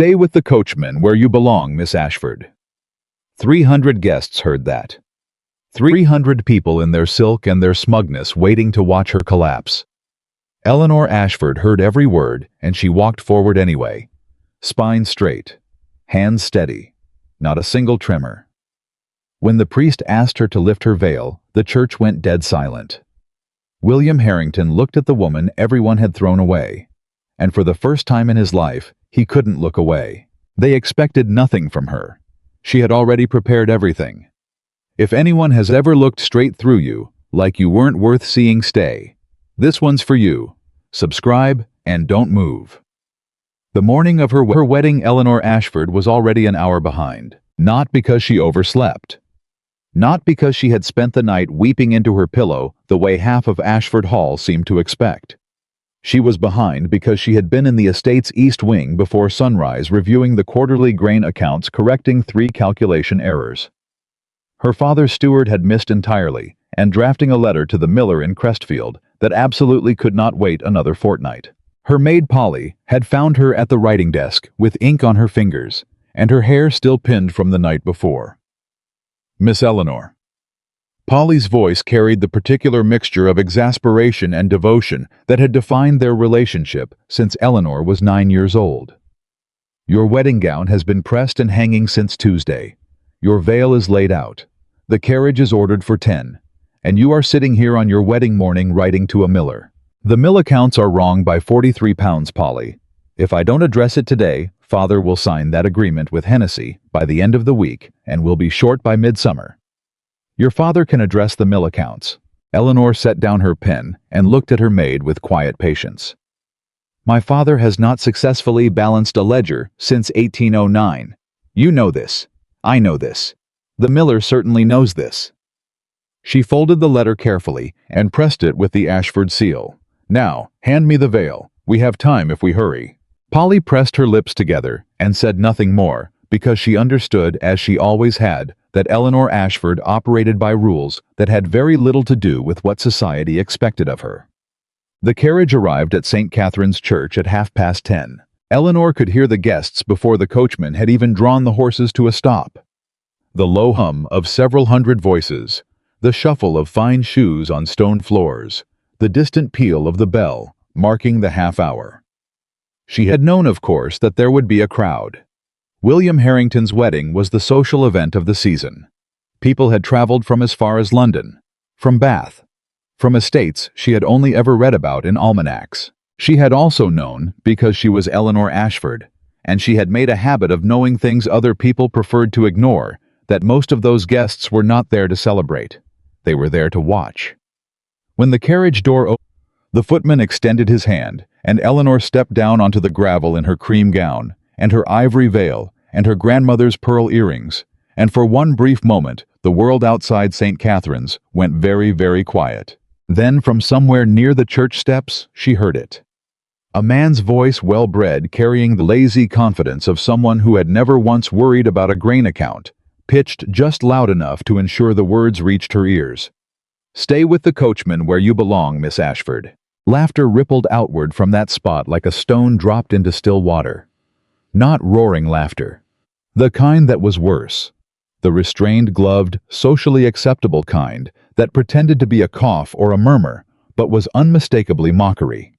Stay with the coachman where you belong, Miss Ashford. 300 guests heard that. 300 people in their silk and their smugness waiting to watch her collapse. Eleanor Ashford heard every word, and she walked forward anyway. Spine straight, hands steady, not a single tremor. When the priest asked her to lift her veil, the church went dead silent. William Harrington looked at the woman everyone had thrown away, and for the first time in his life, he couldn't look away. They expected nothing from her. She had already prepared everything. If anyone has ever looked straight through you, like you weren't worth seeing, stay. This one's for you. Subscribe and don't move. The morning of her wedding, Eleanor Ashford was already an hour behind. Not because she overslept. Not because she had spent the night weeping into her pillow the way half of Ashford Hall seemed to expect. She was behind because she had been in the estate's east wing before sunrise reviewing the quarterly grain accounts, correcting 3 calculation errors. Her father's steward had missed entirely, and drafting a letter to the miller in Crestfield that absolutely could not wait another fortnight. Her maid Polly had found her at the writing desk with ink on her fingers, and her hair still pinned from the night before. Miss Eleanor. Polly's voice carried the particular mixture of exasperation and devotion that had defined their relationship since Eleanor was 9 years old. Your wedding gown has been pressed and hanging since Tuesday. Your veil is laid out. The carriage is ordered for 10, and you are sitting here on your wedding morning writing to a miller. The mill accounts are wrong by £43, Polly. If I don't address it today, Father will sign that agreement with Hennessy by the end of the week and will be short by midsummer. Your father can address the mill accounts. Eleanor set down her pen and looked at her maid with quiet patience. My father has not successfully balanced a ledger since 1809. You know this. I know this. The miller certainly knows this. She folded the letter carefully and pressed it with the Ashford seal. Now, hand me the veil. We have time if we hurry. Polly pressed her lips together and said nothing more, because she understood, as she always had, that Eleanor Ashford operated by rules that had very little to do with what society expected of her. The carriage arrived at St. Catherine's Church at 10:30. Eleanor could hear the guests before the coachman had even drawn the horses to a stop. The low hum of several hundred voices, the shuffle of fine shoes on stone floors, the distant peal of the bell, marking the half-hour. She had known, of course, that there would be a crowd. William Harrington's wedding was the social event of the season. People had traveled from as far as London, from Bath, from estates she had only ever read about in almanacs. She had also known, because she was Eleanor Ashford, and she had made a habit of knowing things other people preferred to ignore, that most of those guests were not there to celebrate. They were there to watch. When the carriage door opened, the footman extended his hand, and Eleanor stepped down onto the gravel in her cream gown, and her ivory veil, and her grandmother's pearl earrings, and for one brief moment the world outside St. Catherine's went very, very quiet. Then from somewhere near the church steps she heard it. A man's voice, well-bred, carrying the lazy confidence of someone who had never once worried about a grain account, pitched just loud enough to ensure the words reached her ears. Stay with the coachman where you belong, Miss Ashford. Laughter rippled outward from that spot like a stone dropped into still water. Not roaring laughter. The kind that was worse. The restrained, gloved, socially acceptable kind that pretended to be a cough or a murmur, but was unmistakably mockery.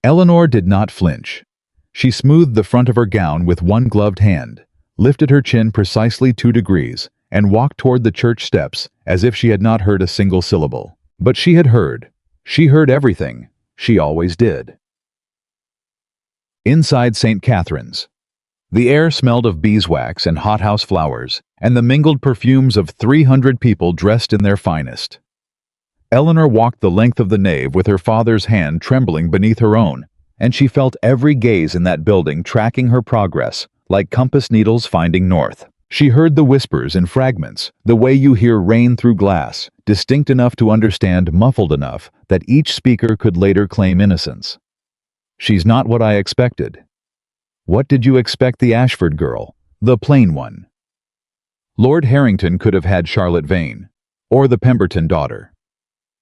Eleanor did not flinch. She smoothed the front of her gown with one gloved hand, lifted her chin precisely 2 degrees, and walked toward the church steps as if she had not heard a single syllable. But she had heard. She heard everything. She always did. Inside St. Catherine's. The air smelled of beeswax and hothouse flowers, and the mingled perfumes of 300 people dressed in their finest. Eleanor walked the length of the nave with her father's hand trembling beneath her own, and she felt every gaze in that building tracking her progress, like compass needles finding north. She heard the whispers in fragments, the way you hear rain through glass, distinct enough to understand, muffled enough that each speaker could later claim innocence. She's not what I expected. What did you expect, the Ashford girl, the plain one? Lord Harrington could have had Charlotte Vane, or the Pemberton daughter.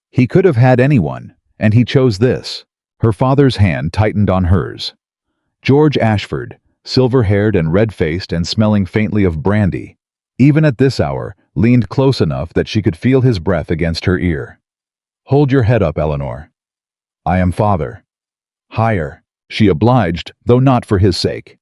He could have had anyone, and he chose this. Her father's hand tightened on hers. George Ashford, silver-haired and red-faced and smelling faintly of brandy, even at this hour, leaned close enough that she could feel his breath against her ear. "Hold your head up, Eleanor. I am father." "Higher," she obliged, though not for his sake.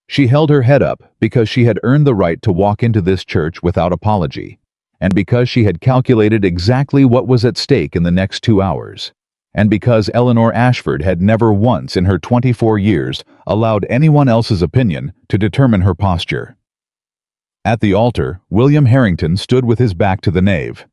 She held her head up because she had earned the right to walk into this church without apology, and because she had calculated exactly what was at stake in the next 2 hours, and because Eleanor Ashford had never once in her 24 years allowed anyone else's opinion to determine her posture. At the altar, William Harrington stood with his back to the nave.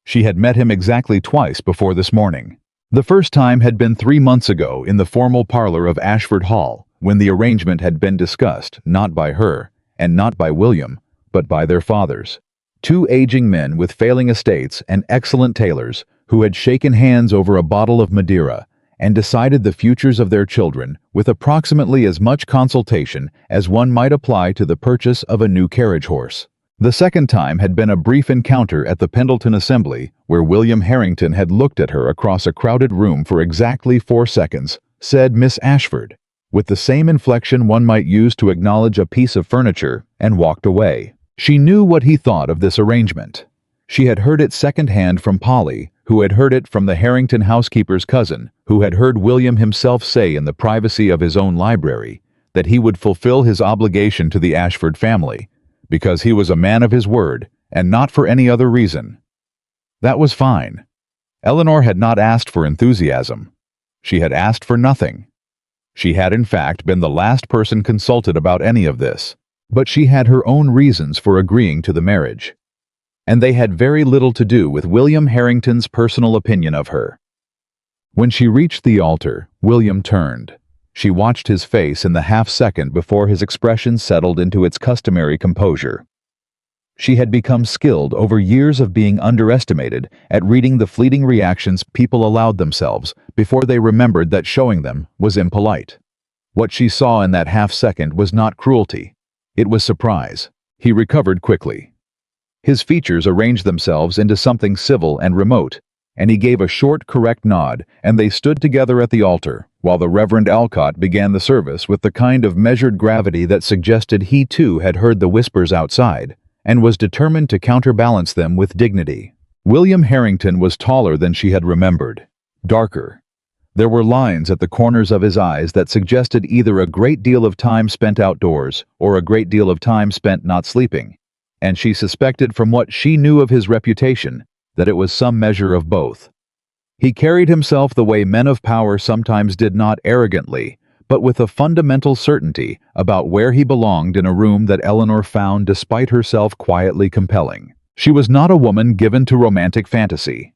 She had met him exactly twice before this morning. The first time had been 3 months ago in the formal parlor of Ashford Hall, when the arrangement had been discussed not by her, and not by William, but by their fathers. 2 aging men with failing estates and excellent tailors who had shaken hands over a bottle of Madeira and decided the futures of their children with approximately as much consultation as one might apply to the purchase of a new carriage horse. The second time had been a brief encounter at the Pendleton Assembly, where William Harrington had looked at her across a crowded room for exactly 4 seconds, said Miss Ashford, with the same inflection one might use to acknowledge a piece of furniture, and walked away. She knew what he thought of this arrangement. She had heard it second-hand from Polly, who had heard it from the Harrington housekeeper's cousin, who had heard William himself say in the privacy of his own library that he would fulfill his obligation to the Ashford family, because he was a man of his word, and not for any other reason. That was fine. Eleanor had not asked for enthusiasm. She had asked for nothing. She had in fact been the last person consulted about any of this, but she had her own reasons for agreeing to the marriage, and they had very little to do with William Harrington's personal opinion of her. When she reached the altar, William turned. She watched his face in the half-second before his expression settled into its customary composure. She had become skilled over years of being underestimated at reading the fleeting reactions people allowed themselves before they remembered that showing them was impolite. What she saw in that half-second was not cruelty. It was surprise. He recovered quickly. His features arranged themselves into something civil and remote, and he gave a short, correct nod, and they stood together at the altar, while the Reverend Alcott began the service with the kind of measured gravity that suggested he too had heard the whispers outside, and was determined to counterbalance them with dignity. William Harrington was taller than she had remembered, darker. There were lines at the corners of his eyes that suggested either a great deal of time spent outdoors or a great deal of time spent not sleeping, and she suspected from what she knew of his reputation that it was some measure of both. He carried himself the way men of power sometimes did, not arrogantly, but with a fundamental certainty about where he belonged in a room that Eleanor found despite herself quietly compelling. She was not a woman given to romantic fantasy.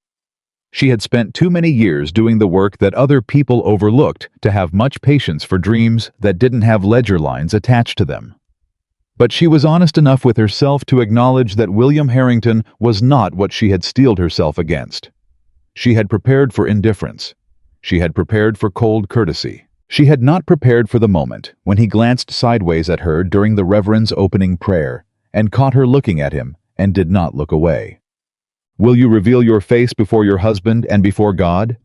She had spent too many years doing the work that other people overlooked to have much patience for dreams that didn't have ledger lines attached to them. But she was honest enough with herself to acknowledge that William Harrington was not what she had steeled herself against. She had prepared for indifference. She had prepared for cold courtesy. She had not prepared for the moment when he glanced sideways at her during the Reverend's opening prayer and caught her looking at him and did not look away. "Will you reveal your face before your husband and before God?"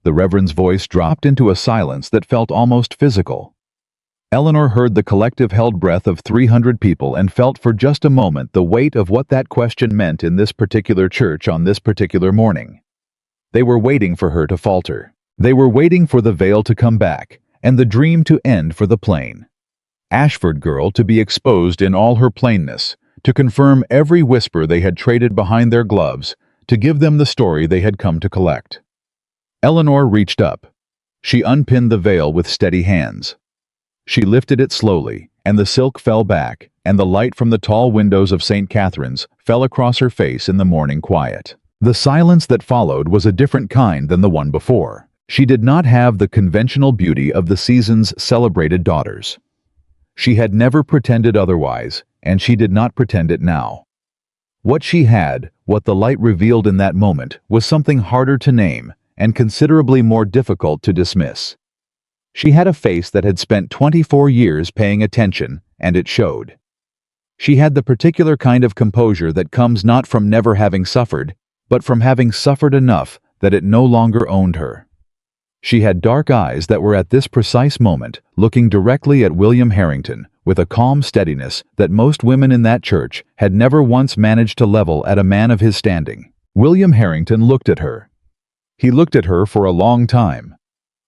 The Reverend's voice dropped into a silence that felt almost physical. Eleanor heard the collective held breath of 300 people and felt for just a moment the weight of what that question meant in this particular church on this particular morning. They were waiting for her to falter. They were waiting for the veil to come back and the dream to end for the plain Ashford girl to be exposed in all her plainness, to confirm every whisper they had traded behind their gloves, to give them the story they had come to collect. Eleanor reached up. She unpinned the veil with steady hands. She lifted it slowly, and the silk fell back, and the light from the tall windows of St. Catherine's fell across her face in the morning quiet. The silence that followed was a different kind than the one before. She did not have the conventional beauty of the season's celebrated daughters. She had never pretended otherwise, and she did not pretend it now. What she had, what the light revealed in that moment, was something harder to name and considerably more difficult to dismiss. She had a face that had spent 24 years paying attention, and it showed. She had the particular kind of composure that comes not from never having suffered, but from having suffered enough that it no longer owned her. She had dark eyes that were at this precise moment looking directly at William Harrington with a calm steadiness that most women in that church had never once managed to level at a man of his standing. William Harrington looked at her. He looked at her for a long time.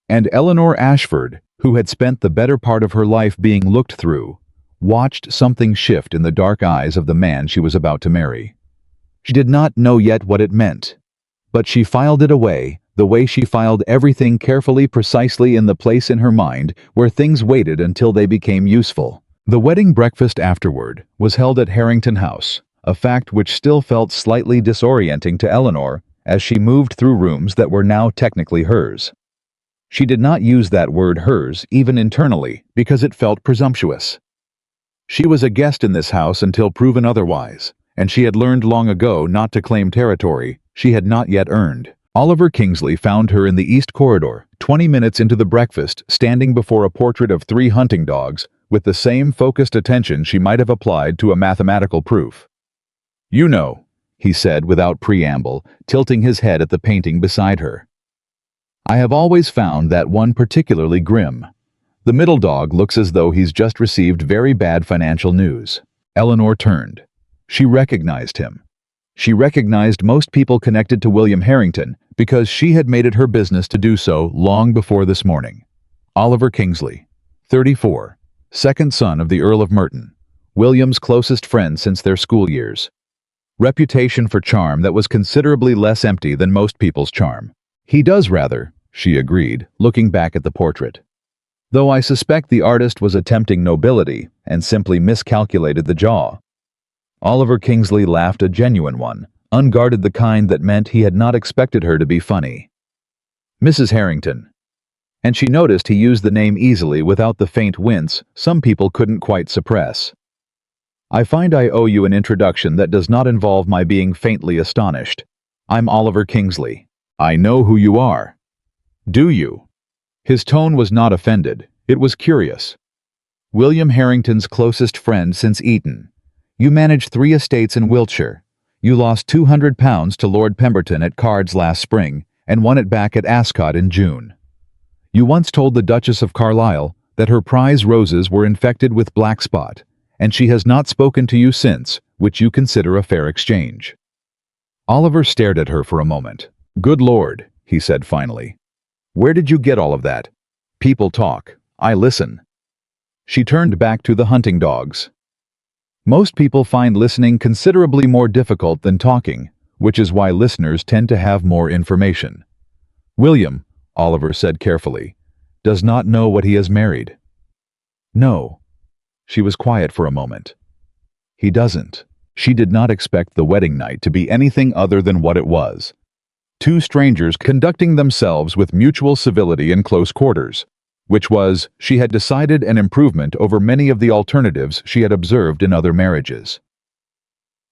And Eleanor Ashford, who had spent the better part of her life being looked through, watched something shift in the dark eyes of the man she was about to marry. She did not know yet what it meant, but she filed it away, the way she filed everything carefully, precisely in the place in her mind where things waited until they became useful. The wedding breakfast afterward was held at Harrington House, a fact which still felt slightly disorienting to Eleanor as she moved through rooms that were now technically hers. She did not use that word hers even internally because it felt presumptuous. She was a guest in this house until proven otherwise, and she had learned long ago not to claim territory she had not yet earned. Oliver Kingsley found her in the East Corridor, 20 minutes into the breakfast, standing before a portrait of 3 hunting dogs with the same focused attention she might have applied to a mathematical proof. "You know," he said without preamble, tilting his head at the painting beside her. "I have always found that one particularly grim. The middle dog looks as though he's just received very bad financial news." Eleanor turned. She recognized him. She recognized most people connected to William Harrington because she had made it her business to do so long before this morning. Oliver Kingsley, 34, second son of the Earl of Merton, William's closest friend since their school years. Reputation for charm that was considerably less empty than most people's charm. "He does rather," she agreed, looking back at the portrait. "Though I suspect the artist was attempting nobility and simply miscalculated the jaw." Oliver Kingsley laughed, a genuine one, unguarded, the kind that meant he had not expected her to be funny. "Mrs. Harrington." And she noticed he used the name easily without the faint wince some people couldn't quite suppress. "I find I owe you an introduction that does not involve my being faintly astonished. I'm Oliver Kingsley." "I know who you are." "Do you?" His tone was not offended, it was curious. "William Harrington's closest friend since Eton. You managed 3 estates in Wiltshire. You lost £200 to Lord Pemberton at cards last spring and won it back at Ascot in June. You once told the Duchess of Carlisle that her prize roses were infected with black spot, and she has not spoken to you since, which you consider a fair exchange." Oliver stared at her for a moment. "Good Lord," he said finally. "Where did you get all of that? People talk. I listen." She turned back to the hunting dogs. "Most people find listening considerably more difficult than talking, which is why listeners tend to have more information. William," Oliver said carefully, "does not know what he has married." "No." She was quiet for a moment. "He doesn't." She did not expect the wedding night to be anything other than what it was. 2 strangers conducting themselves with mutual civility in close quarters, which was, she had decided, an improvement over many of the alternatives she had observed in other marriages.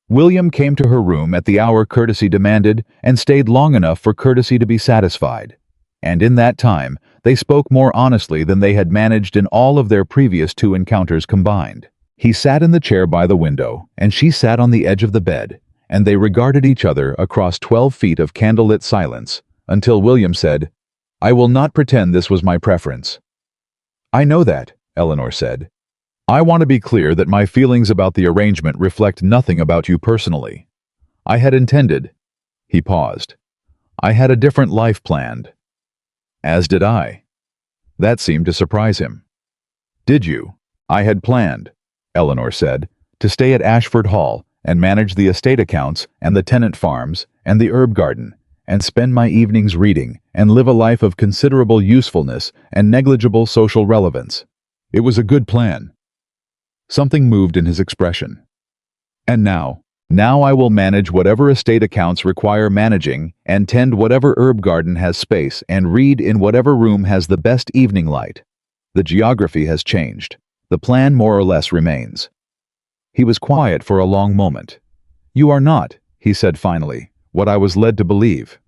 William came to her room at the hour courtesy demanded and stayed long enough for courtesy to be satisfied. And in that time, they spoke more honestly than they had managed in all of their previous 2 encounters combined. He sat in the chair by the window, and she sat on the edge of the bed, and they regarded each other across 12 feet of candlelit silence, until William said, "I will not pretend this was my preference." "I know that," Eleanor said. "I want to be clear that my feelings about the arrangement reflect nothing about you personally. I had intended—" He paused. "I had a different life planned." "As did I." That seemed to surprise him. "Did you?" "I had planned," Eleanor said, "to stay at Ashford Hall and manage the estate accounts and the tenant farms and the herb garden, and spend my evenings reading and live a life of considerable usefulness and negligible social relevance. It was a good plan." Something moved in his expression. "And now I will manage whatever estate accounts require managing and tend whatever herb garden has space and read in whatever room has the best evening light. The geography has changed. The plan more or less remains." He was quiet for a long moment. "You are not," he said finally, "what I was led to believe.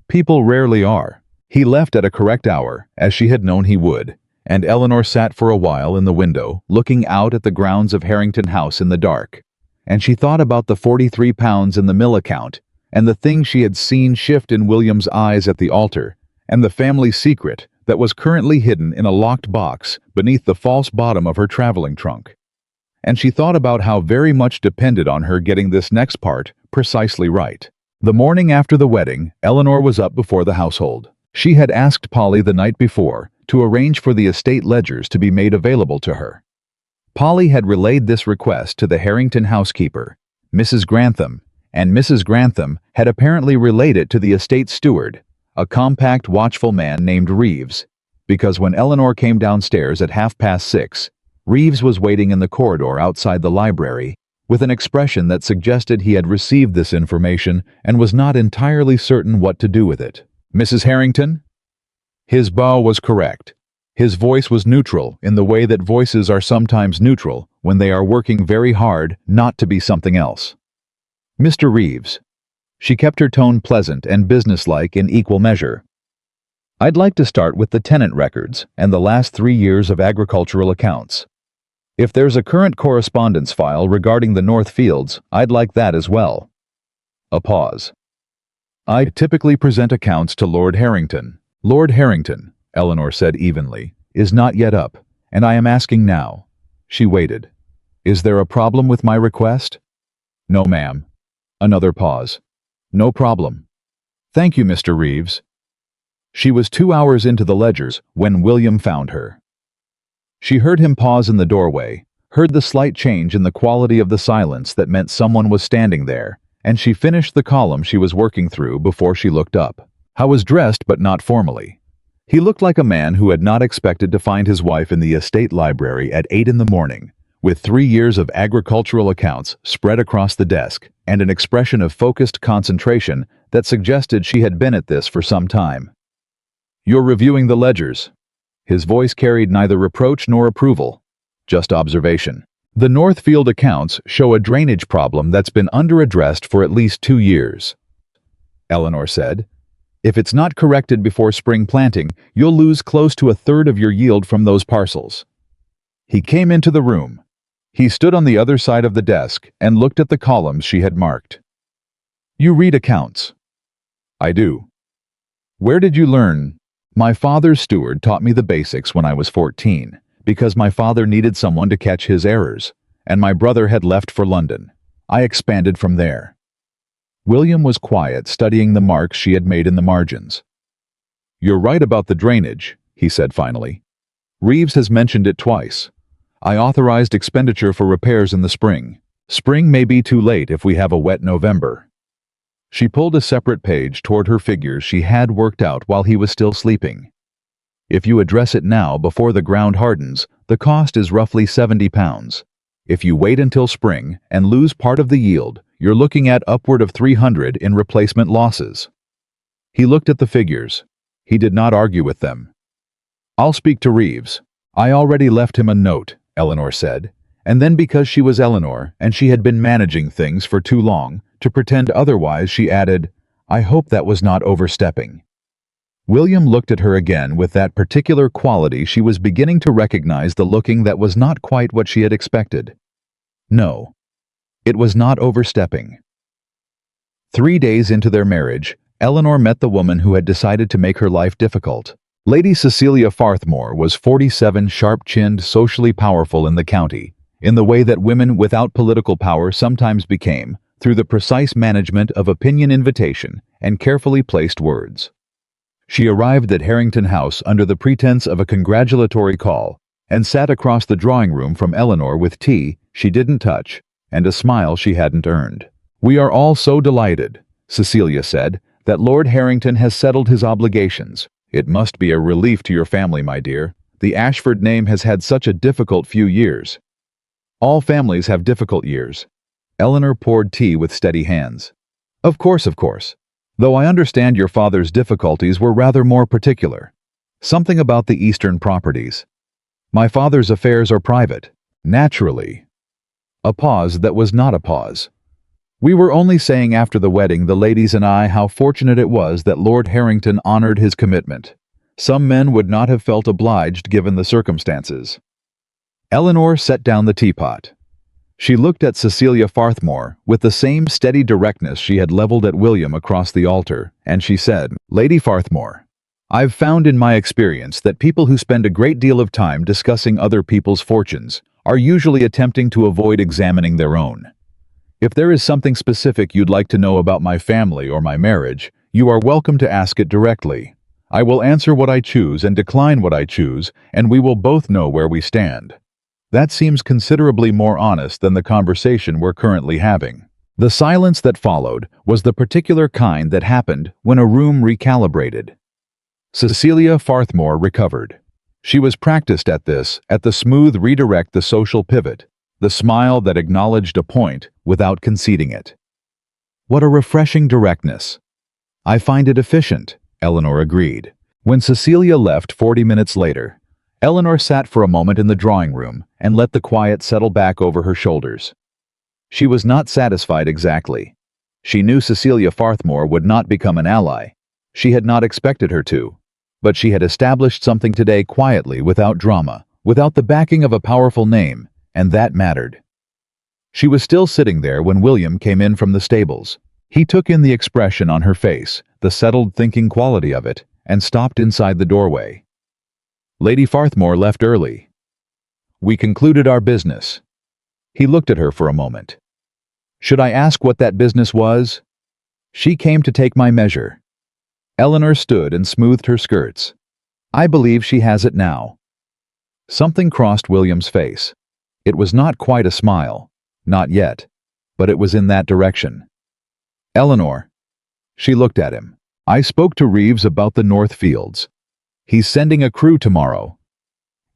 People rarely are." He left at a correct hour, as she had known he would, and Eleanor sat for a while in the window, looking out at the grounds of Harrington House in the dark. And she thought about the £43 in the mill account, and the thing she had seen shift in William's eyes at the altar, and the family secret that was currently hidden in a locked box beneath the false bottom of her traveling trunk. And she thought about how very much depended on her getting this next part precisely right. The morning after the wedding, Eleanor was up before the household. She had asked Polly the night before to arrange for the estate ledgers to be made available to her. Polly had relayed this request to the Harrington housekeeper, Mrs. Grantham, and Mrs. Grantham had apparently relayed it to the estate steward, a compact, watchful man named Reeves, because when Eleanor came downstairs at 6:30, Reeves was waiting in the corridor outside the library with an expression that suggested he had received this information and was not entirely certain what to do with it. "Mrs. Harrington?" His bow was correct. His voice was neutral in the way that voices are sometimes neutral when they are working very hard not to be something else. "Mr. Reeves." She kept her tone pleasant and businesslike in equal measure. "I'd like to start with the tenant records and the last 3 years of agricultural accounts. If there's a current correspondence file regarding the North Fields, I'd like that as well." A pause. "I typically present accounts to Lord Harrington." "Lord Harrington," Eleanor said evenly, "is not yet up, and I am asking now." She waited. "Is there a problem with my request?" "No, ma'am." Another pause. "No problem. Thank you, Mr. Reeves." She was 2 hours into the ledgers when William found her. She heard him pause in the doorway, heard the slight change in the quality of the silence that meant someone was standing there, and she finished the column she was working through before she looked up. He was dressed but not formally. He looked like a man who had not expected to find his wife in the estate library at 8 in the morning, with 3 years of agricultural accounts spread across the desk, and an expression of focused concentration that suggested she had been at this for some time. "You're reviewing the ledgers." His voice carried neither reproach nor approval, just observation. "The Northfield accounts show a drainage problem that's been under-addressed for at least 2 years. Eleanor said. "If it's not corrected before spring planting, you'll lose close to 1/3 of your yield from those parcels." He came into the room. He stood on the other side of the desk and looked at the columns she had marked. "You read accounts?" "I do." "Where did you learn?" "My father's steward taught me the basics when I was 14, because my father needed someone to catch his errors, and my brother had left for London. I expanded from there." William was quiet, studying the marks she had made in the margins. "You're right about the drainage," he said finally. "Reeves has mentioned it twice. I authorized expenditure for repairs in the spring. Spring may be too late if we have a wet November." She pulled a separate page toward her figures she had worked out while he was still sleeping. "If you address it now before the ground hardens, the cost is roughly £70. If you wait until spring and lose part of the yield, you're looking at upward of 300 in replacement losses." He looked at the figures. He did not argue with them. "I'll speak to Reeves. I already left him a note," Eleanor said, and then because she was Eleanor and she had been managing things for too long to pretend otherwise, she added, "I hope that was not overstepping." William looked at her again with that particular quality she was beginning to recognize, the looking that was not quite what she had expected. No, it was not overstepping. 3 days into their marriage, Eleanor met the woman who had decided to make her life difficult. Lady Cecilia Farthmore was 47, sharp-chinned, socially powerful in the county, in the way that women without political power sometimes became, through the precise management of opinion, invitation, and carefully placed words. She arrived at Harrington House under the pretense of a congratulatory call, and sat across the drawing room from Eleanor with tea she didn't touch, and a smile she hadn't earned. "We are all so delighted," Cecilia said, "that Lord Harrington has settled his obligations. It must be a relief to your family, my dear. The Ashford name has had such a difficult few years." "All families have difficult years." Eleanor poured tea with steady hands. Of course. Though I understand your father's difficulties were rather more particular. Something about the Eastern properties. My father's affairs are private." "Naturally." A pause that was not a pause. "We were only saying after the wedding, the ladies and I, how fortunate it was that Lord Harrington honored his commitment. Some men would not have felt obliged given the circumstances." Eleanor set down the teapot. She looked at Cecilia Farthmore with the same steady directness she had leveled at William across the altar, and she said, "Lady Farthmore, I've found in my experience that people who spend a great deal of time discussing other people's fortunes are usually attempting to avoid examining their own. If there is something specific you'd like to know about my family or my marriage, you are welcome to ask it directly. I will answer what I choose and decline what I choose, and we will both know where we stand. That seems considerably more honest than the conversation we're currently having. The silence that followed was the particular kind that happened when a room recalibrated. Cecilia Farthmore recovered. She was practiced at this, at the smooth redirect, the social pivot, the smile that acknowledged a point without conceding it. What a refreshing directness. I find it efficient, Eleanor agreed. When Cecilia left 40 minutes later, Eleanor sat for a moment in the drawing room and let the quiet settle back over her shoulders. She was not satisfied exactly. She knew Cecilia Farthmore would not become an ally. She had not expected her to. But she had established something today quietly, without drama, without the backing of a powerful name, and that mattered. She was still sitting there when William came in from the stables. He took in the expression on her face, the settled thinking quality of it, and stopped inside the doorway. Lady Farthmore left early. We concluded our business. He looked at her for a moment. Should I ask what that business was? She came to take my measure. Eleanor stood and smoothed her skirts. I believe she has it now. Something crossed William's face. It was not quite a smile, not yet, but it was in that direction. Eleanor. She looked at him. I spoke to Reeves about the North Fields. He's sending a crew tomorrow.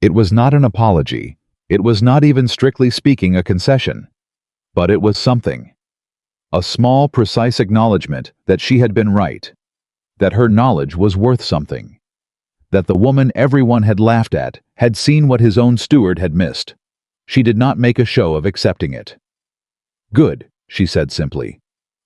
It was not an apology. It was not even strictly speaking a concession. But it was something. A small, precise acknowledgement that she had been right. That her knowledge was worth something. That the woman everyone had laughed at had seen what his own steward had missed. She did not make a show of accepting it. Good, she said simply.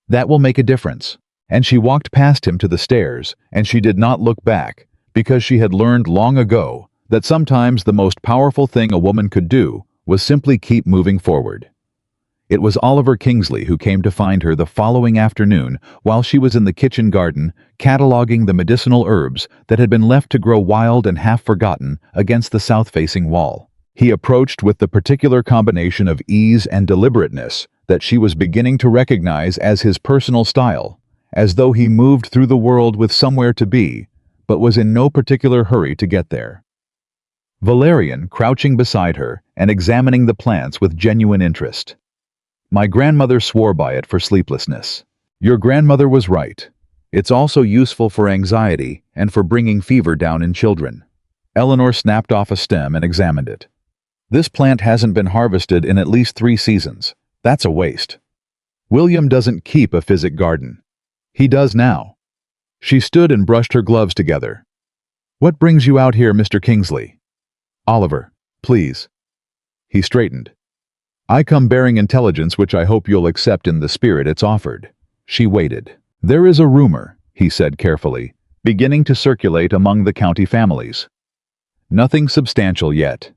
That will make a difference. And she walked past him to the stairs, and she did not look back, because she had learned long ago that sometimes the most powerful thing a woman could do was simply keep moving forward. It was Oliver Kingsley who came to find her the following afternoon while she was in the kitchen garden, cataloging the medicinal herbs that had been left to grow wild and half-forgotten against the south-facing wall. He approached with the particular combination of ease and deliberateness that she was beginning to recognize as his personal style, as though he moved through the world with somewhere to be, but was in no particular hurry to get there. Valerian, crouching beside her and examining the plants with genuine interest. My grandmother swore by it for sleeplessness. Your grandmother was right. It's also useful for anxiety and for bringing fever down in children. Eleanor snapped off a stem and examined it. This plant hasn't been harvested in at least 3 seasons. That's a waste. William doesn't keep a physic garden. He does now. She stood and brushed her gloves together. What brings you out here, Mr. Kingsley? Oliver, please. He straightened. I come bearing intelligence which I hope you'll accept in the spirit it's offered. She waited. There is a rumor, he said carefully, beginning to circulate among the county families. Nothing substantial yet.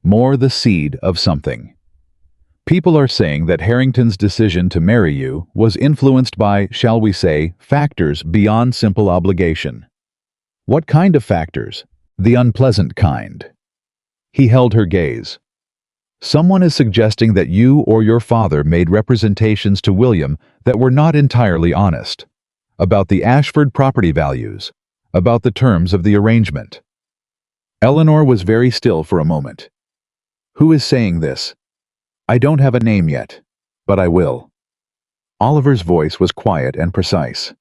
More the seed of something. People are saying that Harrington's decision to marry you was influenced by, shall we say, factors beyond simple obligation. What kind of factors? The unpleasant kind. He held her gaze. Someone is suggesting that you or your father made representations to William that were not entirely honest. About the Ashford property values. About the terms of the arrangement. Eleanor was very still for a moment. Who is saying this? I don't have a name yet, but I will. Oliver's voice was quiet and precise.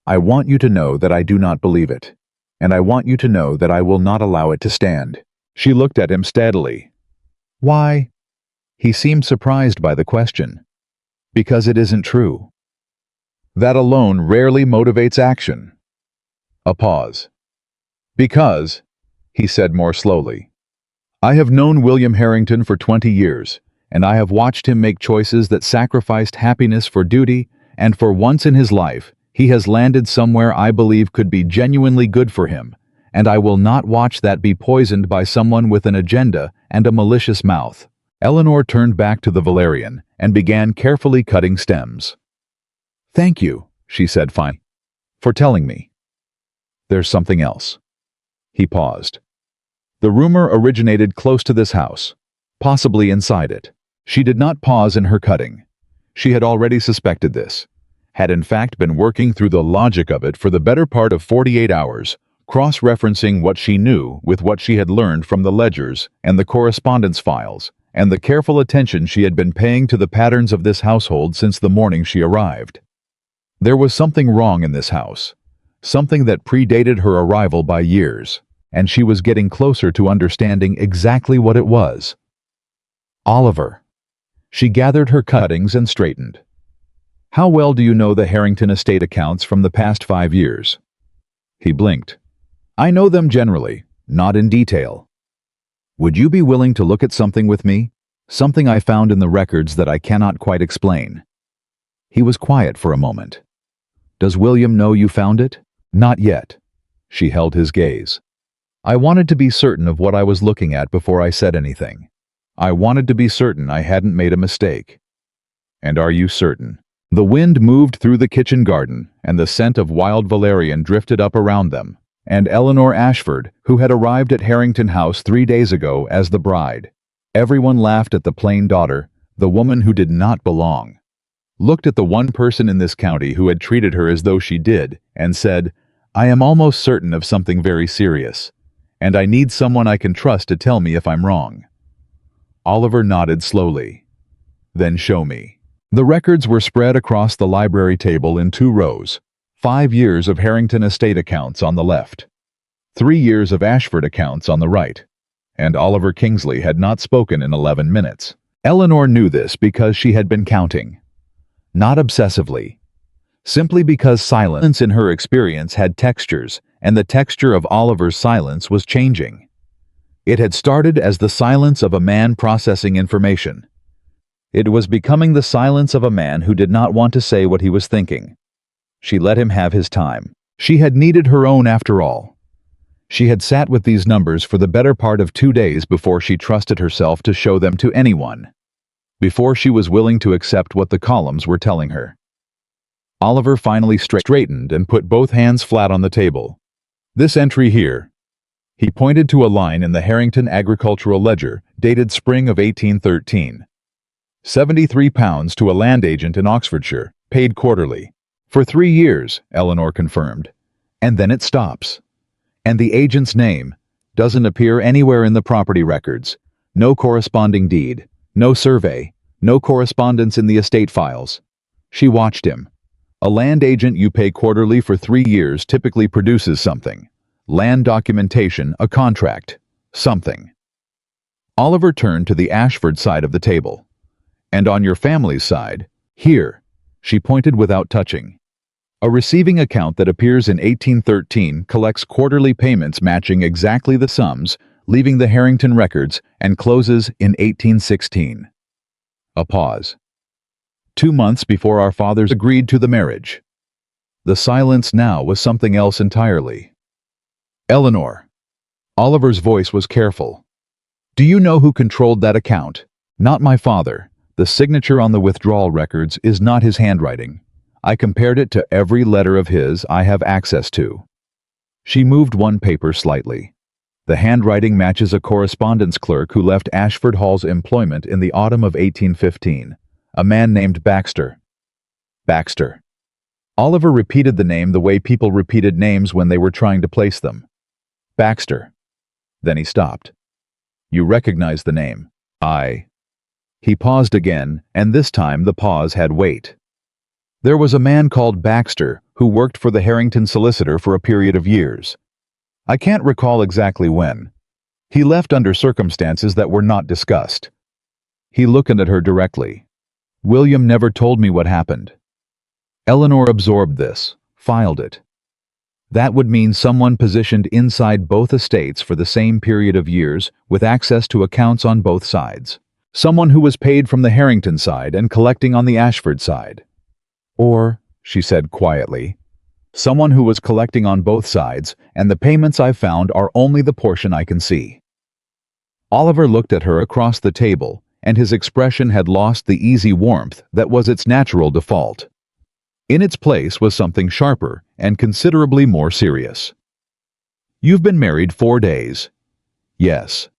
I want you to know that I do not believe it, and I want you to know that I will not allow it to stand. She looked at him steadily. Why? He seemed surprised by the question. Because it isn't true. That alone rarely motivates action. A pause. Because, he said more slowly, I have known William Harrington for 20 years, and I have watched him make choices that sacrificed happiness for duty, and for once in his life, he has landed somewhere I believe could be genuinely good for him, and I will not watch that be poisoned by someone with an agenda and a malicious mouth. Eleanor turned back to the valerian and began carefully cutting stems. Thank you, she said finally, for telling me. There's something else. He paused. The rumor originated close to this house, possibly inside it. She did not pause in her cutting. She had already suspected this, had in fact been working through the logic of it for the better part of 48 hours, cross-referencing what she knew with what she had learned from the ledgers and the correspondence files, and the careful attention she had been paying to the patterns of this household since the morning she arrived. There was something wrong in this house, something that predated her arrival by years, and she was getting closer to understanding exactly what it was. Oliver. She gathered her cuttings and straightened. How well do you know the Harrington estate accounts from the past 5 years? He blinked. I know them generally, not in detail. Would you be willing to look at something with me? Something I found in the records that I cannot quite explain. He was quiet for a moment. Does William know you found it? Not yet. She held his gaze. I wanted to be certain of what I was looking at before I said anything. I wanted to be certain I hadn't made a mistake. And are you certain? The wind moved through the kitchen garden, and the scent of wild valerian drifted up around them, and Eleanor Ashford, who had arrived at Harrington House 3 days ago as the bride. Everyone laughed at the plain daughter, the woman who did not belong. Looked at the one person in this county who had treated her as though she did, and said, I am almost certain of something very serious, and I need someone I can trust to tell me if I'm wrong. Oliver nodded slowly. Then show me. The records were spread across the library table in 2 rows, 5 years of Harrington estate accounts on the left, 3 years of Ashford accounts on the right, and Oliver Kingsley had not spoken in 11 minutes. Eleanor knew this because she had been counting. Not obsessively. Simply because silence in her experience had textures, and the texture of Oliver's silence was changing. It had started as the silence of a man processing information. It was becoming the silence of a man who did not want to say what he was thinking. She let him have his time. She had needed her own after all. She had sat with these numbers for the better part of 2 days before she trusted herself to show them to anyone, before she was willing to accept what the columns were telling her. Oliver finally straightened and put both hands flat on the table. This entry here. He pointed to a line in the Harrington Agricultural Ledger, dated spring of 1813. £73 to a land agent in Oxfordshire, paid quarterly. For 3 years, Eleanor confirmed. And then it stops. And the agent's name doesn't appear anywhere in the property records. No corresponding deed, no survey, no correspondence in the estate files. She watched him. A land agent you pay quarterly for 3 years typically produces something. Land documentation, a contract, something. Oliver turned to the Ashford side of the table. And on your family's side, here, she pointed without touching. A receiving account that appears in 1813 collects quarterly payments matching exactly the sums, leaving the Harrington records, and closes in 1816. A pause. 2 months before our fathers agreed to the marriage. The silence now was something else entirely. Eleanor. Oliver's voice was careful. Do you know who controlled that account? Not my father. The signature on the withdrawal records is not his handwriting. I compared it to every letter of his I have access to. She moved one paper slightly. The handwriting matches a correspondence clerk who left Ashford Hall's employment in the autumn of 1815, a man named Baxter. Baxter. Oliver repeated the name the way people repeated names when they were trying to place them. Baxter. Then he stopped. You recognize the name. He paused again, and this time the pause had weight. There was a man called Baxter who worked for the Harrington solicitor for a period of years. I can't recall exactly when. He left under circumstances that were not discussed. He looked at her directly. William never told me what happened. Eleanor absorbed this, filed it. That would mean someone positioned inside both estates for the same period of years with access to accounts on both sides. Someone who was paid from the Harrington side and collecting on the Ashford side. Or, she said quietly, someone who was collecting on both sides, and the payments I've found are only the portion I can see. Oliver looked at her across the table, and his expression had lost the easy warmth that was its natural default. In its place was something sharper and considerably more serious. You've been married 4 days. Yes.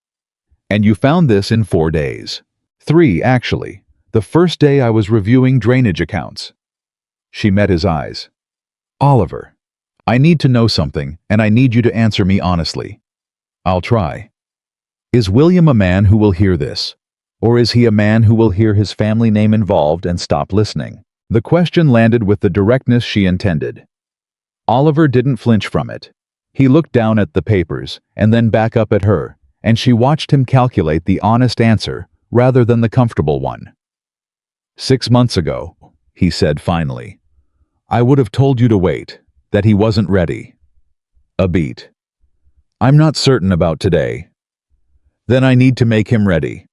And you found this in 4 days. 3, actually. The first day I was reviewing drainage accounts. She met his eyes. Oliver, I need to know something, and I need you to answer me honestly. I'll try. Is William a man who will hear this? Or is he a man who will hear his family name involved and stop listening? The question landed with the directness she intended. Oliver didn't flinch from it. He looked down at the papers, and then back up at her, and she watched him calculate the honest answer rather than the comfortable one. 6 months ago, he said finally, I would have told you to wait, that he wasn't ready. A beat. I'm not certain about today. Then I need to make him ready.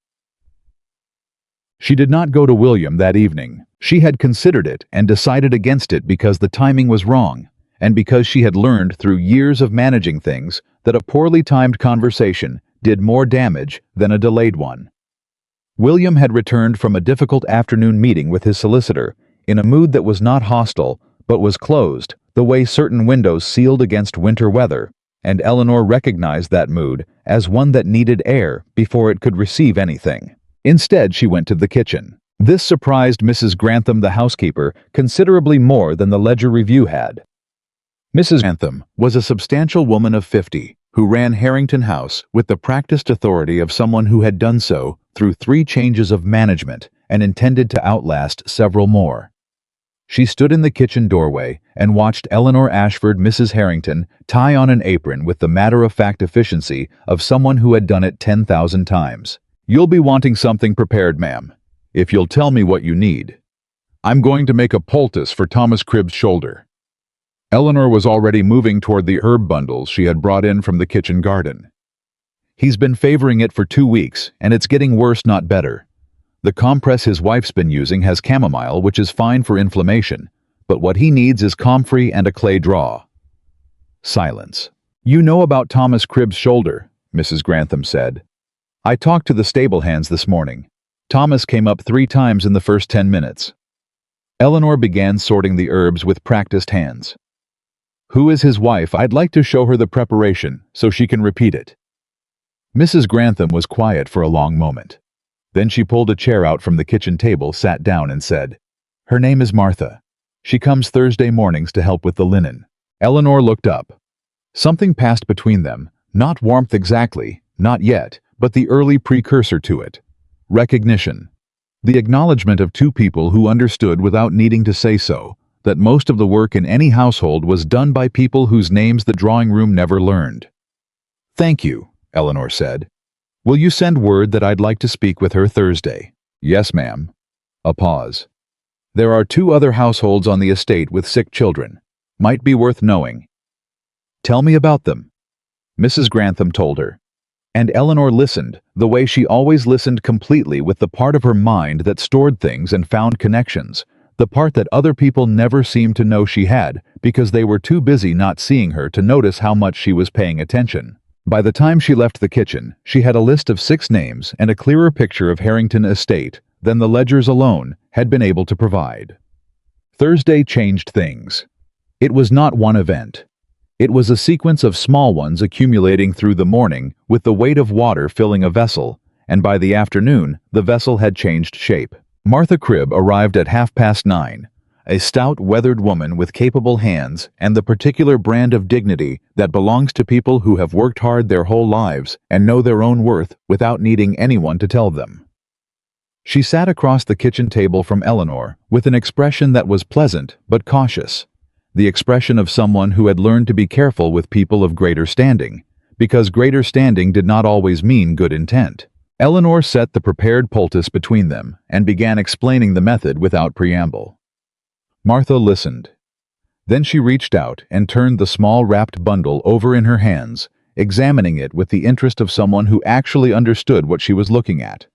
She did not go to William that evening. She had considered it and decided against it because the timing was wrong, and because she had learned through years of managing things that a poorly timed conversation did more damage than a delayed one. William had returned from a difficult afternoon meeting with his solicitor in a mood that was not hostile but was closed, the way certain windows sealed against winter weather, and Eleanor recognized that mood as one that needed air before it could receive anything. Instead, she went to the kitchen. This surprised Mrs. Grantham, the housekeeper, considerably more than the Ledger Review had. Mrs. Grantham was a substantial woman of 50 who ran Harrington House with the practiced authority of someone who had done so through 3 changes of management and intended to outlast several more. She stood in the kitchen doorway and watched Eleanor Ashford, Mrs. Harrington, tie on an apron with the matter-of-fact efficiency of someone who had done it 10,000 times. You'll be wanting something prepared, ma'am, if you'll tell me what you need. I'm going to make a poultice for Thomas Cribb's shoulder. Eleanor was already moving toward the herb bundles she had brought in from the kitchen garden. He's been favoring it for 2 weeks, and it's getting worse, not better. The compress his wife's been using has chamomile, which is fine for inflammation, but what he needs is comfrey and a clay draw. Silence. You know about Thomas Cribb's shoulder, Mrs. Grantham said. I talked to the stable hands this morning. Thomas came up 3 times in the first 10 minutes. Eleanor began sorting the herbs with practiced hands. Who is his wife? I'd like to show her the preparation so she can repeat it. Mrs. Grantham was quiet for a long moment. Then she pulled a chair out from the kitchen table, sat down, and said, Her name is Martha. She comes Thursday mornings to help with the linen. Eleanor looked up. Something passed between them, not warmth exactly, not yet, but the early precursor to it. Recognition. The acknowledgement of 2 people who understood without needing to say so, that most of the work in any household was done by people whose names the drawing room never learned. Thank you, Eleanor said. Will you send word that I'd like to speak with her Thursday? Yes, ma'am. A pause. There are 2 other households on the estate with sick children. Might be worth knowing. Tell me about them, Mrs. Grantham told her. And Eleanor listened, the way she always listened, completely with the part of her mind that stored things and found connections, the part that other people never seemed to know she had because they were too busy not seeing her to notice how much she was paying attention. By the time she left the kitchen, she had a list of 6 names and a clearer picture of Harrington Estate than the Ledgers alone had been able to provide. Thursday changed things. It was not one event. It was a sequence of small ones accumulating through the morning with the weight of water filling a vessel, and by the afternoon the vessel had changed shape. Martha Cribb arrived at 9:30, a stout, weathered woman with capable hands and the particular brand of dignity that belongs to people who have worked hard their whole lives and know their own worth without needing anyone to tell them. She sat across the kitchen table from Eleanor with an expression that was pleasant but cautious, the expression of someone who had learned to be careful with people of greater standing, because greater standing did not always mean good intent. Eleanor set the prepared poultice between them and began explaining the method without preamble. Martha listened. Then she reached out and turned the small wrapped bundle over in her hands, examining it with the interest of someone who actually understood what she was looking at.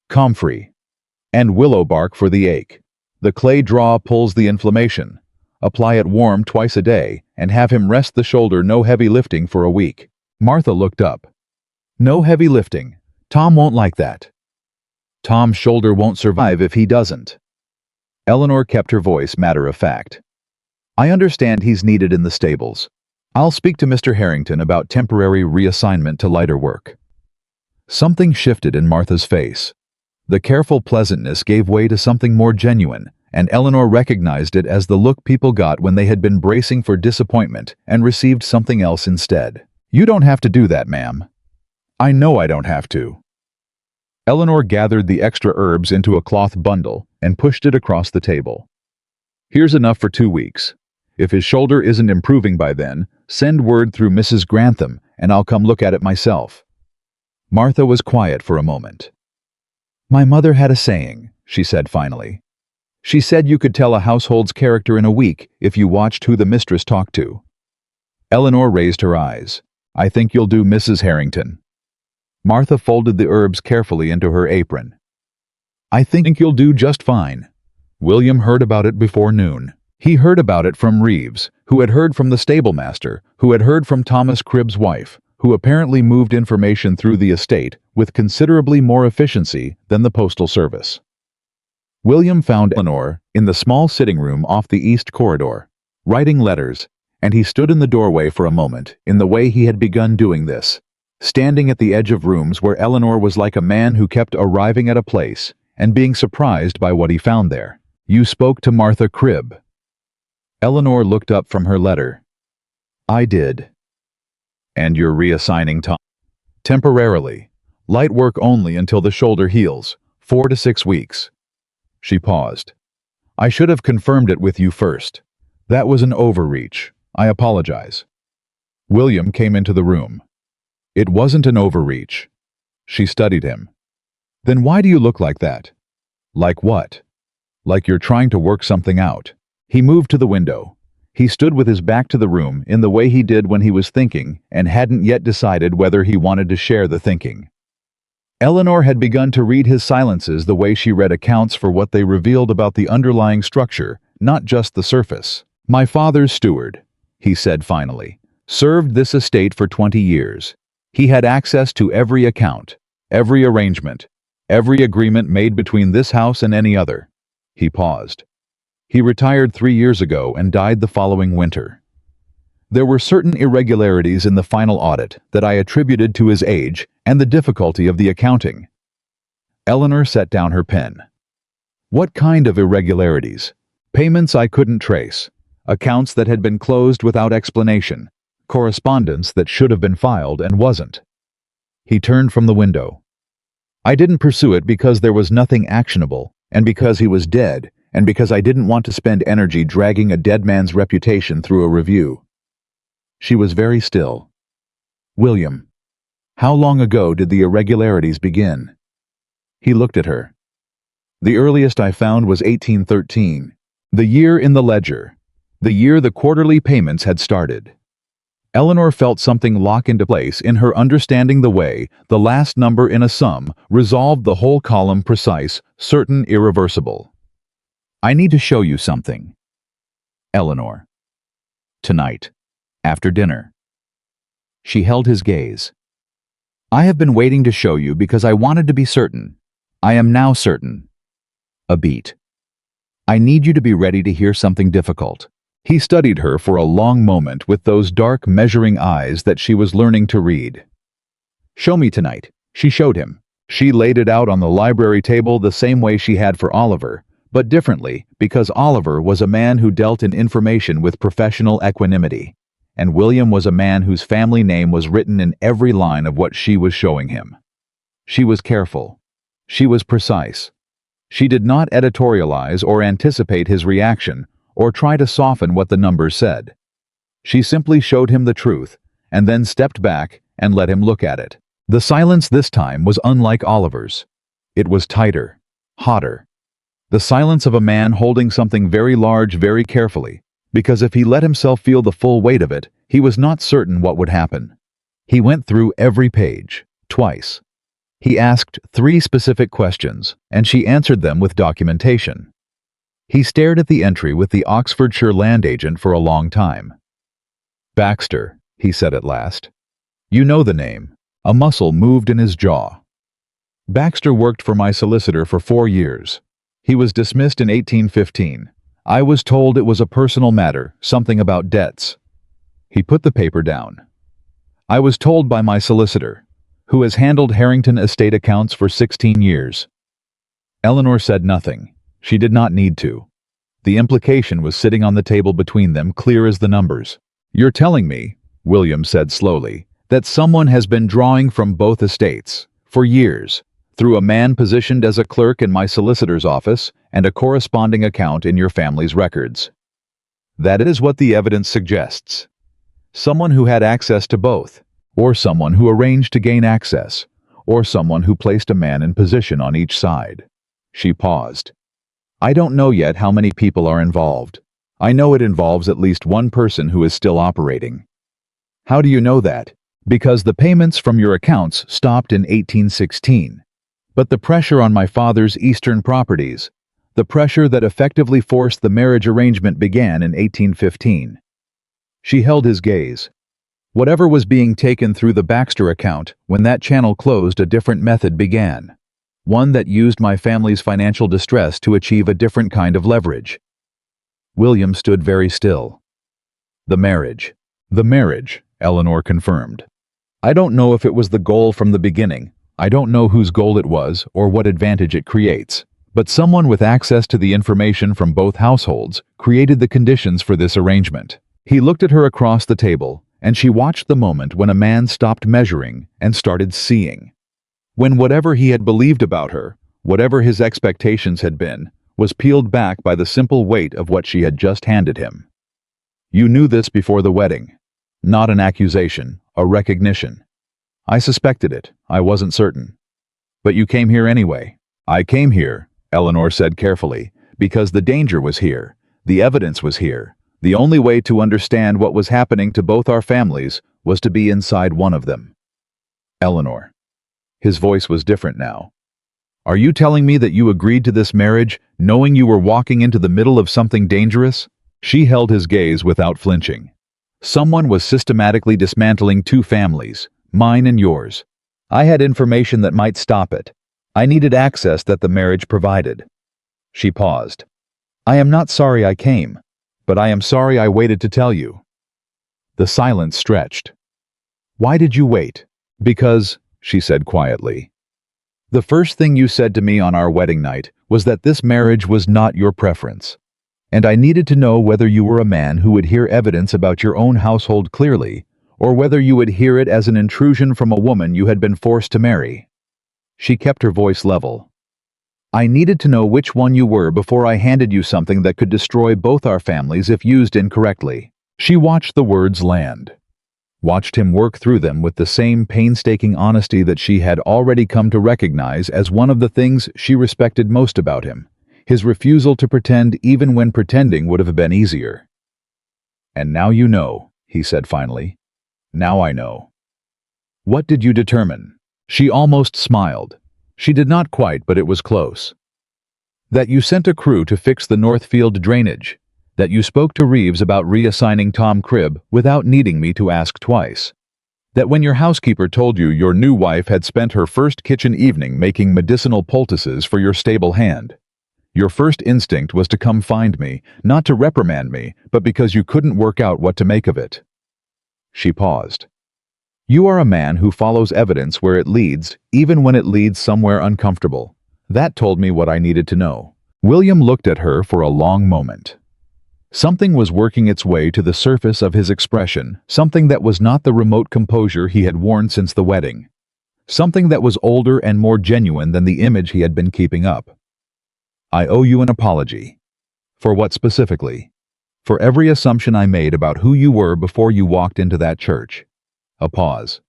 Comfrey. And willow bark for the ache. The clay draw pulls the inflammation. Apply it warm twice a day and have him rest the shoulder. No heavy lifting for a week. Martha looked up. No heavy lifting. Tom won't like that. Tom's shoulder won't survive if he doesn't. Eleanor kept her voice matter of fact. I understand he's needed in the stables. I'll speak to Mr. Harrington about temporary reassignment to lighter work. Something shifted in Martha's face. The careful pleasantness gave way to something more genuine, and Eleanor recognized it as the look people got when they had been bracing for disappointment and received something else instead. You don't have to do that, ma'am. I know I don't have to. Eleanor gathered the extra herbs into a cloth bundle and pushed it across the table. Here's enough for 2 weeks. If his shoulder isn't improving by then, send word through Mrs. Grantham and I'll come look at it myself. Martha was quiet for a moment. My mother had a saying, she said finally. She said you could tell a household's character in a week if you watched who the mistress talked to. Eleanor raised her eyes. I think you'll do, Mrs. Harrington. Martha folded the herbs carefully into her apron. I think you'll do just fine. William heard about it before noon. He heard about it from Reeves, who had heard from the stablemaster, who had heard from Thomas Cribb's wife, who apparently moved information through the estate with considerably more efficiency than the postal service. William found Eleanor in the small sitting room off the east corridor, writing letters, and he stood in the doorway for a moment in the way he had begun doing this, standing at the edge of rooms where Eleanor was like a man who kept arriving at a place and being surprised by what he found there. You spoke to Martha Cribb. Eleanor looked up from her letter. I did. And you're reassigning Tom? Temporarily. Light work only until the shoulder heals, 4 to 6 weeks. She paused. I should have confirmed it with you first. That was an overreach. I apologize. William came into the room. It wasn't an overreach. She studied him. Then why do you look like that? Like what? Like you're trying to work something out. He moved to the window. He stood with his back to the room in the way he did when he was thinking and hadn't yet decided whether he wanted to share the thinking. Eleanor had begun to read his silences the way she read accounts for what they revealed about the underlying structure, not just the surface. My father's steward, he said finally, served this estate for 20 years. He had access to every account, every arrangement, every agreement made between this house and any other. He paused. He retired 3 years ago and died the following winter. There were certain irregularities in the final audit that I attributed to his age and the difficulty of the accounting. Eleanor set down her pen. What kind of irregularities? Payments I couldn't trace, accounts that had been closed without explanation, correspondence that should have been filed and wasn't. He turned from the window. I didn't pursue it because there was nothing actionable, and because he was dead, and because I didn't want to spend energy dragging a dead man's reputation through a review. She was very still. William, how long ago did the irregularities begin? He looked at her. The earliest I found was 1813, the year in the ledger, the year the quarterly payments had started. Eleanor felt something lock into place in her understanding the way the last number in a sum resolved the whole column precise, certain, irreversible. I need to show you something. Eleanor. Tonight. After dinner. She held his gaze. I have been waiting to show you because I wanted to be certain. I am now certain. A beat. I need you to be ready to hear something difficult. He studied her for a long moment with those dark, measuring eyes that she was learning to read. Show me tonight. She showed him. She laid it out on the library table the same way she had for Oliver, but differently because Oliver was a man who dealt in information with professional equanimity, and William was a man whose family name was written in every line of what she was showing him. She was careful. She was precise. She did not editorialize or anticipate his reaction or try to soften what the numbers said. She simply showed him the truth and then stepped back and let him look at it. The silence this time was unlike Oliver's. It was tighter, hotter. The silence of a man holding something very large very carefully, because if he let himself feel the full weight of it, he was not certain what would happen. He went through every page, twice. He asked 3 specific questions, and she answered them with documentation. He stared at the entry with the Oxfordshire land agent for a long time. Baxter, he said at last. You know the name. A muscle moved in his jaw. Baxter worked for my solicitor for 4 years. He was dismissed in 1815. I was told it was a personal matter, something about debts. He put the paper down. I was told by my solicitor, who has handled Harrington estate accounts for 16 years. Eleanor said nothing. She did not need to. The implication was sitting on the table between them, clear as the numbers. You're telling me, William said slowly, that someone has been drawing from both estates, for years, through a man positioned as a clerk in my solicitor's office and a corresponding account in your family's records. That is what the evidence suggests. Someone who had access to both, or someone who arranged to gain access, or someone who placed a man in position on each side. She paused. I don't know yet how many people are involved. I know it involves at least one person who is still operating. How do you know that? Because the payments from your accounts stopped in 1816. But the pressure on my father's eastern properties, the pressure that effectively forced the marriage arrangement, began in 1815. She held his gaze. Whatever was being taken through the Baxter account, when that channel closed, a different method began. One that used my family's financial distress to achieve a different kind of leverage. William stood very still. The marriage, Eleanor confirmed. I don't know if it was the goal from the beginning. I don't know whose goal it was or what advantage it creates. But someone with access to the information from both households created the conditions for this arrangement. He looked at her across the table, and she watched the moment when a man stopped measuring and started seeing. When whatever he had believed about her, whatever his expectations had been, was peeled back by the simple weight of what she had just handed him. You knew this before the wedding. Not an accusation, a recognition. I suspected it. I wasn't certain. But you came here anyway. I came here, Eleanor said carefully, because the danger was here. The evidence was here. The only way to understand what was happening to both our families was to be inside one of them. Eleanor. His voice was different now. Are you telling me that you agreed to this marriage, knowing you were walking into the middle of something dangerous? She held his gaze without flinching. Someone was systematically dismantling two families, mine and yours. I had information that might stop it. I needed access that the marriage provided. She paused. I am not sorry I came, but I am sorry I waited to tell you. The silence stretched. Why did you wait? Because, she said quietly. The first thing you said to me on our wedding night was that this marriage was not your preference. And I needed to know whether you were a man who would hear evidence about your own household clearly, or whether you would hear it as an intrusion from a woman you had been forced to marry. She kept her voice level. I needed to know which one you were before I handed you something that could destroy both our families if used incorrectly. She watched the words land. Watched him work through them with the same painstaking honesty that she had already come to recognize as one of the things she respected most about him, his refusal to pretend even when pretending would have been easier. And now you know, he said finally. Now I know. What did you determine? She almost smiled. She did not quite, but it was close. That you sent a crew to fix the Northfield drainage. That you spoke to Reeves about reassigning Tom Cribb without needing me to ask twice. That when your housekeeper told you your new wife had spent her first kitchen evening making medicinal poultices for your stable hand, your first instinct was to come find me, not to reprimand me, but because you couldn't work out what to make of it. She paused. You are a man who follows evidence where it leads, even when it leads somewhere uncomfortable. That told me what I needed to know. William looked at her for a long moment. Something was working its way to the surface of his expression, something that was not the remote composure he had worn since the wedding. Something that was older and more genuine than the image he had been keeping up. I owe you an apology. For what specifically? For every assumption I made about who you were before you walked into that church. A pause.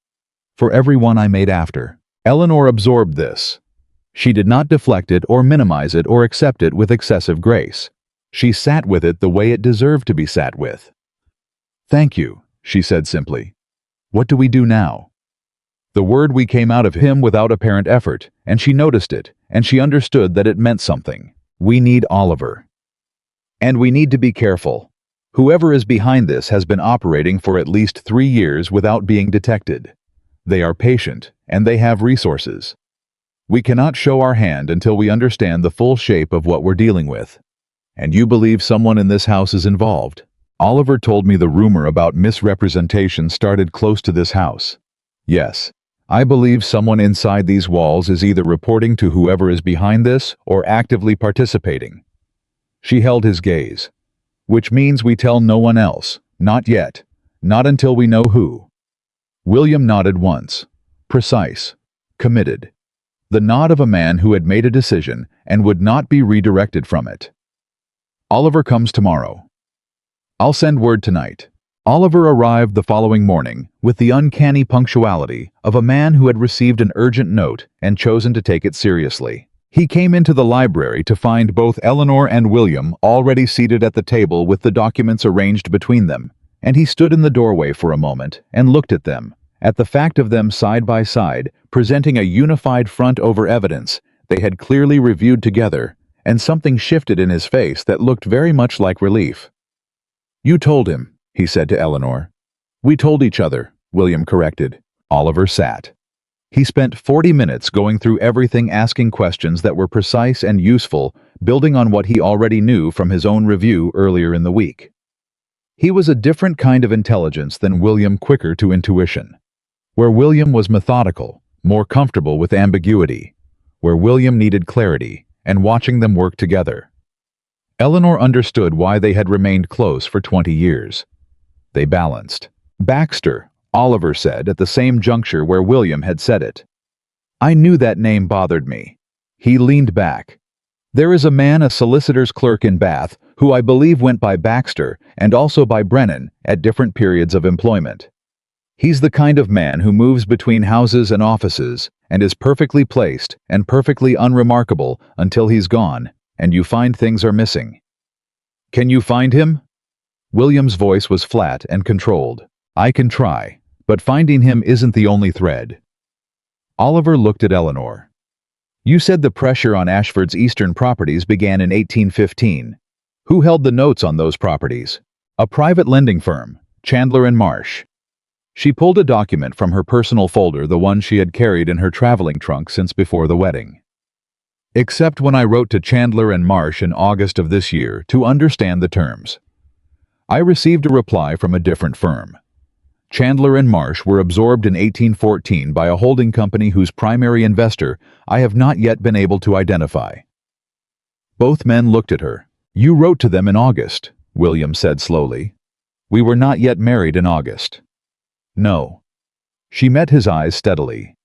For every one I made after. Eleanor absorbed this. She did not deflect it or minimize it or accept it with excessive grace. She sat with it the way it deserved to be sat with. Thank you, she said simply. What do we do now? The word we came out of him without apparent effort, and she noticed it, and she understood that it meant something. We need Oliver. And we need to be careful. Whoever is behind this has been operating for at least 3 years without being detected. They are patient, and they have resources. We cannot show our hand until we understand the full shape of what we're dealing with. And you believe someone in this house is involved? Oliver told me the rumor about misrepresentation started close to this house. Yes, I believe someone inside these walls is either reporting to whoever is behind this or actively participating. She held his gaze. Which means we tell no one else, not yet, not until we know who. William nodded once. Precise. Committed. The nod of a man who had made a decision and would not be redirected from it. Oliver comes tomorrow. I'll send word tonight. Oliver arrived the following morning with the uncanny punctuality of a man who had received an urgent note and chosen to take it seriously. He came into the library to find both Eleanor and William already seated at the table with the documents arranged between them, and he stood in the doorway for a moment and looked at them, at the fact of them side by side, presenting a unified front over evidence they had clearly reviewed together, and something shifted in his face that looked very much like relief. "You told him," he said to Eleanor. "We told each other," William corrected. Oliver sat. He spent 40 minutes going through everything, asking questions that were precise and useful, building on what he already knew from his own review earlier in the week. He was a different kind of intelligence than William, quicker to intuition. Where William was methodical, more comfortable with ambiguity. Where William needed clarity, and watching them work together. Eleanor understood why they had remained close for 20 years. They balanced. "Baxter," Oliver said at the same juncture where William had said it. "I knew that name bothered me." He leaned back. "There is a man, a solicitor's clerk in Bath, who I believe went by Baxter and also by Brennan at different periods of employment. He's the kind of man who moves between houses and offices and is perfectly placed and perfectly unremarkable until he's gone, and you find things are missing." "Can you find him?" William's voice was flat and controlled. "I can try, but finding him isn't the only thread." Oliver looked at Eleanor. "You said the pressure on Ashford's eastern properties began in 1815. Who held the notes on those properties?" "A private lending firm, Chandler and Marsh." She pulled a document from her personal folder, the one she had carried in her traveling trunk since before the wedding. "Except when I wrote to Chandler and Marsh in August of this year to understand the terms. I received a reply from a different firm. Chandler and Marsh were absorbed in 1814 by a holding company whose primary investor I have not yet been able to identify." Both men looked at her. "You wrote to them in August," William said slowly. "We were not yet married in August." "No." She met his eyes steadily.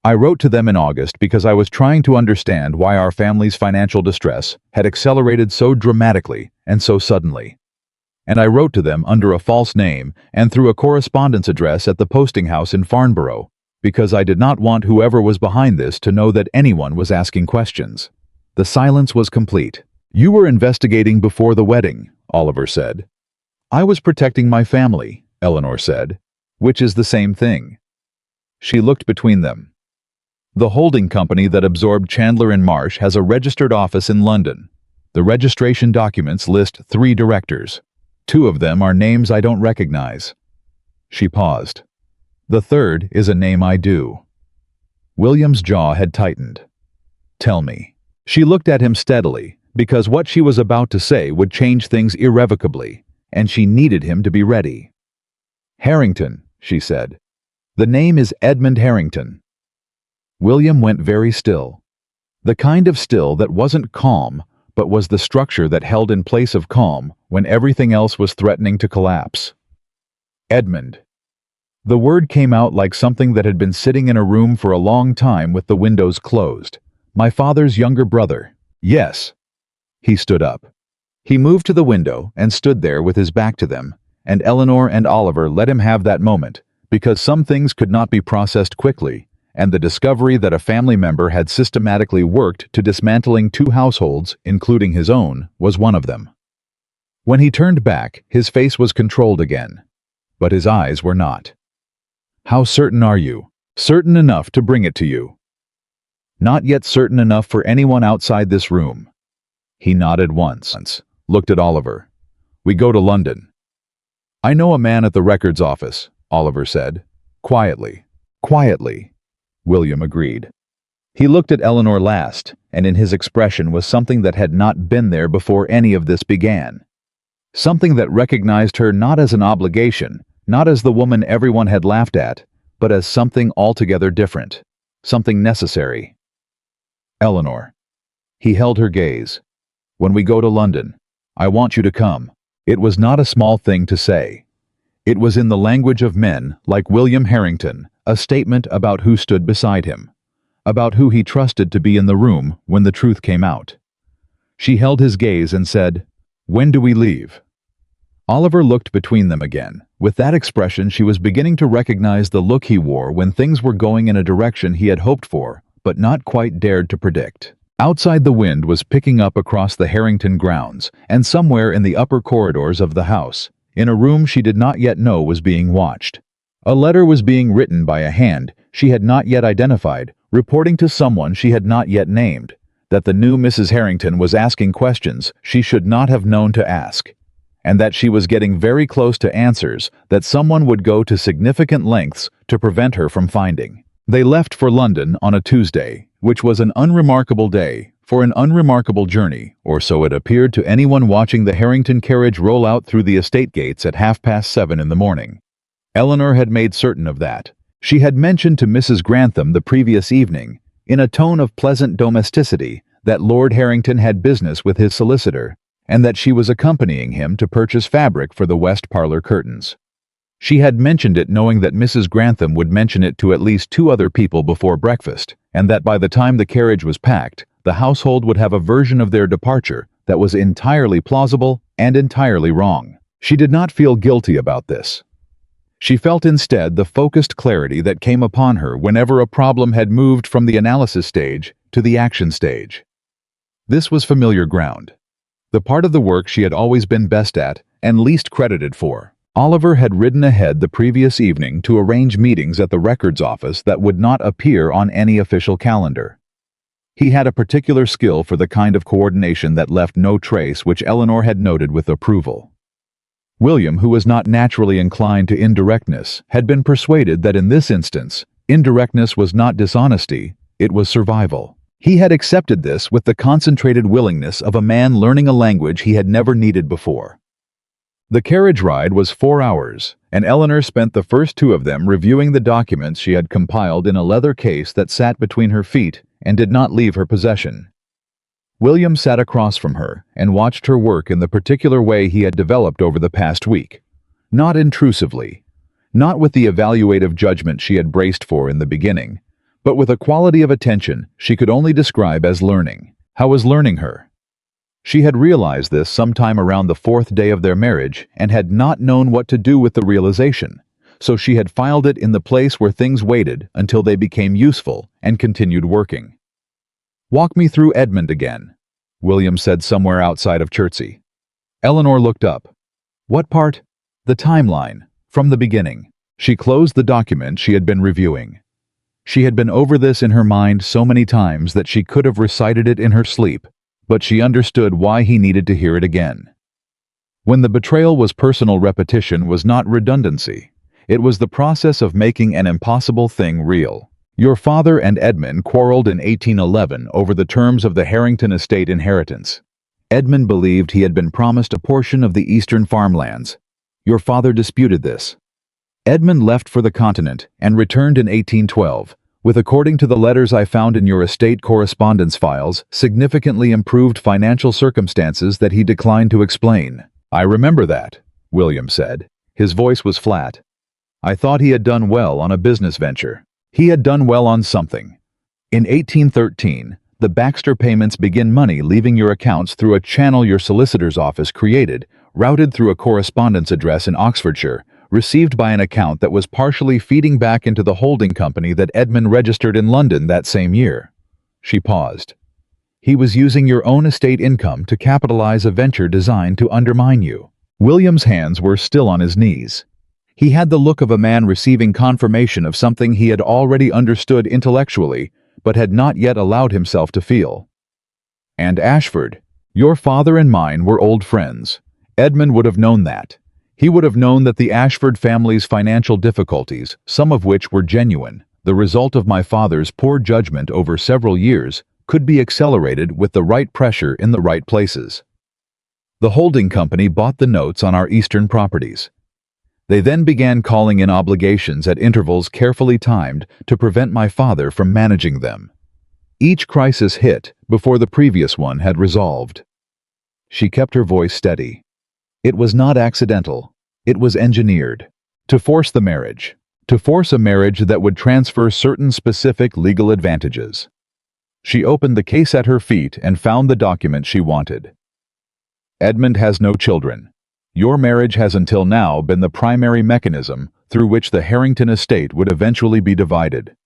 "I wrote to them in August because I was trying to understand why our family's financial distress had accelerated so dramatically and so suddenly. And I wrote to them under a false name and through a correspondence address at the posting house in Farnborough, because I did not want whoever was behind this to know that anyone was asking questions." The silence was complete. "You were investigating before the wedding," Oliver said. "I was protecting my family," Eleanor said, "which is the same thing." She looked between them. "The holding company that absorbed Chandler and Marsh has a registered office in London. The registration documents list 3 directors. 2 of them are names I don't recognize." She paused. "The third is a name I do." William's jaw had tightened. "Tell me." She looked at him steadily, because what she was about to say would change things irrevocably, and she needed him to be ready. "Harrington," she said. "The name is Edmund Harrington." William went very still. The kind of still that wasn't calm, but was the structure that held in place of calm when everything else was threatening to collapse. "Edmund." The word came out like something that had been sitting in a room for a long time with the windows closed. "My father's younger brother." "Yes." He stood up. He moved to the window and stood there with his back to them, and Eleanor and Oliver let him have that moment, because some things could not be processed quickly, and the discovery that a family member had systematically worked to dismantling 2 households, including his own, was one of them. When he turned back, his face was controlled again, but his eyes were not. "How certain are you? Certain enough to bring it to you?" "Not yet certain enough for anyone outside this room." He nodded once, looked at Oliver. "We go to London." "I know a man at the records office," Oliver said. "Quietly." "Quietly," William agreed. He looked at Eleanor last, and in his expression was something that had not been there before any of this began. Something that recognized her not as an obligation, not as the woman everyone had laughed at, but as something altogether different, something necessary. Eleanor. He held her gaze. When we go to London, I want you to come. It was not a small thing to say. It was in the language of men like William Harrington, a statement about who stood beside him, about who he trusted to be in the room when the truth came out. She held his gaze and said, "When do we leave?" Oliver looked between them again. With that expression, she was beginning to recognize the look he wore when things were going in a direction he had hoped for, but not quite dared to predict. Outside, the wind was picking up across the Harrington grounds, and somewhere in the upper corridors of the house, in a room she did not yet know was being watched, a letter was being written by a hand she had not yet identified, reporting to someone she had not yet named, that the new Mrs. Harrington was asking questions she should not have known to ask, and that she was getting very close to answers that someone would go to significant lengths to prevent her from finding. They left for London on a Tuesday, which was an unremarkable day for an unremarkable journey, or so it appeared to anyone watching the Harrington carriage roll out through the estate gates at 7:30 in the morning. Eleanor had made certain of that. She had mentioned to Mrs. Grantham the previous evening, in a tone of pleasant domesticity, that Lord Harrington had business with his solicitor, and that she was accompanying him to purchase fabric for the west parlor curtains. She had mentioned it knowing that Mrs. Grantham would mention it to at least 2 other people before breakfast, and that by the time the carriage was packed, the household would have a version of their departure that was entirely plausible and entirely wrong. She did not feel guilty about this. She felt instead the focused clarity that came upon her whenever a problem had moved from the analysis stage to the action stage. This was familiar ground. The part of the work she had always been best at and least credited for. Oliver had ridden ahead the previous evening to arrange meetings at the records office that would not appear on any official calendar. He had a particular skill for the kind of coordination that left no trace, which Eleanor had noted with approval. William, who was not naturally inclined to indirectness, had been persuaded that in this instance, indirectness was not dishonesty, it was survival. He had accepted this with the concentrated willingness of a man learning a language he had never needed before. The carriage ride was 4 hours, and Eleanor spent the first 2 of them reviewing the documents she had compiled in a leather case that sat between her feet and did not leave her possession. William sat across from her and watched her work in the particular way he had developed over the past week. Not intrusively, not with the evaluative judgment she had braced for in the beginning, but with a quality of attention she could only describe as learning. How was learning her? She had realized this sometime around the 4th day of their marriage and had not known what to do with the realization, so she had filed it in the place where things waited until they became useful and continued working. "Walk me through Edmund again," William said somewhere outside of Chertsey. Eleanor looked up. "What part?" "The timeline, from the beginning." She closed the document she had been reviewing. She had been over this in her mind so many times that she could have recited it in her sleep, but she understood why he needed to hear it again. When the betrayal was personal, repetition was not redundancy. It was the process of making an impossible thing real. Your father and Edmund quarreled in 1811 over the terms of the Harrington estate inheritance. Edmund believed he had been promised a portion of the eastern farmlands. Your father disputed this. Edmund left for the continent and returned in 1812, with, according to the letters I found in your estate correspondence files, significantly improved financial circumstances that he declined to explain. "I remember that," William said. His voice was flat. "I thought he had done well on a business venture. He had done well on something. In 1813, the Baxter payments begin money leaving your accounts through a channel your solicitor's office created, routed through a correspondence address in Oxfordshire, received by an account that was partially feeding back into the holding company that Edmund registered in London that same year." She paused. "He was using your own estate income to capitalize a venture designed to undermine you." William's hands were still on his knees. He had the look of a man receiving confirmation of something he had already understood intellectually, but had not yet allowed himself to feel. "And Ashford, your father and mine were old friends. Edmund would have known that. He would have known that the Ashford family's financial difficulties, some of which were genuine, the result of my father's poor judgment over several years, could be accelerated with the right pressure in the right places. The holding company bought the notes on our eastern properties. They then began calling in obligations at intervals carefully timed to prevent my father from managing them. Each crisis hit before the previous one had resolved. She kept her voice steady. It was not accidental. It was engineered. To force the marriage. To force a marriage that would transfer certain specific legal advantages. She opened the case at her feet and found the document she wanted. Edmund has no children. Your marriage has until now been the primary mechanism through which the Harrington estate would eventually be divided,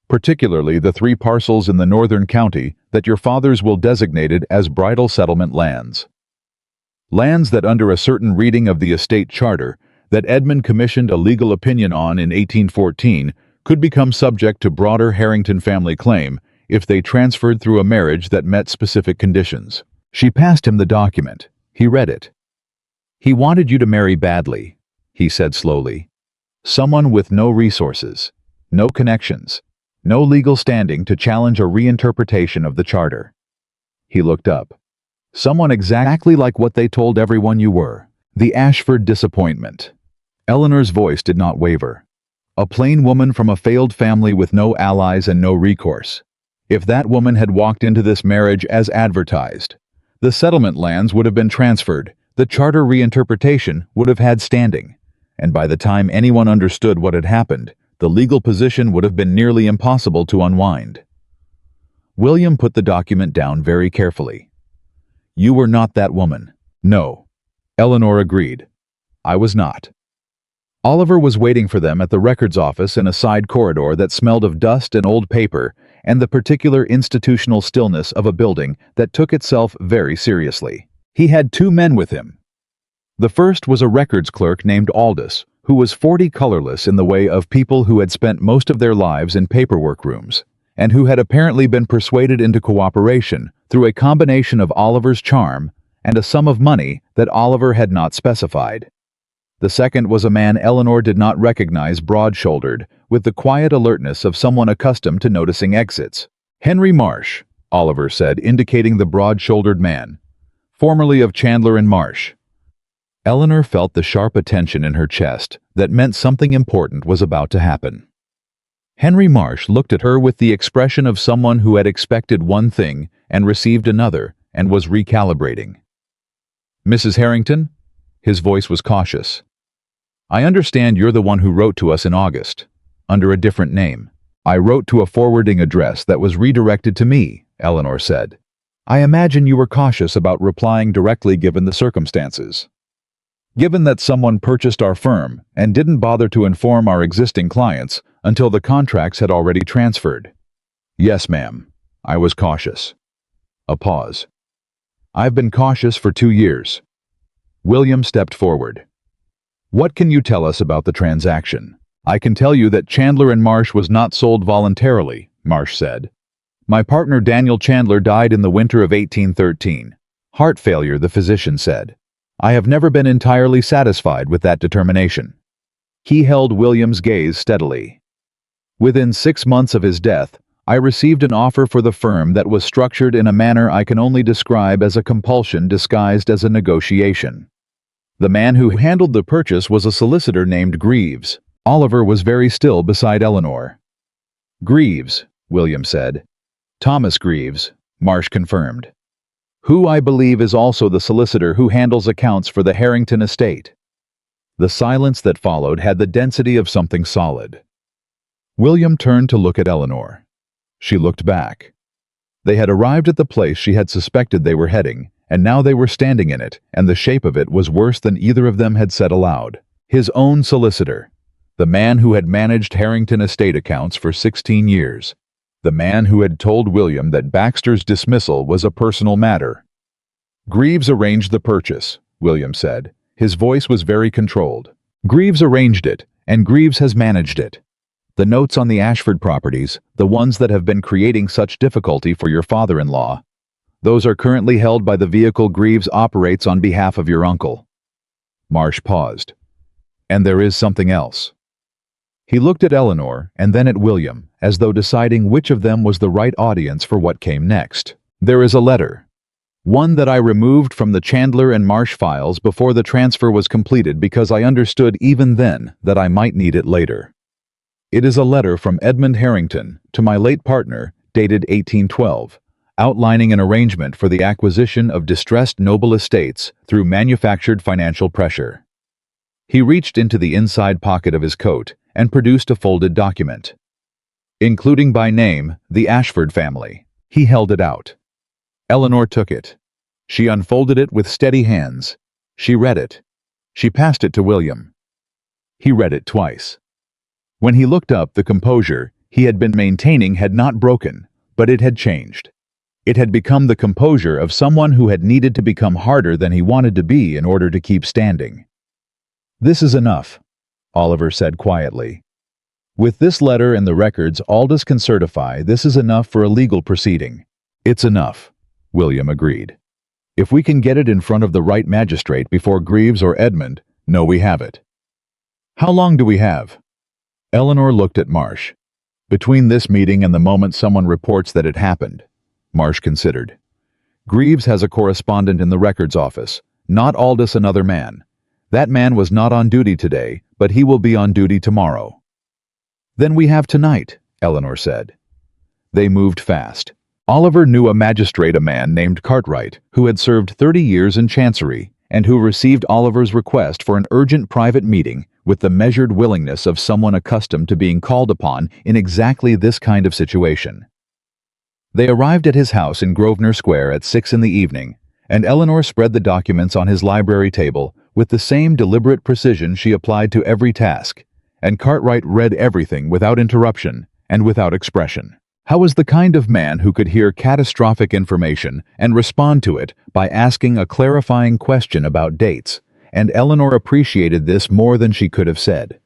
particularly the 3 parcels in the northern county that your fathers will designated as bridal settlement lands. Lands that under a certain reading of the estate charter that Edmund commissioned a legal opinion on in 1814 could become subject to broader Harrington family claim if they transferred through a marriage that met specific conditions. She passed him the document. He read it. He wanted you to marry badly, he said slowly. Someone with no resources, no connections, no legal standing to challenge a reinterpretation of the charter. He looked up. Someone exactly like what they told everyone you were. The Ashford disappointment. Eleanor's voice did not waver. A plain woman from a failed family with no allies and no recourse. If that woman had walked into this marriage as advertised, the settlement lands would have been transferred, the charter reinterpretation would have had standing, and by the time anyone understood what had happened, the legal position would have been nearly impossible to unwind. William put the document down very carefully. You were not that woman. No. Eleanor agreed. I was not. Oliver was waiting for them at the records office in a side corridor that smelled of dust and old paper and the particular institutional stillness of a building that took itself very seriously. He had 2 men with him. The first was a records clerk named Aldous, who was 40 colorless in the way of people who had spent most of their lives in paperwork rooms, and who had apparently been persuaded into cooperation through a combination of Oliver's charm and a sum of money that Oliver had not specified. The second was a man Eleanor did not recognize, broad-shouldered, with the quiet alertness of someone accustomed to noticing exits. Henry Marsh, Oliver said, indicating the broad-shouldered man, formerly of Chandler and Marsh. Eleanor felt the sharp attention in her chest that meant something important was about to happen. Henry Marsh looked at her with the expression of someone who had expected one thing and received another and was recalibrating. Mrs. Harrington? His voice was cautious. I understand you're the one who wrote to us in August, under a different name. I wrote to a forwarding address that was redirected to me, Eleanor said. I imagine you were cautious about replying directly given the circumstances. Given that someone purchased our firm and didn't bother to inform our existing clients until the contracts had already transferred. Yes, ma'am. I was cautious. A pause. I've been cautious for 2 years. William stepped forward. What can you tell us about the transaction? I can tell you that Chandler and Marsh was not sold voluntarily, Marsh said. My partner Daniel Chandler died in the winter of 1813. Heart failure, the physician said. I have never been entirely satisfied with that determination. He held William's gaze steadily. Within 6 months of his death, I received an offer for the firm that was structured in a manner I can only describe as a compulsion disguised as a negotiation. The man who handled the purchase was a solicitor named Greaves. Oliver was very still beside Eleanor. Greaves, William said. Thomas Greaves, Marsh confirmed. Who I believe is also the solicitor who handles accounts for the Harrington estate. The silence that followed had the density of something solid. William turned to look at Eleanor. She looked back. They had arrived at the place she had suspected they were heading, and now they were standing in it, and the shape of it was worse than either of them had said aloud. His own solicitor. The man who had managed Harrington estate accounts for 16 years. The man who had told William that Baxter's dismissal was a personal matter. Greaves arranged the purchase, William said. His voice was very controlled. Greaves arranged it, and Greaves has managed it. The notes on the Ashford properties, the ones that have been creating such difficulty for your father-in-law, those are currently held by the vehicle Greaves operates on behalf of your uncle. Marsh paused. And there is something else. He looked at Eleanor and then at William, as though deciding which of them was the right audience for what came next. There is a letter. One that I removed from the Chandler and Marsh files before the transfer was completed because I understood even then that I might need it later. It is a letter from Edmund Harrington to my late partner, dated 1812, outlining an arrangement for the acquisition of distressed noble estates through manufactured financial pressure. He reached into the inside pocket of his coat and produced a folded document. Including by name the Ashford family. He held it out. Eleanor took it. She unfolded it with steady hands. She read it. She passed it to William. He read it twice. When he looked up, the composure he had been maintaining had not broken, but it had changed. It had become the composure of someone who had needed to become harder than he wanted to be in order to keep standing. "This is enough," Oliver said quietly. "With this letter and the records, Aldous can certify this is enough for a legal proceeding." "It's enough," William agreed. "If we can get it in front of the right magistrate before Greaves or Edmund, know we have it." "How long do we have?" Eleanor looked at Marsh. "Between this meeting and the moment someone reports that it happened," Marsh considered. "Greaves has a correspondent in the records office, not Aldous, another man. That man was not on duty today, but he will be on duty tomorrow." "Then we have tonight," Eleanor said. They moved fast. Oliver knew a magistrate, a man named Cartwright, who had served 30 years in Chancery, and who received Oliver's request for an urgent private meeting with the measured willingness of someone accustomed to being called upon in exactly this kind of situation. They arrived at his house in Grosvenor Square at 6 in the evening, and Eleanor spread the documents on his library table with the same deliberate precision she applied to every task, and Cartwright read everything without interruption and without expression. How was the kind of man who could hear catastrophic information and respond to it by asking a clarifying question about dates, and Eleanor appreciated this more than she could have said.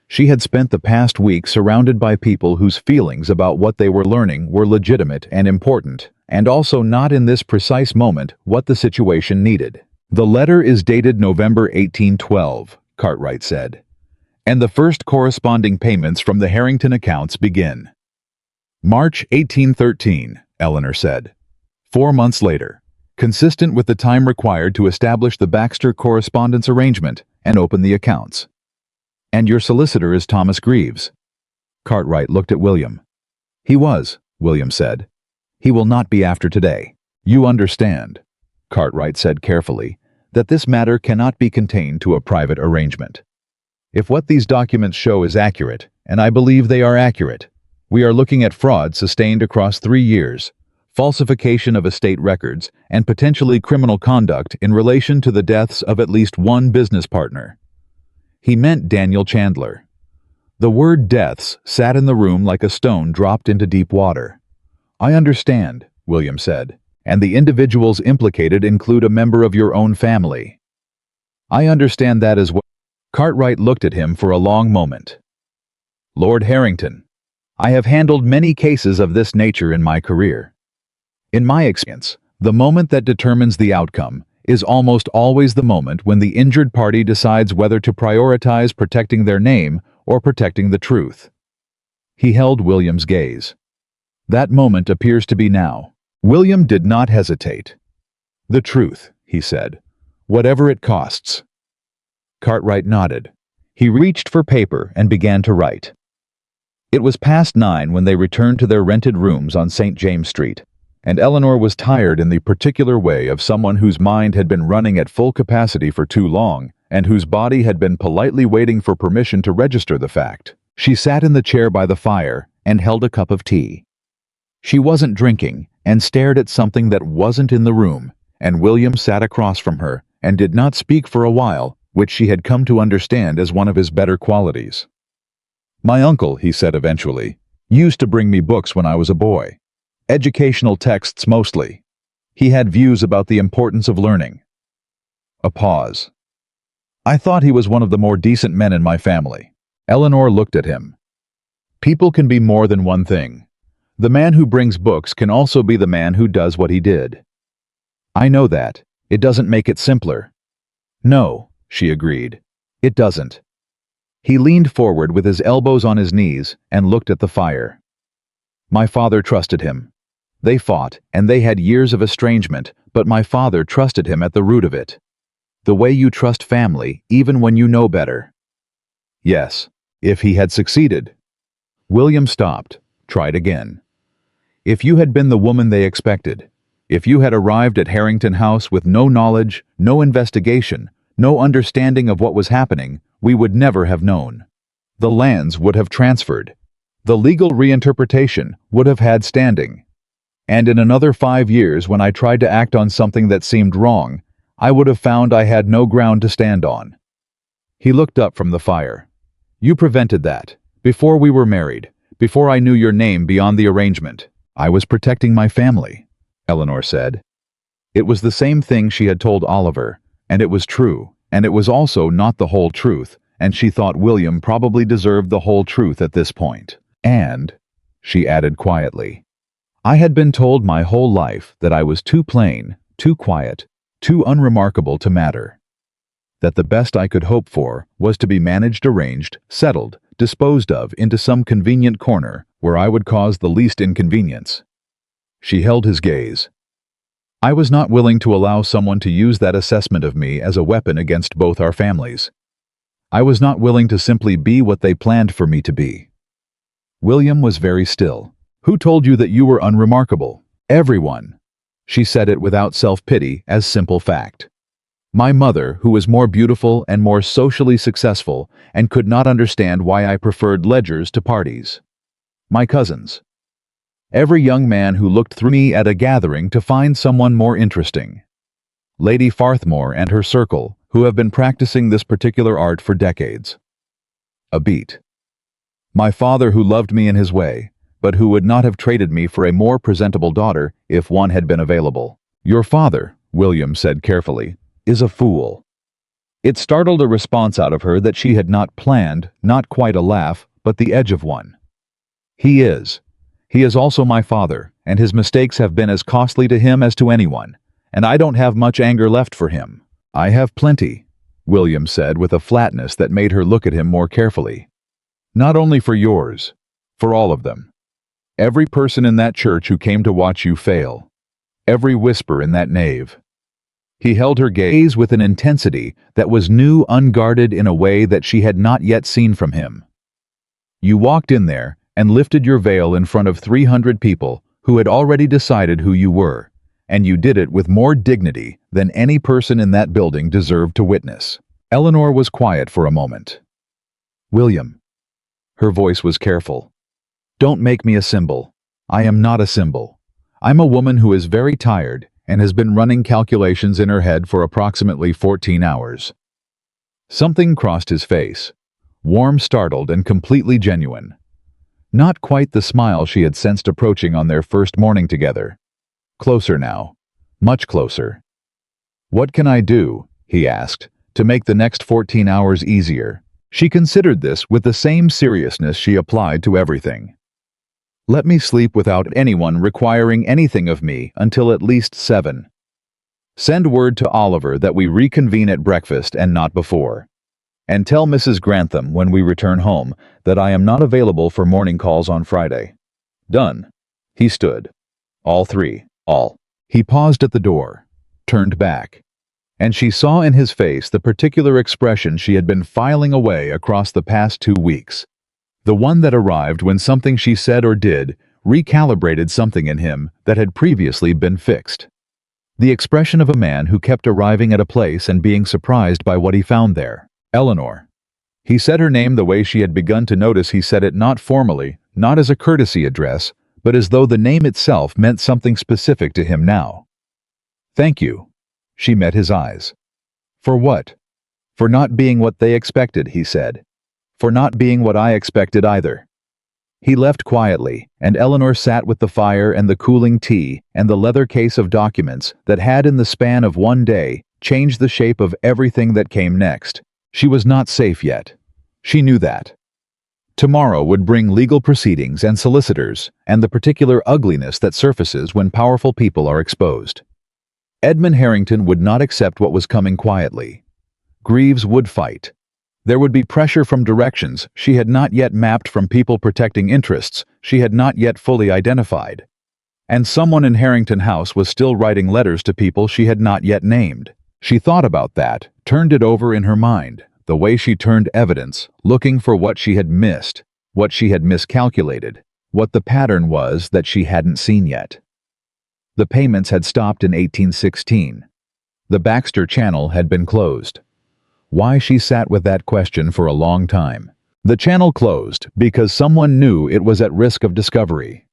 She had spent the past week surrounded by people whose feelings about what they were learning were legitimate and important, and also not in this precise moment what the situation needed. "The letter is dated November 1812, Cartwright said, "and the first corresponding payments from the Harrington accounts begin." "March 1813, Eleanor said. 4 months later, consistent with the time required to establish the Baxter correspondence arrangement and open the accounts. "And your solicitor is Thomas Greaves." Cartwright looked at William. "He was," William said. "He will not be after today. You understand," Cartwright said carefully, "that this matter cannot be contained to a private arrangement. If what these documents show is accurate, and I believe they are accurate, we are looking at fraud sustained across 3 years, falsification of estate records, and potentially criminal conduct in relation to the deaths of at least one business partner." He meant Daniel Chandler. The word deaths sat in the room like a stone dropped into deep water. "I understand," William said, "and the individuals implicated include a member of your own family." "I understand that as well." Cartwright looked at him for a long moment. "Lord Harrington, I have handled many cases of this nature in my career. In my experience, the moment that determines the outcome is almost always the moment when the injured party decides whether to prioritize protecting their name or protecting the truth." He held William's gaze. "That moment appears to be now." William did not hesitate. "The truth," he said, "whatever it costs." Cartwright nodded. He reached for paper and began to write. It was past 9 when they returned to their rented rooms on St. James Street, and Eleanor was tired in the particular way of someone whose mind had been running at full capacity for too long, and whose body had been politely waiting for permission to register the fact. She sat in the chair by the fire and held a cup of tea. She wasn't drinking, and stared at something that wasn't in the room, and William sat across from her and did not speak for a while, which she had come to understand as one of his better qualities. "My uncle," he said eventually, "used to bring me books when I was a boy. Educational texts mostly. He had views about the importance of learning." A pause. "I thought he was one of the more decent men in my family." Eleanor looked at him. "People can be more than one thing. The man who brings books can also be the man who does what he did." "I know that. It doesn't make it simpler." "No," she agreed. "It doesn't." He leaned forward with his elbows on his knees and looked at the fire. "My father trusted him. They fought, and they had years of estrangement, but my father trusted him at the root of it. The way you trust family, even when you know better. Yes, if he had succeeded. William stopped, tried again. If you had been the woman they expected, if you had arrived at Harrington House with no knowledge, no investigation, no understanding of what was happening, we would never have known. The lands would have transferred. The legal reinterpretation would have had standing. And in another 5 years, when I tried to act on something that seemed wrong, I would have found I had no ground to stand on. He looked up from the fire. You prevented that. Before we were married, before I knew your name beyond the arrangement. I was protecting my family, Eleanor said. It was the same thing she had told Oliver, and it was true, and it was also not the whole truth, and she thought William probably deserved the whole truth at this point. And, she added quietly, I had been told my whole life that I was too plain, too quiet, too unremarkable to matter. That the best I could hope for was to be managed, arranged, settled, disposed of into some convenient corner where I would cause the least inconvenience. She held his gaze. I was not willing to allow someone to use that assessment of me as a weapon against both our families. I was not willing to simply be what they planned for me to be. William was very still. Who told you that you were unremarkable? Everyone. She said it without self-pity, as simple fact. My mother, who was more beautiful and more socially successful, and could not understand why I preferred ledgers to parties. My cousins. Every young man who looked through me at a gathering to find someone more interesting. Lady Farthmore and her circle, who have been practicing this particular art for decades. A beat. My father, who loved me in his way, but who would not have traded me for a more presentable daughter if one had been available. Your father, William said carefully, is a fool. It startled a response out of her that she had not planned, not quite a laugh, but the edge of one. He is. He is also my father, and his mistakes have been as costly to him as to anyone, and I don't have much anger left for him. I have plenty, William said with a flatness that made her look at him more carefully. Not only for yours, for all of them. Every person in that church who came to watch you fail. Every whisper in that nave. He held her gaze with an intensity that was new, unguarded in a way that she had not yet seen from him. You walked in there and lifted your veil in front of 300 people who had already decided who you were, and you did it with more dignity than any person in that building deserved to witness. Eleanor was quiet for a moment. William. Her voice was careful. Don't make me a symbol. I am not a symbol. I'm a woman who is very tired and has been running calculations in her head for approximately 14 hours. Something crossed his face, warm, startled, and completely genuine. Not quite the smile she had sensed approaching on their first morning together. Closer now, much closer. What can I do, he asked, to make the next 14 hours easier? She considered this with the same seriousness she applied to everything. Let me sleep without anyone requiring anything of me until at least 7. Send word to Oliver that we reconvene at breakfast and not before. And tell Mrs. Grantham when we return home that I am not available for morning calls on Friday. Done. He stood. All three. All. He paused at the door, turned back, and she saw in his face the particular expression she had been filing away across the past 2 weeks. The one that arrived when something she said or did recalibrated something in him that had previously been fixed. The expression of a man who kept arriving at a place and being surprised by what he found there. Eleanor. He said her name the way she had begun to notice he said it, not formally, not as a courtesy address, but as though the name itself meant something specific to him now. Thank you. She met his eyes. For what? For not being what they expected, he said. For not being what I expected either. He left quietly, and Eleanor sat with the fire and the cooling tea and the leather case of documents that had in the span of 1 day changed the shape of everything that came next. She was not safe yet. She knew that. Tomorrow would bring legal proceedings and solicitors and the particular ugliness that surfaces when powerful people are exposed. Edmund Harrington would not accept what was coming quietly. Greaves would fight. There would be pressure from directions she had not yet mapped, from people protecting interests she had not yet fully identified. And someone in Harrington House was still writing letters to people she had not yet named. She thought about that, turned it over in her mind, the way she turned evidence, looking for what she had missed, what she had miscalculated, what the pattern was that she hadn't seen yet. The payments had stopped in 1816. The Baxter channel had been closed. Why she sat with that question for a long time. The channel closed because someone knew it was at risk of discovery.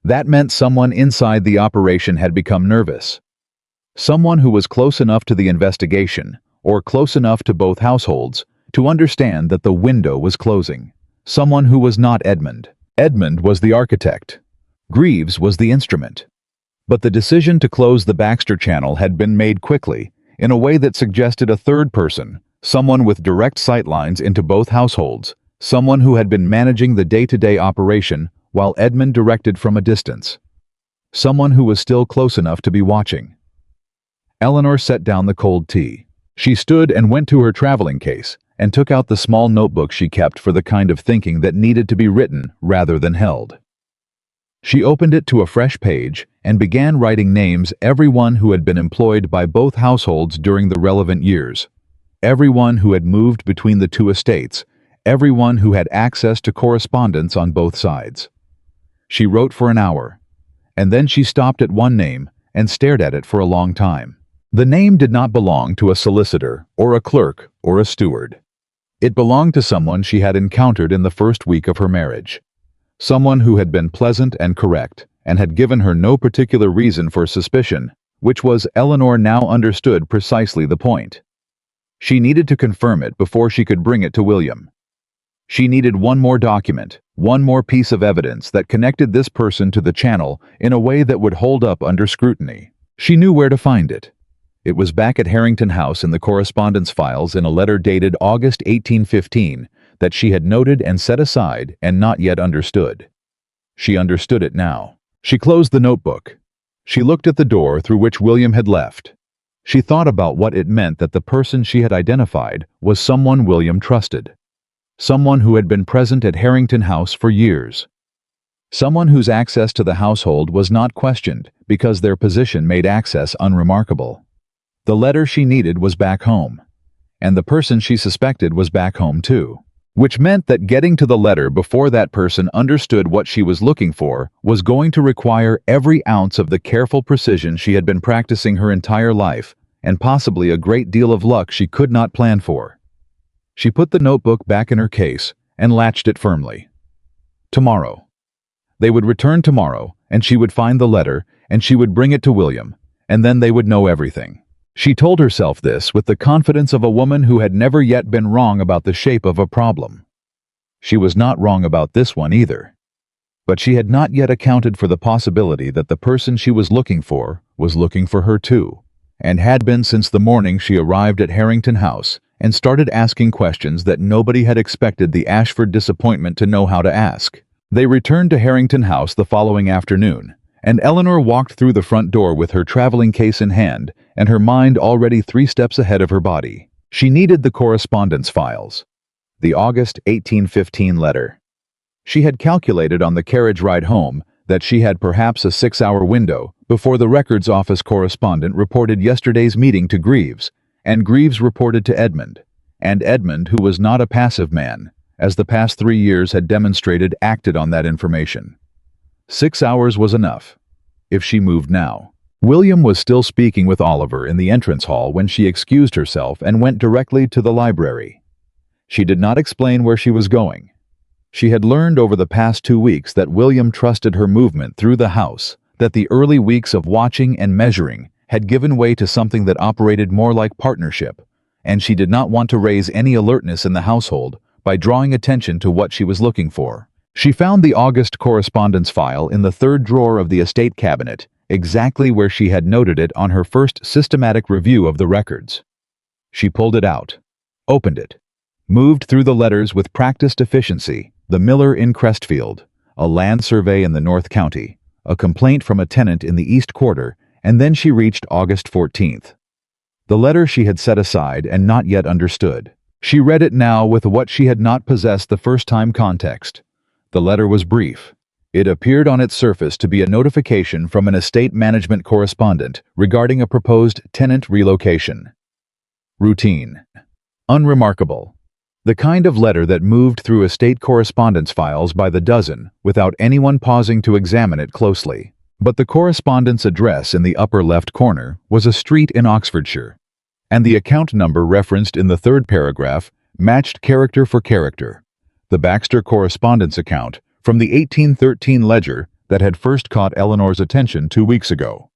That meant someone inside the operation had become nervous. Someone who was close enough to the investigation, or close enough to both households, to understand that the window was closing. Someone who was not Edmund. Edmund was the architect. Greaves was the instrument. But the decision to close the Baxter channel had been made quickly, in a way that suggested a third person, someone with direct sightlines into both households, someone who had been managing the day-to-day operation while Edmund directed from a distance. Someone who was still close enough to be watching. Eleanor set down the cold tea. She stood and went to her traveling case and took out the small notebook she kept for the kind of thinking that needed to be written rather than held. She opened it to a fresh page and began writing names everyone who had been employed by both households during the relevant years, everyone who had moved between the two estates, everyone who had access to correspondence on both sides. She wrote for an hour, and then she stopped at one name and stared at it for a long time. The name did not belong to a solicitor or a clerk or a steward. It belonged to someone she had encountered in the first week of her marriage. Someone who had been pleasant and correct, and had given her no particular reason for suspicion, which was Eleanor now understood precisely the point. She needed to confirm it before she could bring it to William. She needed one more document, one more piece of evidence that connected this person to the channel in a way that would hold up under scrutiny. She knew where to find it. It was back at Harrington House in the correspondence files in a letter dated August 1815, that she had noted and set aside and not yet understood. She understood it now. She closed the notebook. She looked at the door through which William had left. She thought about what it meant that the person she had identified was someone William trusted. Someone who had been present at Harrington House for years. Someone whose access to the household was not questioned because their position made access unremarkable. The letter she needed was back home, and the person she suspected was back home too. Which meant that getting to the letter before that person understood what she was looking for was going to require every ounce of the careful precision she had been practicing her entire life, and possibly a great deal of luck she could not plan for. She put the notebook back in her case and latched it firmly. Tomorrow. They would return tomorrow, and she would find the letter, and she would bring it to William, and then they would know everything. She told herself this with the confidence of a woman who had never yet been wrong about the shape of a problem. She was not wrong about this one either. But she had not yet accounted for the possibility that the person she was looking for her too, and had been since the morning she arrived at Harrington House and started asking questions that nobody had expected the Ashford disappointment to know how to ask. They returned to Harrington House the following afternoon, and Eleanor walked through the front door with her traveling case in hand and her mind already 3 steps ahead of her body. She needed the correspondence files. The August 1815 letter. She had calculated on the carriage ride home that she had perhaps a 6-hour window before the records office correspondent reported yesterday's meeting to Greaves, and Greaves reported to Edmund, and Edmund, who was not a passive man, as the past 3 years had demonstrated, acted on that information. 6 hours was enough. If she moved now. William was still speaking with Oliver in the entrance hall when she excused herself and went directly to the library. She did not explain where she was going. She had learned over the past 2 weeks that William trusted her movement through the house, that the early weeks of watching and measuring had given way to something that operated more like partnership, and she did not want to raise any alertness in the household by drawing attention to what she was looking for. She found the August correspondence file in the 3rd drawer of the estate cabinet, exactly where she had noted it on her first systematic review of the records. She pulled it out, opened it, moved through the letters with practiced efficiency: the miller in Crestfield, a land survey in the North County, a complaint from a tenant in the East Quarter, and then she reached August 14th. The letter she had set aside and not yet understood. She read it now with what she had not possessed the first time: context. The letter was brief. It appeared on its surface to be a notification from an estate management correspondent regarding a proposed tenant relocation. Routine. Unremarkable. The kind of letter that moved through estate correspondence files by the dozen without anyone pausing to examine it closely. But the correspondence address in the upper left corner was a street in Oxfordshire, and the account number referenced in the third paragraph matched character for character. The Baxter correspondence account from the 1813 ledger that had first caught Eleanor's attention 2 weeks ago.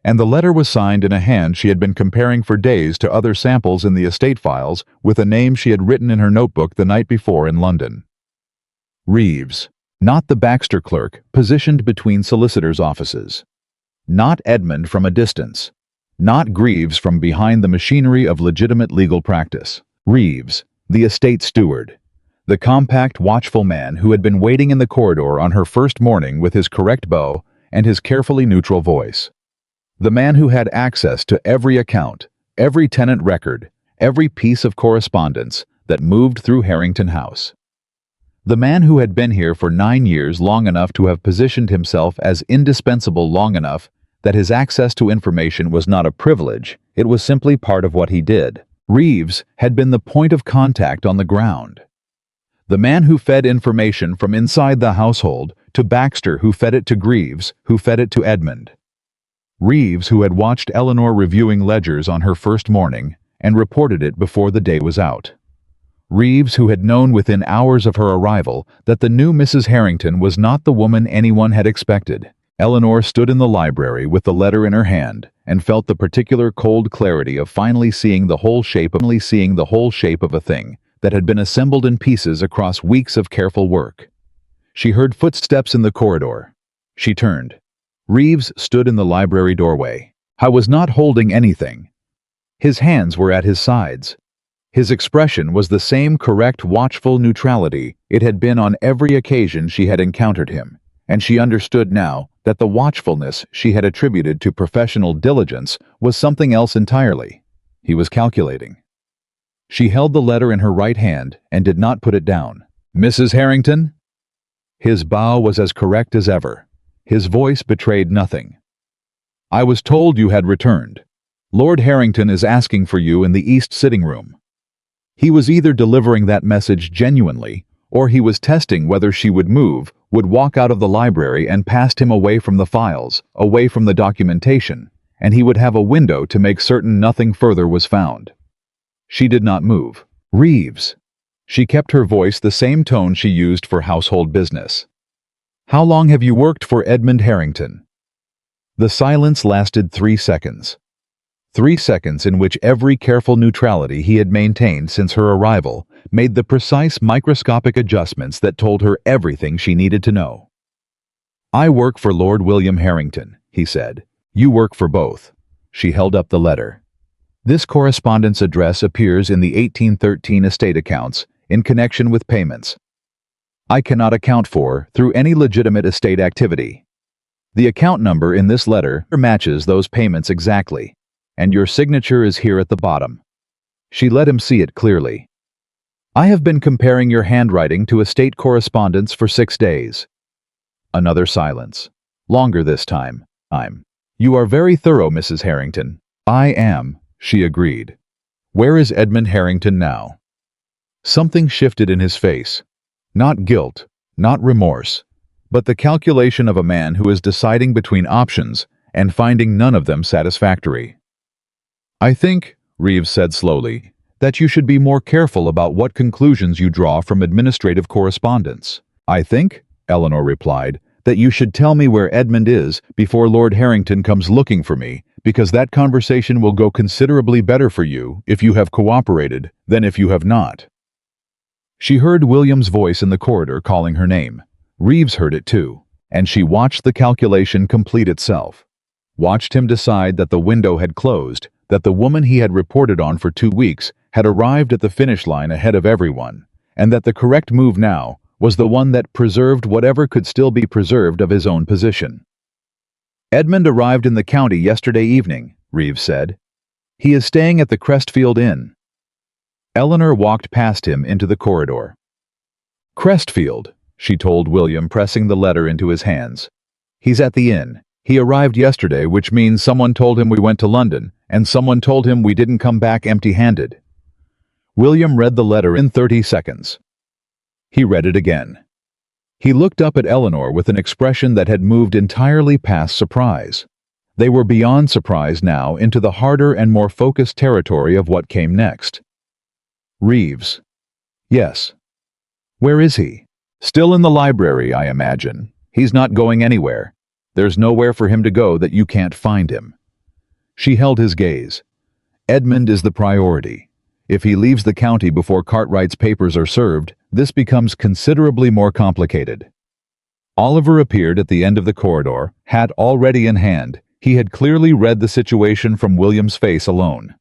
And the letter was signed in a hand she had been comparing for days to other samples in the estate files with a name she had written in her notebook the night before in London. Reeves. Not the Baxter clerk positioned between solicitors' offices. Not Edmund from a distance. Not Greaves from behind the machinery of legitimate legal practice. Reeves, the estate steward. The compact, watchful man who had been waiting in the corridor on her first morning with his correct bow and his carefully neutral voice. The man who had access to every account, every tenant record, every piece of correspondence that moved through Harrington House. The man who had been here for 9 years, long enough to have positioned himself as indispensable, long enough that his access to information was not a privilege, it was simply part of what he did. Reeves had been the point of contact on the ground. The man who fed information from inside the household to Baxter, who fed it to Greaves, who fed it to Edmund. Reeves, who had watched Eleanor reviewing ledgers on her first morning and reported it before the day was out. Reeves, who had known within hours of her arrival that the new Mrs. Harrington was not the woman anyone had expected. Eleanor stood in the library with the letter in her hand and felt the particular cold clarity of finally seeing the whole shape of a thing that had been assembled in pieces across weeks of careful work. She heard footsteps in the corridor. She turned. Reeves stood in the library doorway. I was not holding anything. His hands were at his sides. His expression was the same correct, watchful neutrality it had been on every occasion she had encountered him, and she understood now that the watchfulness she had attributed to professional diligence was something else entirely. He was calculating. She held the letter in her right hand and did not put it down. "Mrs. Harrington?" His bow was as correct as ever. His voice betrayed nothing. "I was told you had returned. Lord Harrington is asking for you in the east sitting room." He was either delivering that message genuinely, or he was testing whether she would move, would walk out of the library and passed him away from the files, away from the documentation, and he would have a window to make certain nothing further was found. She did not move. "Reeves." She kept her voice the same tone she used for household business. "How long have you worked for Edmund Harrington?" The silence lasted 3 seconds. 3 seconds in which every careful neutrality he had maintained since her arrival made the precise microscopic adjustments that told her everything she needed to know. "I work for Lord William Harrington," he said. "You work for both." She held up the letter. "This correspondence address appears in the 1813 estate accounts in connection with payments I cannot account for through any legitimate estate activity. The account number in this letter matches those payments exactly, and your signature is here at the bottom." She let him see it clearly. "I have been comparing your handwriting to estate correspondence for 6 days. Another silence. Longer this time. "You are very thorough, Mrs. Harrington." "I am," she agreed. "Where is Edmund Harrington now?" Something shifted in his face. Not guilt, not remorse, but the calculation of a man who is deciding between options and finding none of them satisfactory. "I think," Reeves said slowly, "that you should be more careful about what conclusions you draw from administrative correspondence." "I think," Eleanor replied, "that you should tell me where Edmund is before Lord Harrington comes looking for me, because that conversation will go considerably better for you if you have cooperated than if you have not." She heard William's voice in the corridor calling her name. Reeves heard it too, and she watched the calculation complete itself. Watched him decide that the window had closed, that the woman he had reported on for 2 weeks had arrived at the finish line ahead of everyone, and that the correct move now was the one that preserved whatever could still be preserved of his own position. "Edmund arrived in the county yesterday evening," Reeves said. "He is staying at the Crestfield Inn." Eleanor walked past him into the corridor. "Crestfield," she told William, pressing the letter into his hands. "He's at the inn. He arrived yesterday, which means someone told him we went to London, and someone told him we didn't come back empty-handed." William read the letter in 30 seconds. He read it again. He looked up at Eleanor with an expression that had moved entirely past surprise. They were beyond surprise now, into the harder and more focused territory of what came next. "Reeves." "Yes." "Where is he?" "Still in the library, I imagine. He's not going anywhere. There's nowhere for him to go that you can't find him." She held his gaze. "Edmund is the priority. If he leaves the county before Cartwright's papers are served, this becomes considerably more complicated." Oliver appeared at the end of the corridor, hat already in hand. He had clearly read the situation from William's face alone.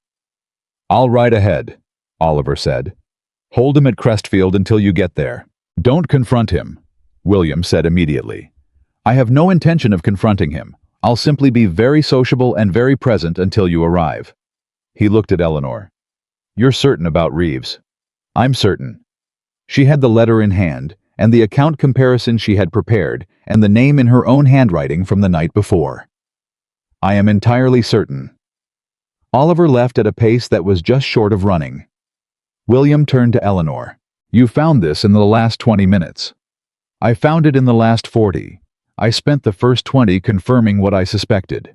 "I'll ride ahead," Oliver said. "Hold him at Crestfield until you get there." "Don't confront him," William said immediately. "I have no intention of confronting him. I'll simply be very sociable and very present until you arrive." He looked at Eleanor. "You're certain about Reeves?" "I'm certain." She had the letter in hand, and the account comparison she had prepared, and the name in her own handwriting from the night before. "I am entirely certain." Oliver left at a pace that was just short of running. William turned to Eleanor. "You found this in the last 20 minutes." "I found it in the last 40. I spent the first 20 confirming what I suspected."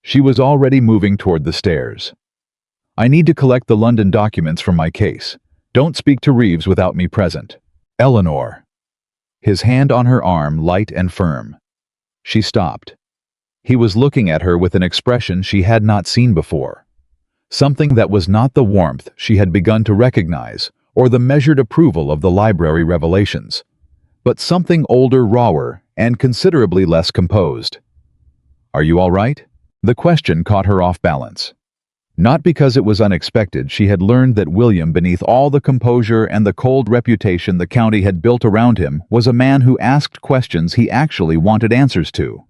She was already moving toward the stairs. "I need to collect the London documents from my case. Don't speak to Reeves without me present." "Eleanor." His hand on her arm, light and firm. She stopped. He was looking at her with an expression she had not seen before. Something that was not the warmth she had begun to recognize, or the measured approval of the library revelations, but something older, rawer, and considerably less composed. "Are you all right?" The question caught her off balance. Not because it was unexpected. She had learned that William, beneath all the composure and the cold reputation the county had built around him, was a man who asked questions he actually wanted answers to.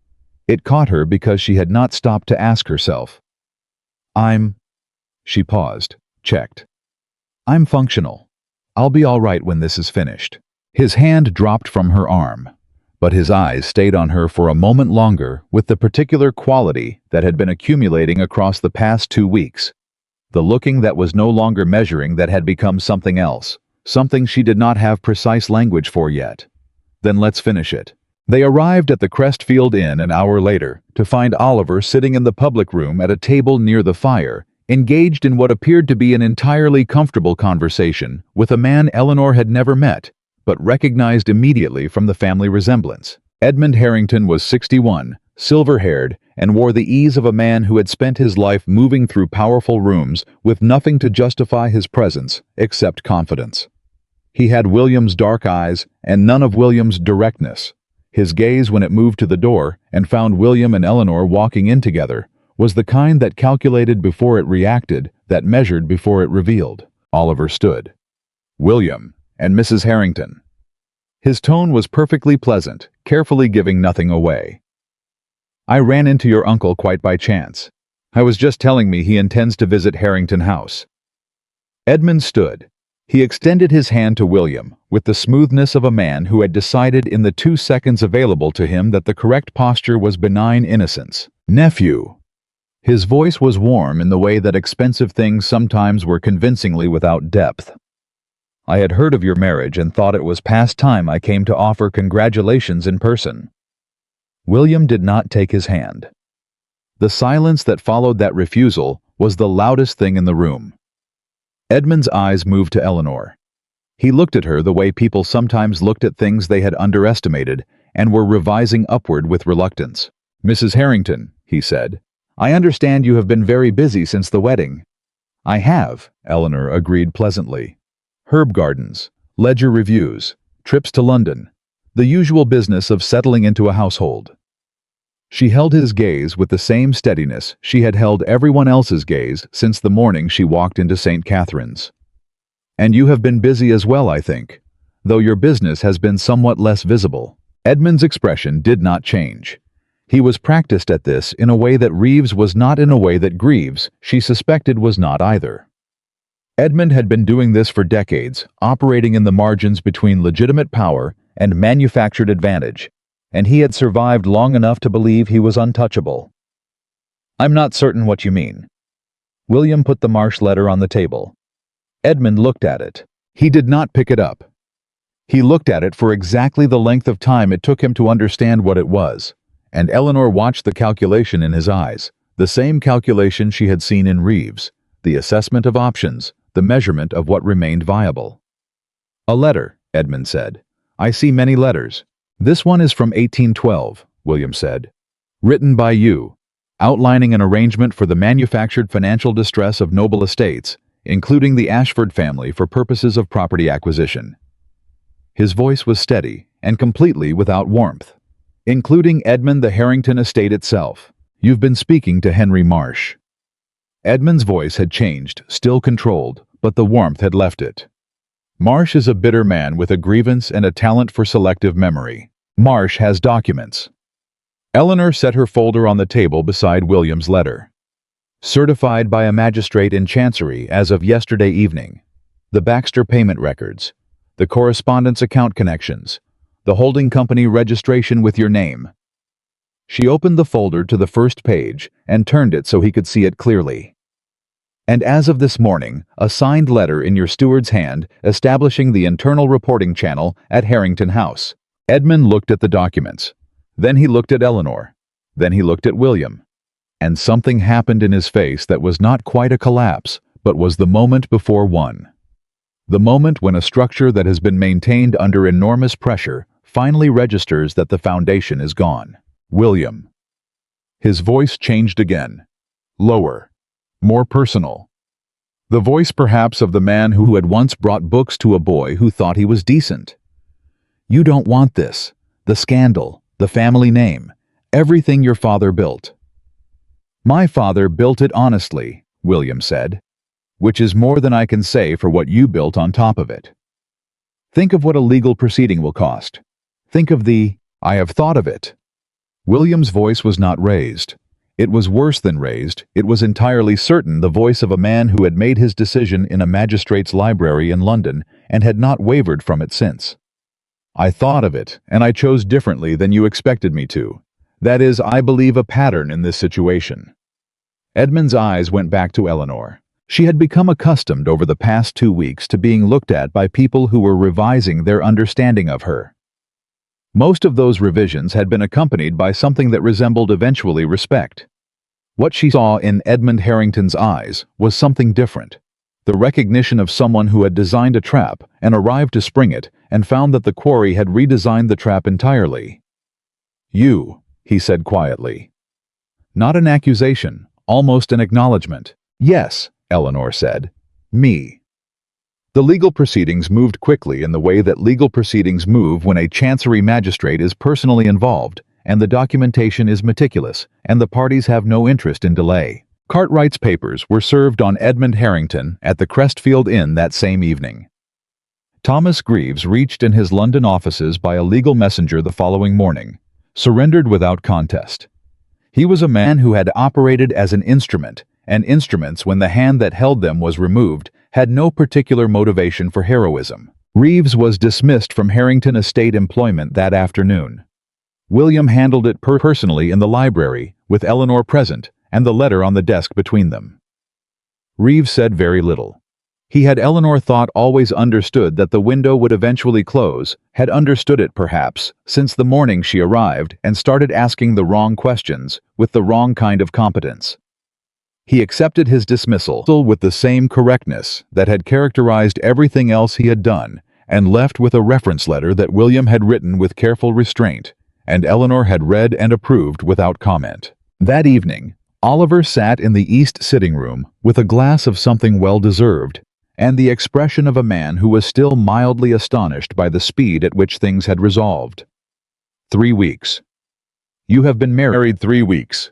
It caught her because she had not stopped to ask herself. She paused, checked. "I'm functional. I'll be all right when this is finished." His hand dropped from her arm, but his eyes stayed on her for a moment longer with the particular quality that had been accumulating across the past 2 weeks. The looking that was no longer measuring, that had become something else, something she did not have precise language for yet. "Then let's finish it." They arrived at the Crestfield Inn an hour later to find Oliver sitting in the public room at a table near the fire, engaged in what appeared to be an entirely comfortable conversation with a man Eleanor had never met, but recognized immediately from the family resemblance. Edmund Harrington was 61, silver-haired, and wore the ease of a man who had spent his life moving through powerful rooms with nothing to justify his presence except confidence. He had William's dark eyes and none of William's directness. His gaze, when it moved to the door and found William and Eleanor walking in together, was the kind that calculated before it reacted, that measured before it revealed. Oliver stood. "William and Mrs. Harrington." His tone was perfectly pleasant, carefully giving nothing away. "I ran into your uncle quite by chance. I was just telling me he intends to visit Harrington House." Edmund stood. He extended his hand to William, with the smoothness of a man who had decided in the 2 seconds available to him that the correct posture was benign innocence. "Nephew." His voice was warm in the way that expensive things sometimes were, convincingly without depth. "I had heard of your marriage and thought it was past time I came to offer congratulations in person." William did not take his hand. The silence that followed that refusal was the loudest thing in the room. Edmund's eyes moved to Eleanor. He looked at her the way people sometimes looked at things they had underestimated and were revising upward with reluctance. "Mrs. Harrington," he said, "I understand you have been very busy since the wedding." "I have," Eleanor agreed pleasantly. "Herb gardens, ledger reviews, trips to London, the usual business of settling into a household." She held his gaze with the same steadiness she had held everyone else's gaze since the morning she walked into St. Catherine's. "And you have been busy as well, I think, though your business has been somewhat less visible." Edmund's expression did not change. He was practiced at this in a way that Reeves was not, in a way that Greaves, she suspected, was not either. Edmund had been doing this for decades, operating in the margins between legitimate power and manufactured advantage, and he had survived long enough to believe he was untouchable. "I'm not certain what you mean." William put the Marsh letter on the table. Edmund looked at it. He did not pick it up. He looked at it for exactly the length of time it took him to understand what it was, and Eleanor watched the calculation in his eyes, the same calculation she had seen in Reeves, the assessment of options, the measurement of what remained viable. "A letter," Edmund said. "I see many letters." "This one is from 1812, William said. "Written by you, outlining an arrangement for the manufactured financial distress of noble estates, including the Ashford family for purposes of property acquisition." His voice was steady and completely without warmth. "Including Edmund the Harrington estate itself. You've been speaking to Henry Marsh." Edmund's voice had changed, still controlled, but the warmth had left it. "Marsh is a bitter man with a grievance and a talent for selective memory. Marsh has documents." Eleanor set her folder on the table beside William's letter. "Certified by a magistrate in Chancery as of yesterday evening. The Baxter payment records, the correspondence account connections, the holding company registration with your name." She opened the folder to the first page and turned it so he could see it clearly. "And as of this morning, a signed letter in your steward's hand establishing the internal reporting channel at Harrington House." Edmund looked at the documents. Then he looked at Eleanor. Then he looked at William. And something happened in his face that was not quite a collapse, but was the moment before one. The moment when a structure that has been maintained under enormous pressure finally registers that the foundation is gone. "William." His voice changed again. Lower. More personal. The voice perhaps of the man who had once brought books to a boy who thought he was decent. "You don't want this. The scandal, the family name, everything your father built." "My father built it honestly," William said, "which is more than I can say for what you built on top of it. Think of what a legal proceeding will cost. Think of the, I have thought of it." William's voice was not raised. It was worse than raised. It was entirely certain the voice of a man who had made his decision in a magistrate's library in London and had not wavered from it since. "I thought of it, and I chose differently than you expected me to. That is, I believe a pattern in this situation." Edmund's eyes went back to Eleanor. She had become accustomed over the past 2 weeks to being looked at by people who were revising their understanding of her. Most of those revisions had been accompanied by something that resembled eventually respect. What she saw in Edmund Harrington's eyes was something different. The recognition of someone who had designed a trap and arrived to spring it and found that the quarry had redesigned the trap entirely. "You," he said quietly. Not an accusation, almost an acknowledgement. "Yes," Eleanor said. "Me." The legal proceedings moved quickly in the way that legal proceedings move when a chancery magistrate is personally involved, and the documentation is meticulous, and the parties have no interest in delay. Cartwright's papers were served on Edmund Harrington at the Crestfield Inn that same evening. Thomas Greaves reached in his London offices by a legal messenger the following morning, surrendered without contest. He was a man who had operated as an instrument, and instruments, when the hand that held them was removed, had no particular motivation for heroism. Reeves was dismissed from Harrington estate employment that afternoon. William handled it personally in the library, with Eleanor present, and the letter on the desk between them. Reeves said very little. He had, Eleanor thought, always understood that the window would eventually close, had understood it perhaps, since the morning she arrived and started asking the wrong questions, with the wrong kind of competence. He accepted his dismissal with the same correctness that had characterized everything else he had done, and left with a reference letter that William had written with careful restraint, and Eleanor had read and approved without comment. That evening, Oliver sat in the east sitting room with a glass of something well-deserved, and the expression of a man who was still mildly astonished by the speed at which things had resolved. 3 weeks. "You have been married 3 weeks.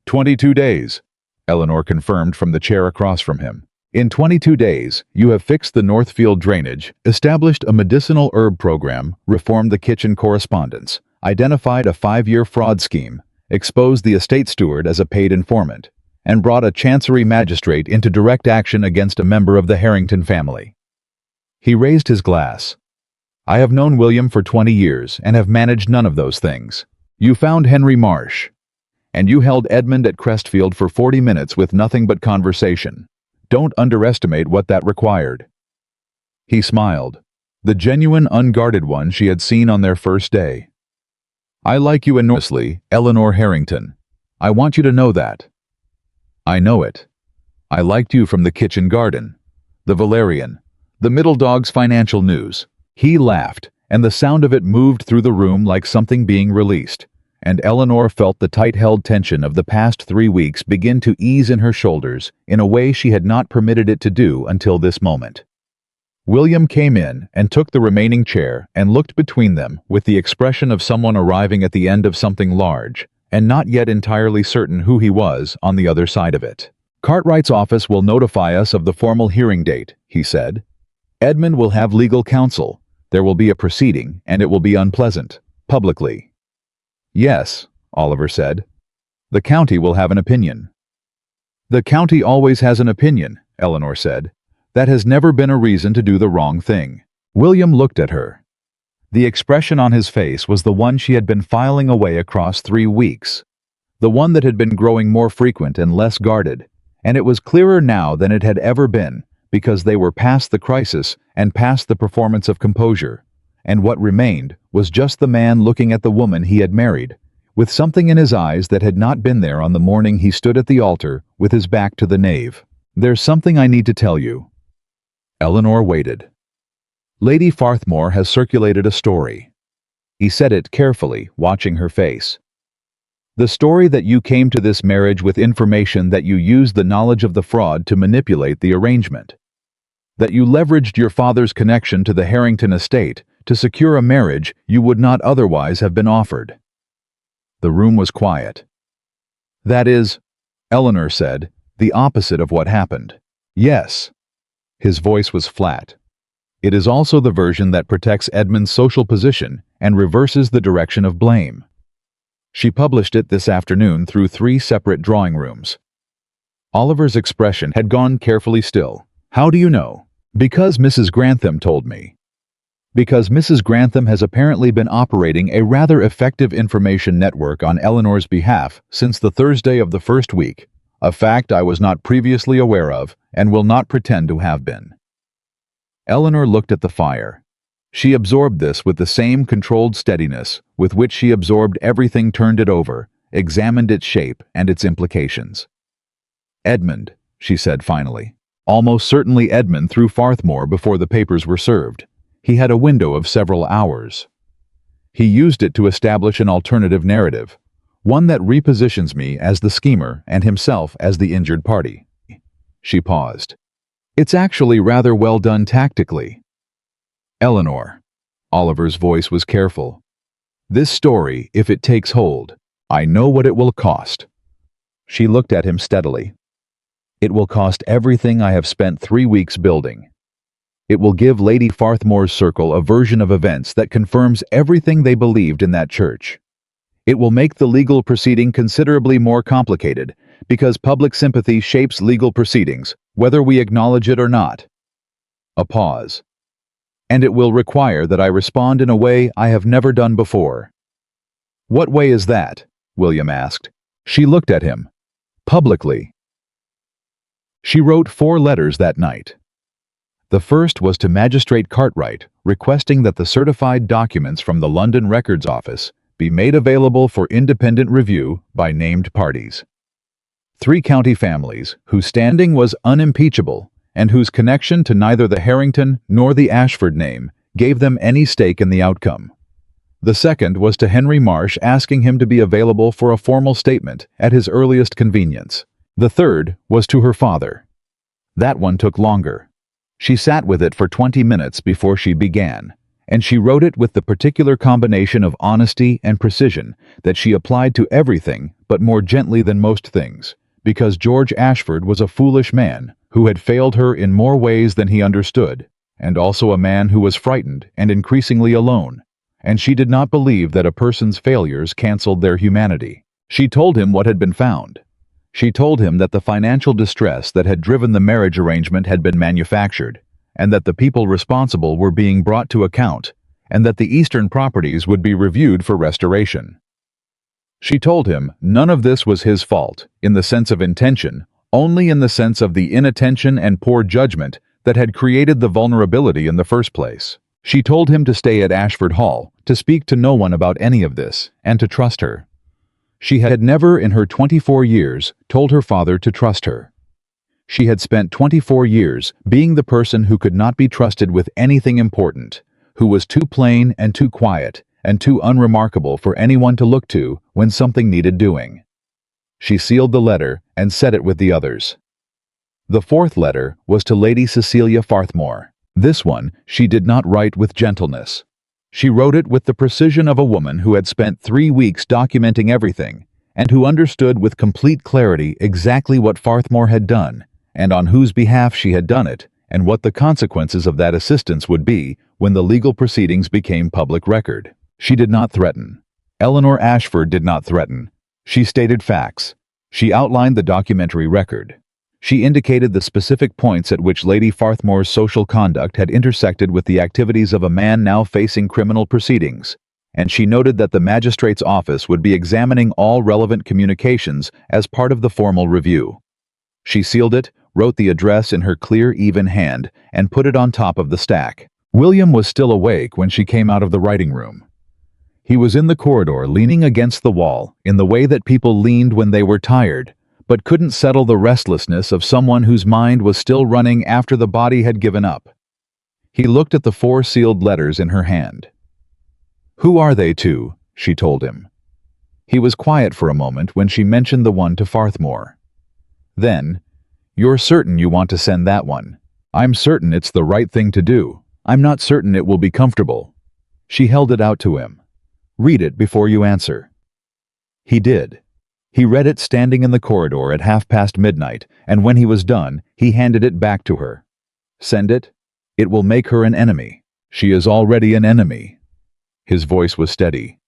22 days. Eleanor confirmed from the chair across from him. "In 22 days, you have fixed the Northfield drainage, established a medicinal herb program, reformed the kitchen correspondence, identified a 5-year fraud scheme, exposed the estate steward as a paid informant, and brought a chancery magistrate into direct action against a member of the Harrington family." He raised his glass. I have known William for 20 years and have managed none of those things. You found Henry Marsh, and you held Edmund at Crestfield for 40 minutes with nothing but conversation. Don't underestimate what that required." He smiled, the genuine, unguarded one she had seen on their first day. "I like you enormously, Eleanor Harrington. I want you to know that." "I know it. I liked you from the Kitchen Garden, the Valerian, the Middle Dog's Financial News." He laughed, and the sound of it moved through the room like something being released, and Eleanor felt the tight-held tension of the past 3 weeks begin to ease in her shoulders in a way she had not permitted it to do until this moment. William came in and took the remaining chair and looked between them with the expression of someone arriving at the end of something large and not yet entirely certain who he was on the other side of it. "Cartwright's office will notify us of the formal hearing date," he said. "Edmund will have legal counsel. There will be a proceeding, and it will be unpleasant, publicly." "Yes," Oliver said. "The county will have an opinion." "The county always has an opinion," Eleanor said. "That has never been a reason to do the wrong thing." William looked at her. The expression on his face was the one she had been filing away across 3 weeks, the one that had been growing more frequent and less guarded, and it was clearer now than it had ever been, because they were past the crisis and past the performance of composure, and what remained was just the man looking at the woman he had married, with something in his eyes that had not been there on the morning he stood at the altar with his back to the nave. "There's something I need to tell you." Eleanor waited. "Lady Farthmore has circulated a story." He said it carefully, watching her face. "The story that you came to this marriage with information that you used the knowledge of the fraud to manipulate the arrangement. That you leveraged your father's connection to the Harrington estate to secure a marriage you would not otherwise have been offered." The room was quiet. "That is," Eleanor said, "the opposite of what happened." "Yes." His voice was flat. "It is also the version that protects Edmund's social position and reverses the direction of blame." She published it this afternoon through 3 separate drawing rooms. Oliver's expression had gone carefully still. "How do you know?" "Because Mrs. Grantham told me." "Because Mrs. Grantham has apparently been operating a rather effective information network on Eleanor's behalf since the Thursday of the first week, a fact I was not previously aware of and will not pretend to have been." Eleanor looked at the fire. She absorbed this with the same controlled steadiness with which she absorbed everything, turned it over, examined its shape and its implications. "Edmund," she said finally. "Almost certainly Edmund threw Farthmore before the papers were served. He had a window of several hours. He used it to establish an alternative narrative, one that repositions me as the schemer and himself as the injured party." She paused. "It's actually rather well done tactically." "Eleanor," Oliver's voice was careful, "this story, if it takes hold, I know what it will cost." She looked at him steadily. "It will cost everything I have spent 3 weeks building. It will give Lady Farthmore's circle a version of events that confirms everything they believed in that church. It will make the legal proceeding considerably more complicated, because public sympathy shapes legal proceedings, whether we acknowledge it or not." A pause. "And it will require that I respond in a way I have never done before." "What way is that?" William asked. She looked at him. "Publicly." She wrote 4 letters that night. The first was to Magistrate Cartwright, requesting that the certified documents from the London Records Office be made available for independent review by named parties. 3 county families whose standing was unimpeachable and whose connection to neither the Harrington nor the Ashford name gave them any stake in the outcome. The second was to Henry Marsh, asking him to be available for a formal statement at his earliest convenience. The third was to her father. That one took longer. She sat with it for 20 minutes before she began, and she wrote it with the particular combination of honesty and precision that she applied to everything but more gently than most things, because George Ashford was a foolish man who had failed her in more ways than he understood, and also a man who was frightened and increasingly alone, and she did not believe that a person's failures canceled their humanity. She told him what had been found. She told him that the financial distress that had driven the marriage arrangement had been manufactured, and that the people responsible were being brought to account, and that the eastern properties would be reviewed for restoration. She told him none of this was his fault, in the sense of intention, only in the sense of the inattention and poor judgment that had created the vulnerability in the first place. She told him to stay at Ashford Hall, to speak to no one about any of this, and to trust her. She had never in her 24 years told her father to trust her. She had spent 24 years being the person who could not be trusted with anything important, who was too plain and too quiet and too unremarkable for anyone to look to when something needed doing. She sealed the letter and set it with the others. The fourth letter was to Lady Cecilia Farthmore. This one she did not write with gentleness. She wrote it with the precision of a woman who had spent 3 weeks documenting everything and who understood with complete clarity exactly what Farthmore had done and on whose behalf she had done it, and what the consequences of that assistance would be when the legal proceedings became public record. She did not threaten. Eleanor Ashford did not threaten. She stated facts. She outlined the documentary record. She indicated the specific points at which Lady Farthmore's social conduct had intersected with the activities of a man now facing criminal proceedings, and she noted that the magistrate's office would be examining all relevant communications as part of the formal review. She sealed it, wrote the address in her clear, even hand, and put it on top of the stack. William was still awake when she came out of the writing room. He was in the corridor, leaning against the wall, in the way that people leaned when they were tired, but couldn't settle the restlessness of someone whose mind was still running after the body had given up. He looked at the 4 sealed letters in her hand. "Who are they to?" she told him. He was quiet for a moment when she mentioned the one to Farthmore. Then, "You're certain you want to send that one?" "I'm certain it's the right thing to do. I'm not certain it will be comfortable." She held it out to him. "Read it before you answer." He did. He read it standing in the corridor at midnight, and when he was done, he handed it back to her. "Send it? It will make her an enemy. She is already an enemy." His voice was steady.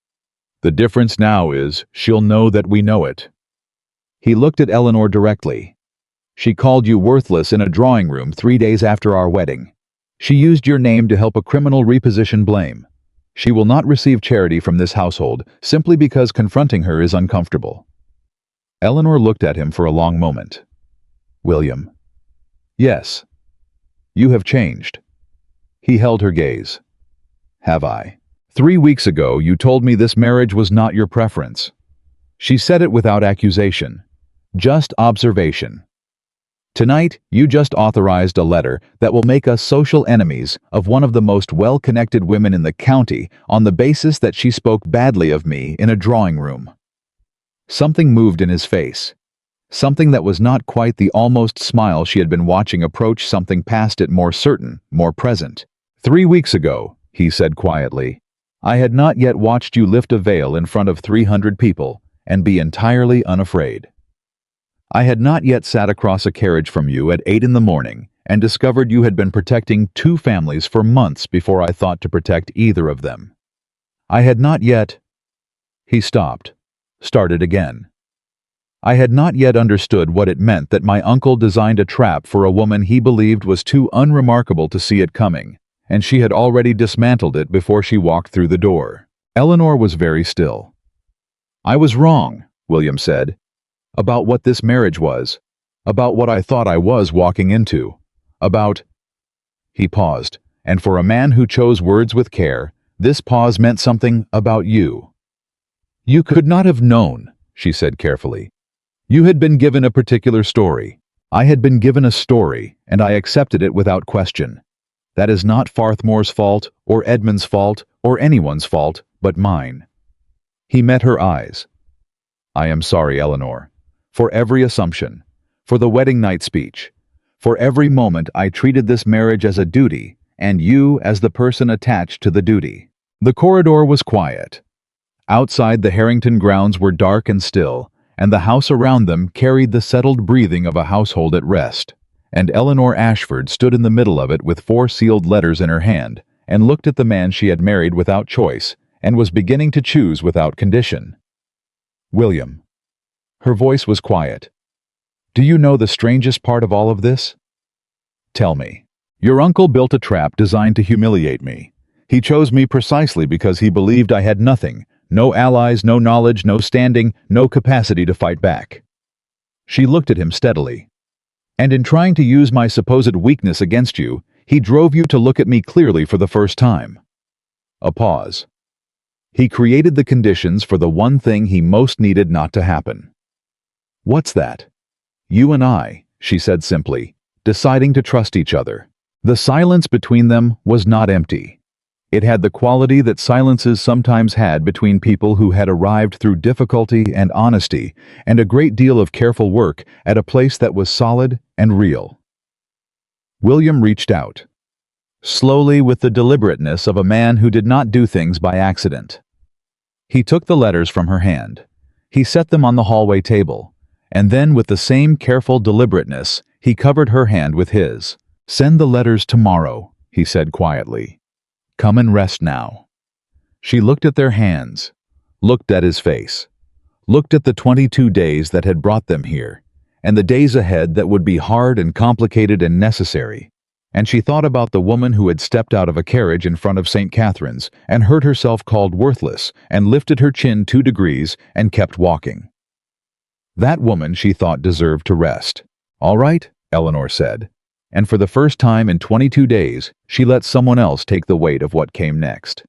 "The difference now is, she'll know that we know it." He looked at Eleanor directly. "She called you worthless in a drawing room 3 days after our wedding. She used your name to help a criminal reposition blame. She will not receive charity from this household simply because confronting her is uncomfortable." Eleanor looked at him for a long moment. "William." "Yes. You have changed." He held her gaze. "Have I? 3 weeks ago you told me this marriage was not your preference." She said it without accusation, just observation. "Tonight, you just authorized a letter that will make us social enemies of one of the most well-connected women in the county on the basis that she spoke badly of me in a drawing room." Something moved in his face. Something that was not quite the almost smile she had been watching approach something past it, more certain, more present. "3 weeks ago," he said quietly, "I had not yet watched you lift a veil in front of 300 people and be entirely unafraid. I had not yet sat across a carriage from you at 8 in the morning and discovered you had been protecting 2 families for months before I thought to protect either of them. I had not yet—" He stopped, started again. "I had not yet understood what it meant that my uncle designed a trap for a woman he believed was too unremarkable to see it coming, and she had already dismantled it before she walked through the door." Eleanor was very still. "I was wrong," William said, "about what this marriage was, about what I thought I was walking into, about—" He paused, and for a man who chose words with care, this pause meant something about you. "You could not have known," she said carefully. "You had been given a particular story. I had been given a story, and I accepted it without question. That is not Farthmore's fault, or Edmund's fault, or anyone's fault, but mine." He met her eyes. "I am sorry, Eleanor, for every assumption, for the wedding night speech, for every moment I treated this marriage as a duty, and you as the person attached to the duty." The corridor was quiet. Outside, the Harrington grounds were dark and still, and the house around them carried the settled breathing of a household at rest. And Eleanor Ashford stood in the middle of it with 4 sealed letters in her hand, and looked at the man she had married without choice, and was beginning to choose without condition. "William." Her voice was quiet. "Do you know the strangest part of all of this? Tell me. Your uncle built a trap designed to humiliate me. He chose me precisely because he believed I had nothing, no allies, no knowledge, no standing, no capacity to fight back. She looked at him steadily. And in trying to use my supposed weakness against you, he drove you to look at me clearly for the first time. A pause. He created the conditions for the one thing he most needed not to happen. What's that? You and I, she said simply, deciding to trust each other. The silence between them was not empty. It had the quality that silences sometimes had between people who had arrived through difficulty and honesty and a great deal of careful work at a place that was solid and real. William reached out. Slowly, with the deliberateness of a man who did not do things by accident. He took the letters from her hand. He set them on the hallway table, and then with the same careful deliberateness, he covered her hand with his. "Send the letters tomorrow," he said quietly. "Come and rest now." She looked at their hands, looked at his face, looked at the 22 days that had brought them here, and the days ahead that would be hard and complicated and necessary. And she thought about the woman who had stepped out of a carriage in front of St. Catherine's and heard herself called worthless and lifted her chin 2 degrees and kept walking. That woman, she thought, deserved to rest. "All right," Eleanor said. And for the first time in 22 days, she let someone else take the weight of what came next.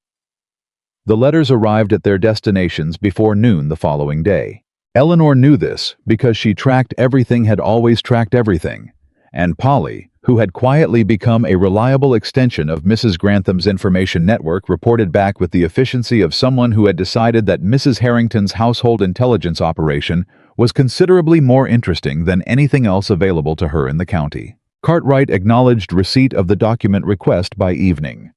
The letters arrived at their destinations before noon the following day. Eleanor knew this because she tracked everything, had always tracked everything. And Polly, who had quietly become a reliable extension of Mrs. Grantham's information network, reported back with the efficiency of someone who had decided that Mrs. Harrington's household intelligence operation was considerably more interesting than anything else available to her in the county. Cartwright acknowledged receipt of the document request by evening.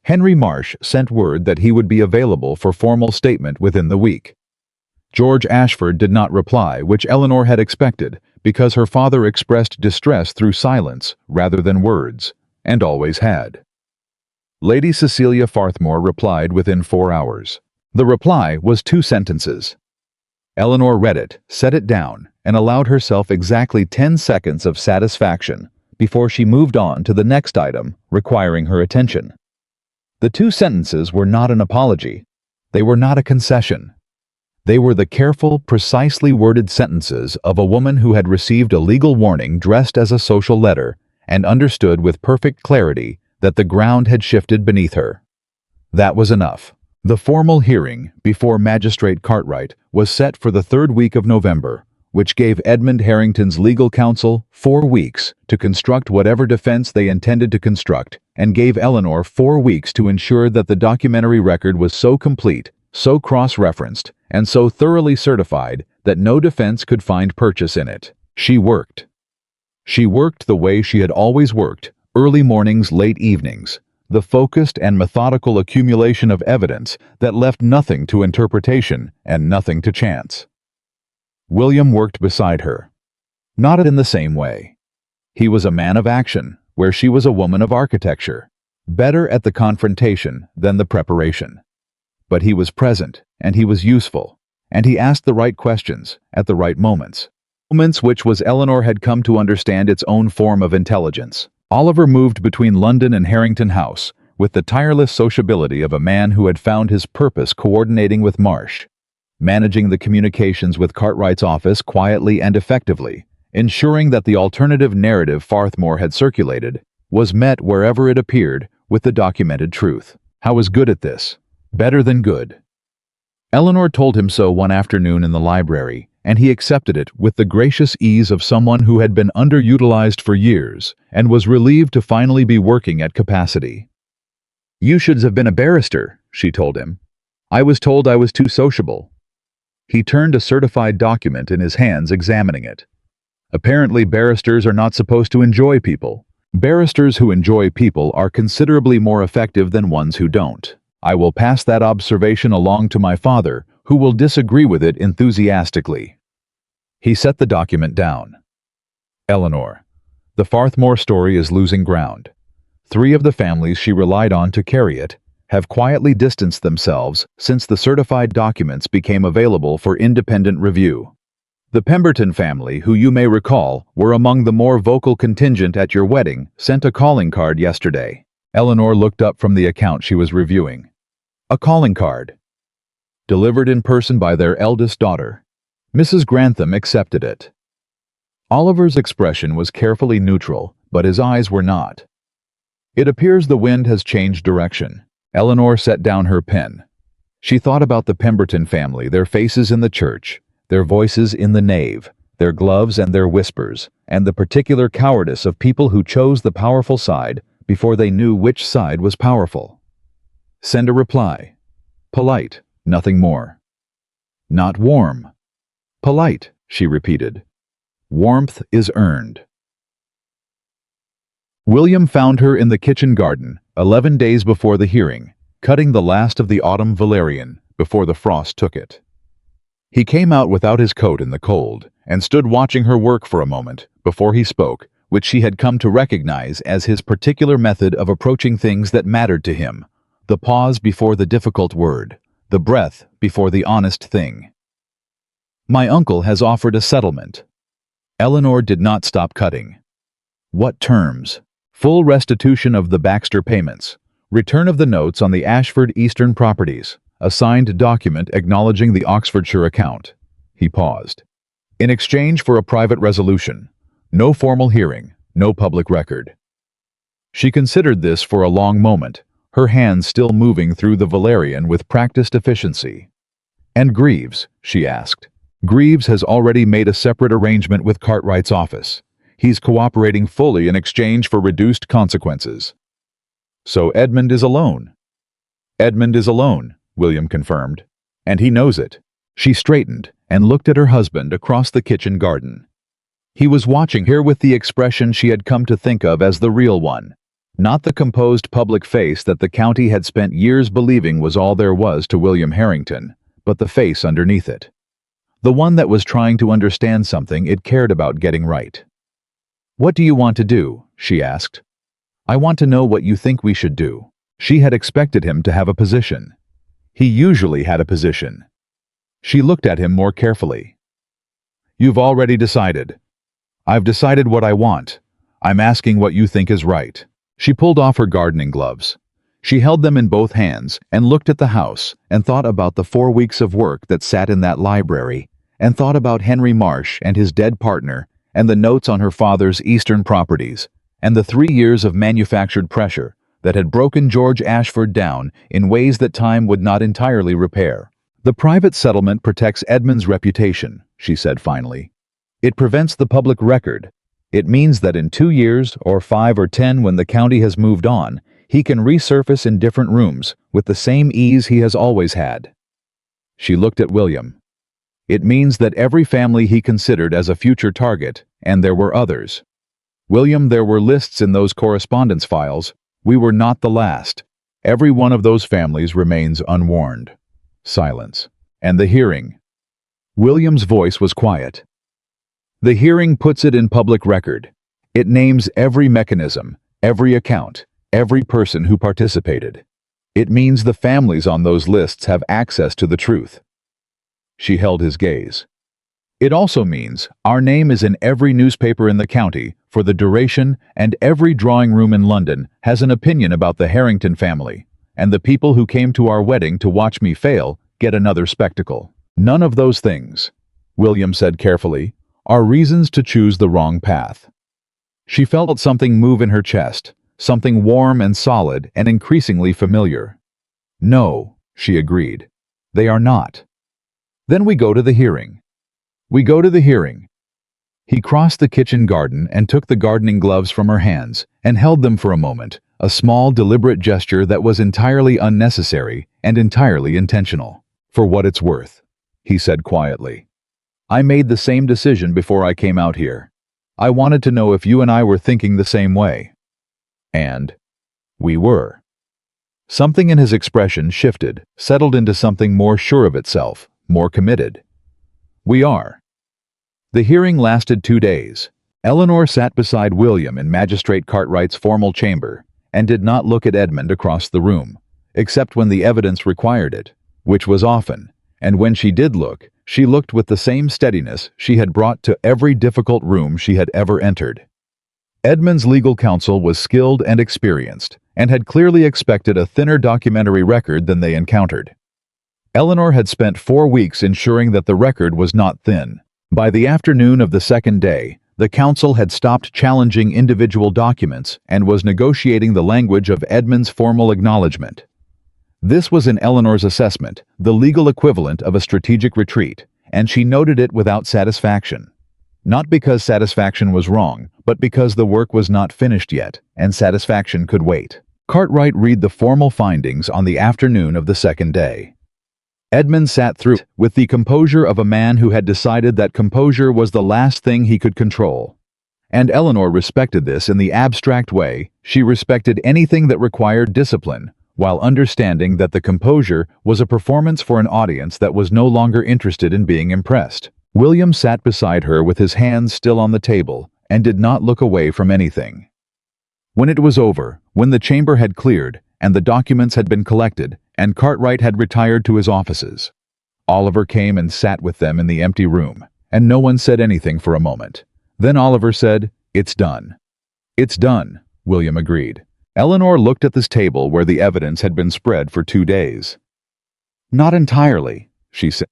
Henry Marsh sent word that he would be available for formal statement within the week. George Ashford did not reply, which Eleanor had expected, because her father expressed distress through silence rather than words, and always had. Lady Cecilia Farthmore replied within 4 hours. The reply was 2 sentences. Eleanor read it, set it down, and allowed herself exactly 10 seconds of satisfaction before she moved on to the next item requiring her attention. The 2 sentences were not an apology. They were not a concession. They were the careful, precisely worded sentences of a woman who had received a legal warning dressed as a social letter and understood with perfect clarity that the ground had shifted beneath her. That was enough. The formal hearing before Magistrate Cartwright was set for the 3rd week of November, which gave Edmund Harrington's legal counsel 4 weeks to construct whatever defense they intended to construct, and gave Eleanor 4 weeks to ensure that the documentary record was so complete, so cross-referenced, and so thoroughly certified that no defense could find purchase in it. She worked. She worked the way she had always worked, early mornings, late evenings, the focused and methodical accumulation of evidence that left nothing to interpretation and nothing to chance. William worked beside her. Not in the same way. He was a man of action, where she was a woman of architecture, better at the confrontation than the preparation. But he was present, and he was useful, and he asked the right questions at the right moments. Moments which was Eleanor had come to understand its own form of intelligence. Oliver moved between London and Harrington House with the tireless sociability of a man who had found his purpose coordinating with Marsh, managing the communications with Cartwright's office quietly and effectively, ensuring that the alternative narrative Farthmore had circulated was met wherever it appeared with the documented truth. How was good at this? Better than good. Eleanor told him so one afternoon in the library, and he accepted it with the gracious ease of someone who had been underutilized for years and was relieved to finally be working at capacity. "You should have been a barrister," she told him. "I was told I was too sociable." He turned a certified document in his hands, examining it. "Apparently barristers are not supposed to enjoy people. Barristers who enjoy people are considerably more effective than ones who don't. I will pass that observation along to my father, who will disagree with it enthusiastically." He set the document down. "Eleanor, the Farthmore story is losing ground. 3 of the families she relied on to carry it have quietly distanced themselves since the certified documents became available for independent review. The Pemberton family, who you may recall were among the more vocal contingent at your wedding, sent a calling card yesterday. Eleanor looked up from the account she was reviewing. A calling card. Delivered in person by their eldest daughter. Mrs. Grantham accepted it. Oliver's expression was carefully neutral, but his eyes were not. It appears the wind has changed direction. Eleanor set down her pen. She thought about the Pemberton family, their faces in the church, their voices in the nave, their gloves and their whispers, and the particular cowardice of people who chose the powerful side before they knew which side was powerful. Send a reply. Polite, nothing more. Not warm. Polite, she repeated. Warmth is earned. William found her in the kitchen garden, 11 days before the hearing, cutting the last of the autumn valerian before the frost took it. He came out without his coat in the cold and stood watching her work for a moment before he spoke, which she had come to recognize as his particular method of approaching things that mattered to him, the pause before the difficult word, the breath before the honest thing. My uncle has offered a settlement. Eleanor did not stop cutting. What terms? Full restitution of the Baxter payments, return of the notes on the Ashford Eastern properties, a signed document acknowledging the Oxfordshire account. He paused. In exchange for a private resolution, no formal hearing, no public record. She considered this for a long moment, her hands still moving through the valerian with practiced efficiency. And Greaves, she asked. Greaves has already made a separate arrangement with Cartwright's office. He's cooperating fully in exchange for reduced consequences. So Edmund is alone. Edmund is alone, William confirmed. And he knows it. She straightened and looked at her husband across the kitchen garden. He was watching her with the expression she had come to think of as the real one, not the composed public face that the county had spent years believing was all there was to William Harrington, but the face underneath it. The one that was trying to understand something it cared about getting right. What do you want to do? She asked. I want to know what you think we should do. She had expected him to have a position. He usually had a position. She looked at him more carefully. You've already decided. I've decided what I want. I'm asking what you think is right. She pulled off her gardening gloves. She held them in both hands and looked at the house and thought about the 4 weeks of work that sat in that library, and thought about Henry Marsh and his dead partner and the notes on her father's Eastern properties, and the 3 years of manufactured pressure that had broken George Ashford down in ways that time would not entirely repair. The private settlement protects Edmund's reputation, she said finally. It prevents the public record. It means that in 2 years, or 5 or 10 when the county has moved on, he can resurface in different rooms with the same ease he has always had. She looked at William. It means that every family he considered as a future target, and there were others. William, there were lists in those correspondence files. We were not the last. Every one of those families remains unwarned. Silence. And the hearing. William's voice was quiet. The hearing puts it in public record. It names every mechanism, every account, every person who participated. It means the families on those lists have access to the truth. She held his gaze. It also means our name is in every newspaper in the county for the duration, and every drawing room in London has an opinion about the Harrington family, and the people who came to our wedding to watch me fail get another spectacle. None of those things, William said carefully, are reasons to choose the wrong path. She felt something move in her chest, something warm and solid and increasingly familiar. No, she agreed. They are not. Then we go to the hearing. We go to the hearing. He crossed the kitchen garden and took the gardening gloves from her hands and held them for a moment, a small, deliberate gesture that was entirely unnecessary and entirely intentional. For what it's worth, he said quietly. I made the same decision before I came out here. I wanted to know if you and I were thinking the same way. And we were. Something in his expression shifted, settled into something more sure of itself, more committed. We are. The hearing lasted 2 days. Eleanor sat beside William in Magistrate Cartwright's formal chamber and did not look at Edmund across the room, except when the evidence required it, which was often, and when she did look, she looked with the same steadiness she had brought to every difficult room she had ever entered. Edmund's legal counsel was skilled and experienced, and had clearly expected a thinner documentary record than they encountered. Eleanor had spent 4 weeks ensuring that the record was not thin. By the afternoon of the second day, the council had stopped challenging individual documents and was negotiating the language of Edmund's formal acknowledgement. This was in Eleanor's assessment, the legal equivalent of a strategic retreat, and she noted it without satisfaction. Not because satisfaction was wrong, but because the work was not finished yet, and satisfaction could wait. Cartwright read the formal findings on the afternoon of the second day. Edmund sat through it with the composure of a man who had decided that composure was the last thing he could control. And Eleanor respected this in the abstract way. She respected anything that required discipline, while understanding that the composure was a performance for an audience that was no longer interested in being impressed. William sat beside her with his hands still on the table and did not look away from anything. When it was over, when the chamber had cleared, and the documents had been collected, and Cartwright had retired to his offices, Oliver came and sat with them in the empty room, and no one said anything for a moment. Then Oliver said, "It's done." "It's done," William agreed. Eleanor looked at this table where the evidence had been spread for 2 days. "Not entirely," she said.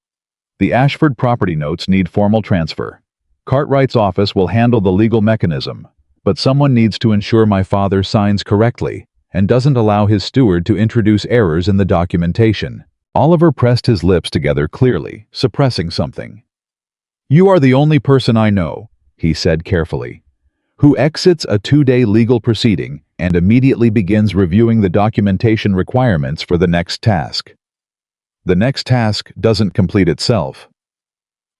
"The Ashford property notes need formal transfer. Cartwright's office will handle the legal mechanism, but someone needs to ensure my father signs correctly and doesn't allow his steward to introduce errors in the documentation." Oliver pressed his lips together clearly, suppressing something. "You are the only person I know," he said carefully, "who exits a 2-day legal proceeding and immediately begins reviewing the documentation requirements for the next task. The next task doesn't complete itself.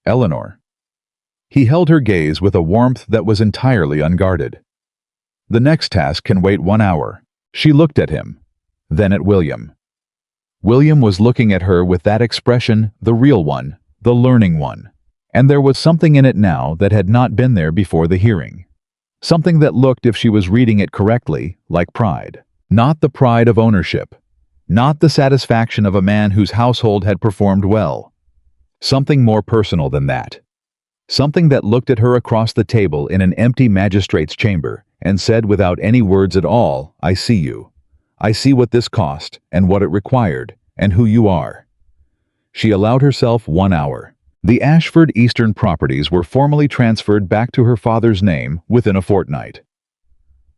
Eleanor." He held her gaze with a warmth that was entirely unguarded. "The next task can wait 1 hour." She looked at him, then at William. William was looking at her with that expression, the real one, the learning one. And there was something in it now that had not been there before the hearing. Something that looked, if she was reading it correctly, like pride. Not the pride of ownership. Not the satisfaction of a man whose household had performed well. Something more personal than that. Something that looked at her across the table in an empty magistrate's chamber and said without any words at all, "I see you. I see what this cost and what it required and who you are." She allowed herself 1 hour. The Ashford Eastern properties were formally transferred back to her father's name within a fortnight.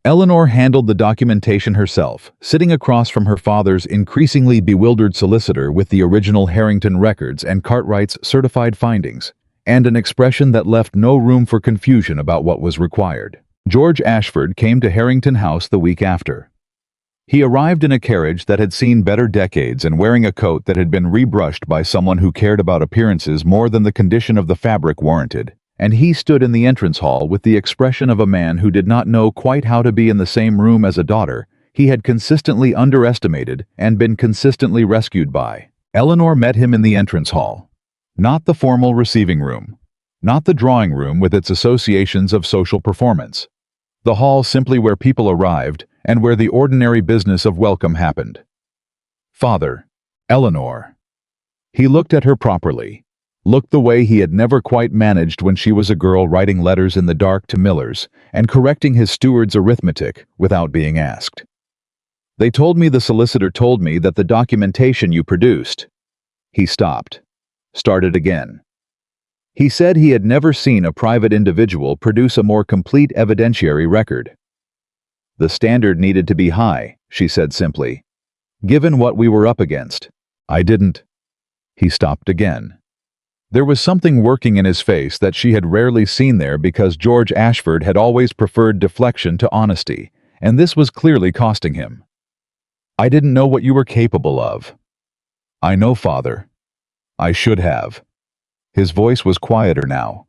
Eleanor handled the documentation herself, sitting across from her father's increasingly bewildered solicitor with the original Harrington records and Cartwright's certified findings, and an expression that left no room for confusion about what was required. George Ashford came to Harrington House the week after. He arrived in a carriage that had seen better decades and wearing a coat that had been rebrushed by someone who cared about appearances more than the condition of the fabric warranted, and he stood in the entrance hall with the expression of a man who did not know quite how to be in the same room as a daughter he had consistently underestimated and been consistently rescued by. Eleanor met him in the entrance hall. Not the formal receiving room. Not the drawing room with its associations of social performance. The hall simply where people arrived and where the ordinary business of welcome happened. "Father, Eleanor." He looked at her properly, looked the way he had never quite managed when she was a girl writing letters in the dark to Millers and correcting his steward's arithmetic without being asked. "They told me, the solicitor told me, that the documentation you produced." He stopped, started again. He said he had never seen a private individual produce a more complete evidentiary record. "The standard needed to be high," she said simply, "given what we were up against. I didn't." He stopped again. There was something working in his face that she had rarely seen there because George Ashford had always preferred deflection to honesty, and this was clearly costing him. "I didn't know what you were capable of." "I know, Father. I should have." His voice was quieter now.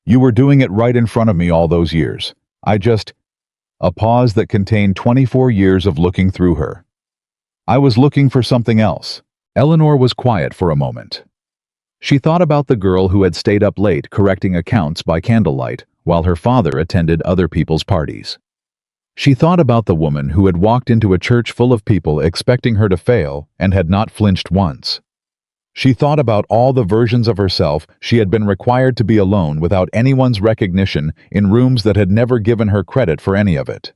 "You were doing it right in front of me all those years. I just—" A pause that contained 24 years of looking through her. "I was looking for something else." Eleanor was quiet for a moment. She thought about the girl who had stayed up late correcting accounts by candlelight while her father attended other people's parties. She thought about the woman who had walked into a church full of people expecting her to fail and had not flinched once. She thought about all the versions of herself she had been required to be alone without anyone's recognition in rooms that had never given her credit for any of it.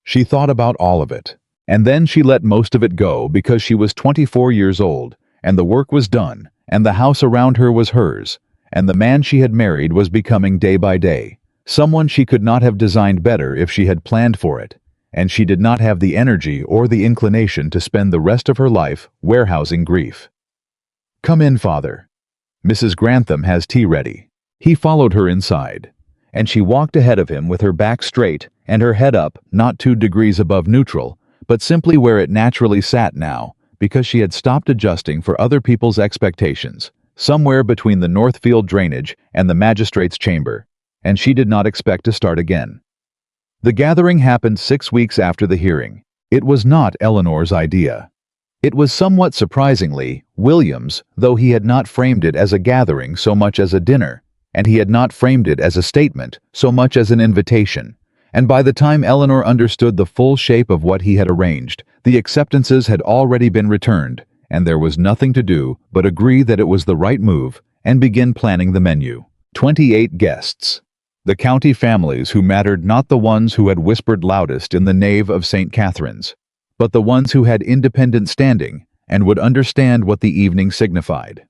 She thought about all of it, And then she let most of it go because she was 24 years old, and the work was done, and the house around her was hers, and the man she had married was becoming day by day someone she could not have designed better if she had planned for it, and she did not have the energy or the inclination to spend the rest of her life warehousing grief. "Come in, Father. Mrs. Grantham has tea ready." He followed her inside, and she walked ahead of him with her back straight and her head up, not 2 degrees above neutral, but simply where it naturally sat now, because she had stopped adjusting for other people's expectations, somewhere between the Northfield drainage and the magistrate's chamber, and she did not expect to start again. The gathering happened 6 weeks after the hearing. It was not Eleanor's idea. It was somewhat surprisingly William's, though he had not framed it as a gathering so much as a dinner, and he had not framed it as a statement so much as an invitation. And by the time Eleanor understood the full shape of what he had arranged, the acceptances had already been returned, and there was nothing to do but agree that it was the right move and begin planning the menu. 28 guests. The county families who mattered, not the ones who had whispered loudest in the nave of St. Catherine's, but the ones who had independent standing and would understand what the evening signified.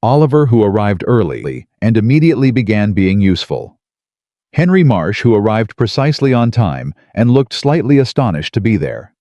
Oliver, who arrived early and immediately began being useful. Henry Marsh, who arrived precisely on time and looked slightly astonished to be there.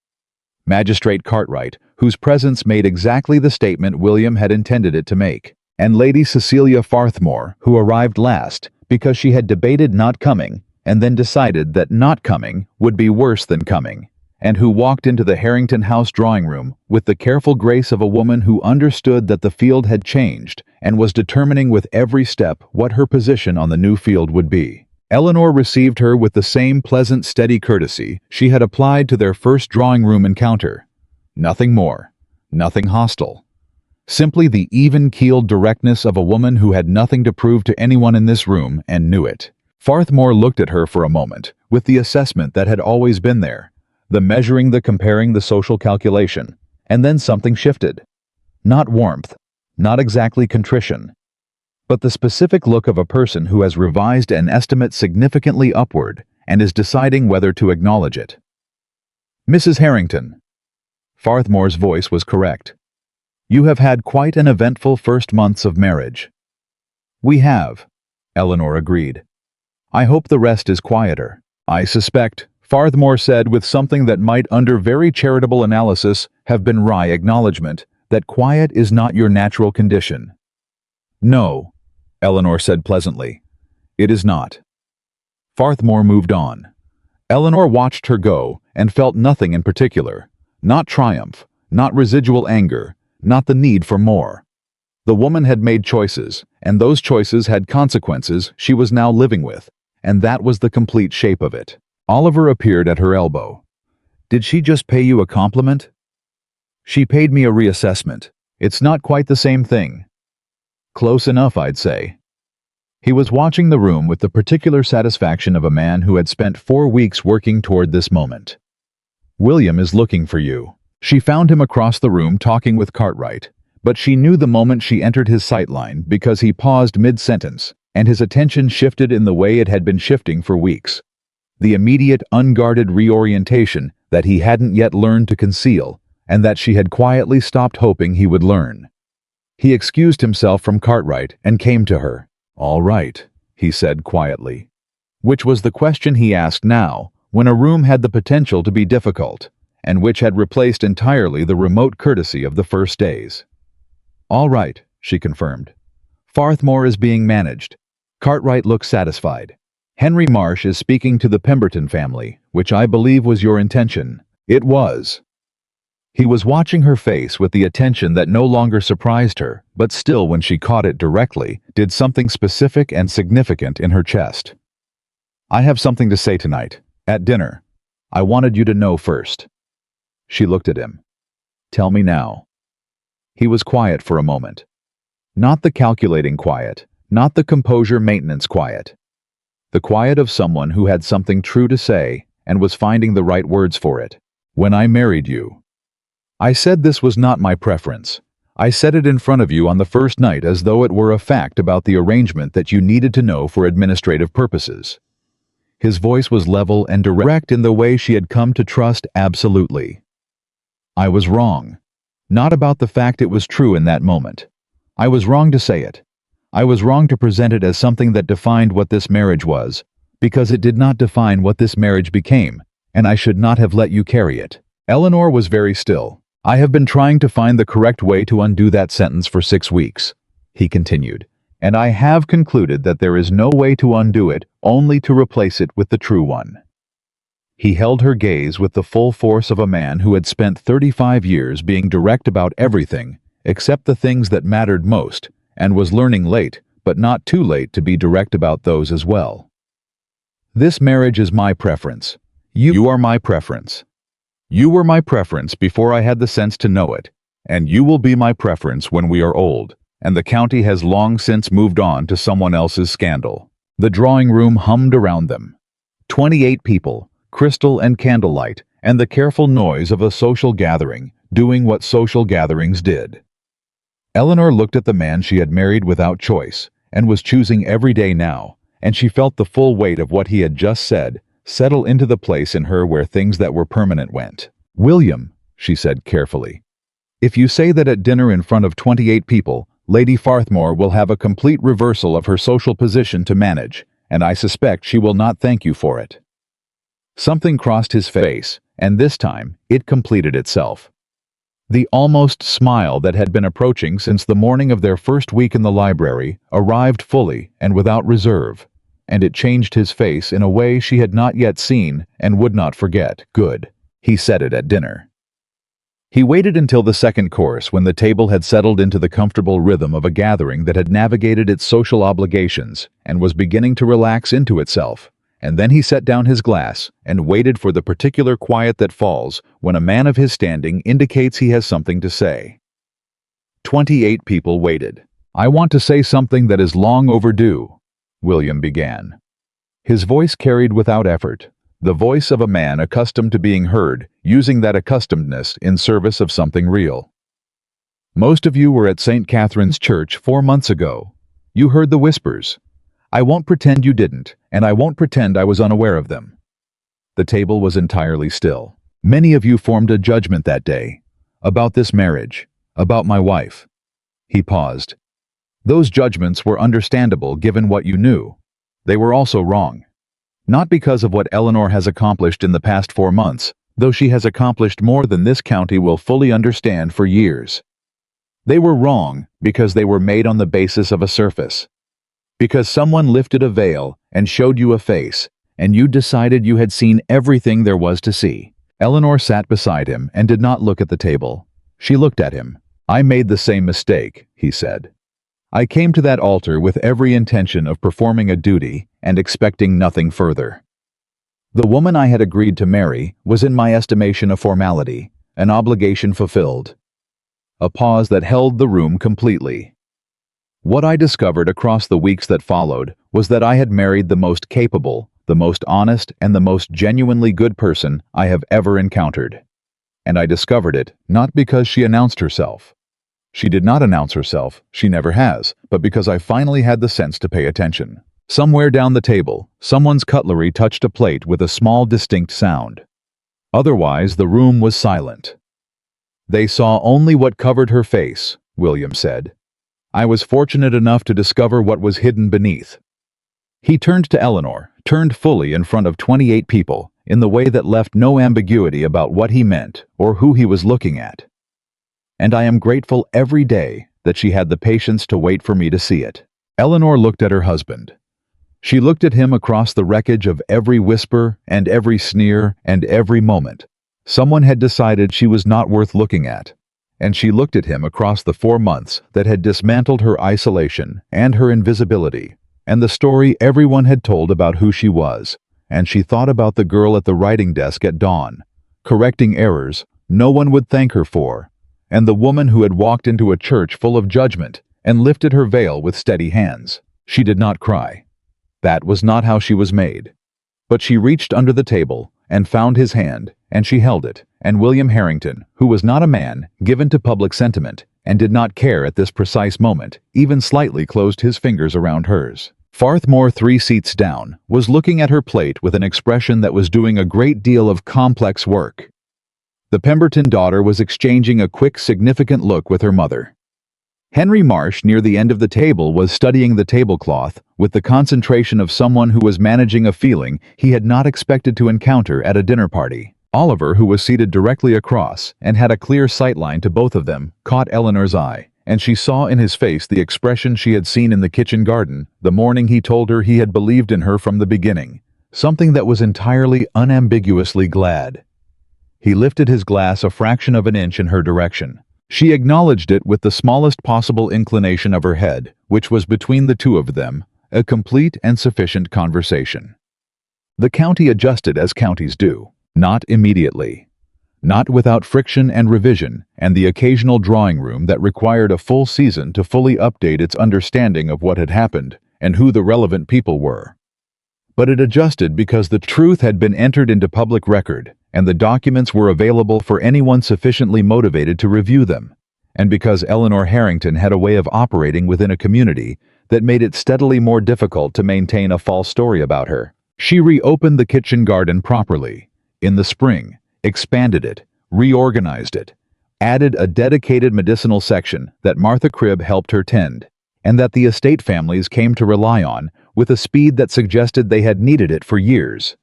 Magistrate Cartwright, whose presence made exactly the statement William had intended it to make. And Lady Cecilia Farthmore, who arrived last because she had debated not coming and then decided that not coming would be worse than coming, and who walked into the Harrington House drawing room with the careful grace of a woman who understood that the field had changed and was determining with every step what her position on the new field would be. Eleanor received her with the same pleasant, steady courtesy she had applied to their first drawing room encounter. Nothing more, nothing hostile. Simply the even-keeled directness of a woman who had nothing to prove to anyone in this room and knew it. Farthmore looked at her for a moment, with the assessment that had always been there, the measuring, the comparing, the social calculation, and then something shifted. Not warmth, not exactly contrition, but the specific look of a person who has revised an estimate significantly upward and is deciding whether to acknowledge it. "Mrs. Harrington." Farthmore's voice was correct. "You have had quite an eventful first months of marriage." "We have," Eleanor agreed. "I hope the rest is quieter." "I suspect," Farthmore said with something that might, under very charitable analysis, have been wry acknowledgement, "that quiet is not your natural condition." "No," Eleanor said pleasantly. "It is not." Farthmore moved on. Eleanor watched her go and felt nothing in particular. Not triumph, not residual anger, not the need for more. The woman had made choices, and those choices had consequences she was now living with, and that was the complete shape of it. Oliver appeared at her elbow. "Did she just pay you a compliment?" "She paid me a reassessment. It's not quite the same thing." "Close enough, I'd say." He was watching the room with the particular satisfaction of a man who had spent 4 weeks working toward this moment. "William is looking for you." She found him across the room talking with Cartwright, but she knew the moment she entered his sightline because he paused mid-sentence, and his attention shifted in the way it had been shifting for weeks. The immediate, unguarded reorientation that he hadn't yet learned to conceal, and that she had quietly stopped hoping he would learn. He excused himself from Cartwright and came to her. "All right," he said quietly, which was the question he asked now, when a room had the potential to be difficult, and which had replaced entirely the remote courtesy of the first days. "All right," she confirmed. "Farthmore is being managed." Cartwright looked satisfied. "Henry Marsh is speaking to the Pemberton family, which I believe was your intention." It was. He was watching her face with the attention that no longer surprised her, but still, when she caught it directly, did something specific and significant in her chest. "I have something to say tonight, at dinner. I wanted you to know first." She looked at him. "Tell me now." He was quiet for a moment. Not the calculating quiet, not the composure maintenance quiet. The quiet of someone who had something true to say and was finding the right words for it. "When I married you, I said this was not my preference. I said it in front of you on the first night as though it were a fact about the arrangement that you needed to know for administrative purposes." His voice was level and direct in the way she had come to trust absolutely. I was wrong. Not about the fact it was true in that moment. I was wrong to say it. I was wrong to present it as something that defined what this marriage was, because it did not define what this marriage became, and I should not have let you carry it. Eleanor was very still. I have been trying to find the correct way to undo that sentence for 6 weeks, he continued, and I have concluded that there is no way to undo it, only to replace it with the true one. He held her gaze with the full force of a man who had spent 35 years being direct about everything, except the things that mattered most, and was learning late, but not too late to be direct about those as well. This marriage is my preference. You are my preference. You were my preference before I had the sense to know it, and you will be my preference when we are old, and the county has long since moved on to someone else's scandal. The drawing room hummed around them. 28 people, crystal and candlelight, and the careful noise of a social gathering, doing what social gatherings did. Eleanor looked at the man she had married without choice, and was choosing every day now, and she felt the full weight of what he had just said settle into the place in her where things that were permanent went. William, she said carefully, if you say that at dinner in front of 28 people, Lady Farthmore will have a complete reversal of her social position to manage, and I suspect she will not thank you for it. Something crossed his face, and this time it completed itself. The almost smile that had been approaching since the morning of their first week in the library arrived fully and without reserve, and it changed his face in a way she had not yet seen and would not forget. Good. He said it at dinner. He waited until the second course when the table had settled into the comfortable rhythm of a gathering that had navigated its social obligations and was beginning to relax into itself, and then he set down his glass and waited for the particular quiet that falls when a man of his standing indicates he has something to say. 28 people waited. I want to say something that is long overdue, William began. His voice carried without effort, the voice of a man accustomed to being heard, using that accustomedness in service of something real. Most of you were at St. Catherine's Church 4 months ago. You heard the whispers. I won't pretend you didn't, and I won't pretend I was unaware of them. The table was entirely still. Many of you formed a judgment that day, about this marriage, about my wife. He paused. Those judgments were understandable given what you knew. They were also wrong. Not because of what Eleanor has accomplished in the past 4 months, though she has accomplished more than this county will fully understand for years. They were wrong because they were made on the basis of a surface. Because someone lifted a veil and showed you a face, and you decided you had seen everything there was to see. Eleanor sat beside him and did not look at the table. She looked at him. I made the same mistake, he said. I came to that altar with every intention of performing a duty and expecting nothing further. The woman I had agreed to marry was in my estimation a formality, an obligation fulfilled. A pause that held the room completely. What I discovered across the weeks that followed was that I had married the most capable, the most honest, and the most genuinely good person I have ever encountered. And I discovered it not because she announced herself. She did not announce herself, she never has, but because I finally had the sense to pay attention. Somewhere down the table, someone's cutlery touched a plate with a small distinct sound. Otherwise, the room was silent. They saw only what covered her face, William said. I was fortunate enough to discover what was hidden beneath. He turned to Eleanor, turned fully in front of 28 people, in the way that left no ambiguity about what he meant or who he was looking at. And I am grateful every day that she had the patience to wait for me to see it. Eleanor looked at her husband. She looked at him across the wreckage of every whisper and every sneer and every moment. Someone had decided she was not worth looking at, and she looked at him across the 4 months that had dismantled her isolation and her invisibility, and the story everyone had told about who she was, and she thought about the girl at the writing desk at dawn, correcting errors no one would thank her for, and the woman who had walked into a church full of judgment and lifted her veil with steady hands. She did not cry. That was not how she was made. But she reached under the table and found his hand, and she held it, and William Harrington, who was not a man given to public sentiment and did not care at this precise moment, even slightly closed his fingers around hers. Farthmore, 3 seats down, was looking at her plate with an expression that was doing a great deal of complex work. The Pemberton daughter was exchanging a quick, significant look with her mother. Henry Marsh, near the end of the table, was studying the tablecloth with the concentration of someone who was managing a feeling he had not expected to encounter at a dinner party. Oliver, who was seated directly across and had a clear sightline to both of them, caught Eleanor's eye, and she saw in his face the expression she had seen in the kitchen garden the morning he told her he had believed in her from the beginning, something that was entirely unambiguously glad. He lifted his glass a fraction of an inch in her direction. She acknowledged it with the smallest possible inclination of her head, which was between the two of them, a complete and sufficient conversation. The county adjusted as counties do, not immediately. Not without friction and revision, and the occasional drawing room that required a full season to fully update its understanding of what had happened and who the relevant people were. But it adjusted because the truth had been entered into public record, and the documents were available for anyone sufficiently motivated to review them, and because Eleanor Harrington had a way of operating within a community that made it steadily more difficult to maintain a false story about her. She reopened the kitchen garden properly, in the spring, expanded it, reorganized it, added a dedicated medicinal section that Martha Cribb helped her tend, and that the estate families came to rely on with a speed that suggested they had needed it for years.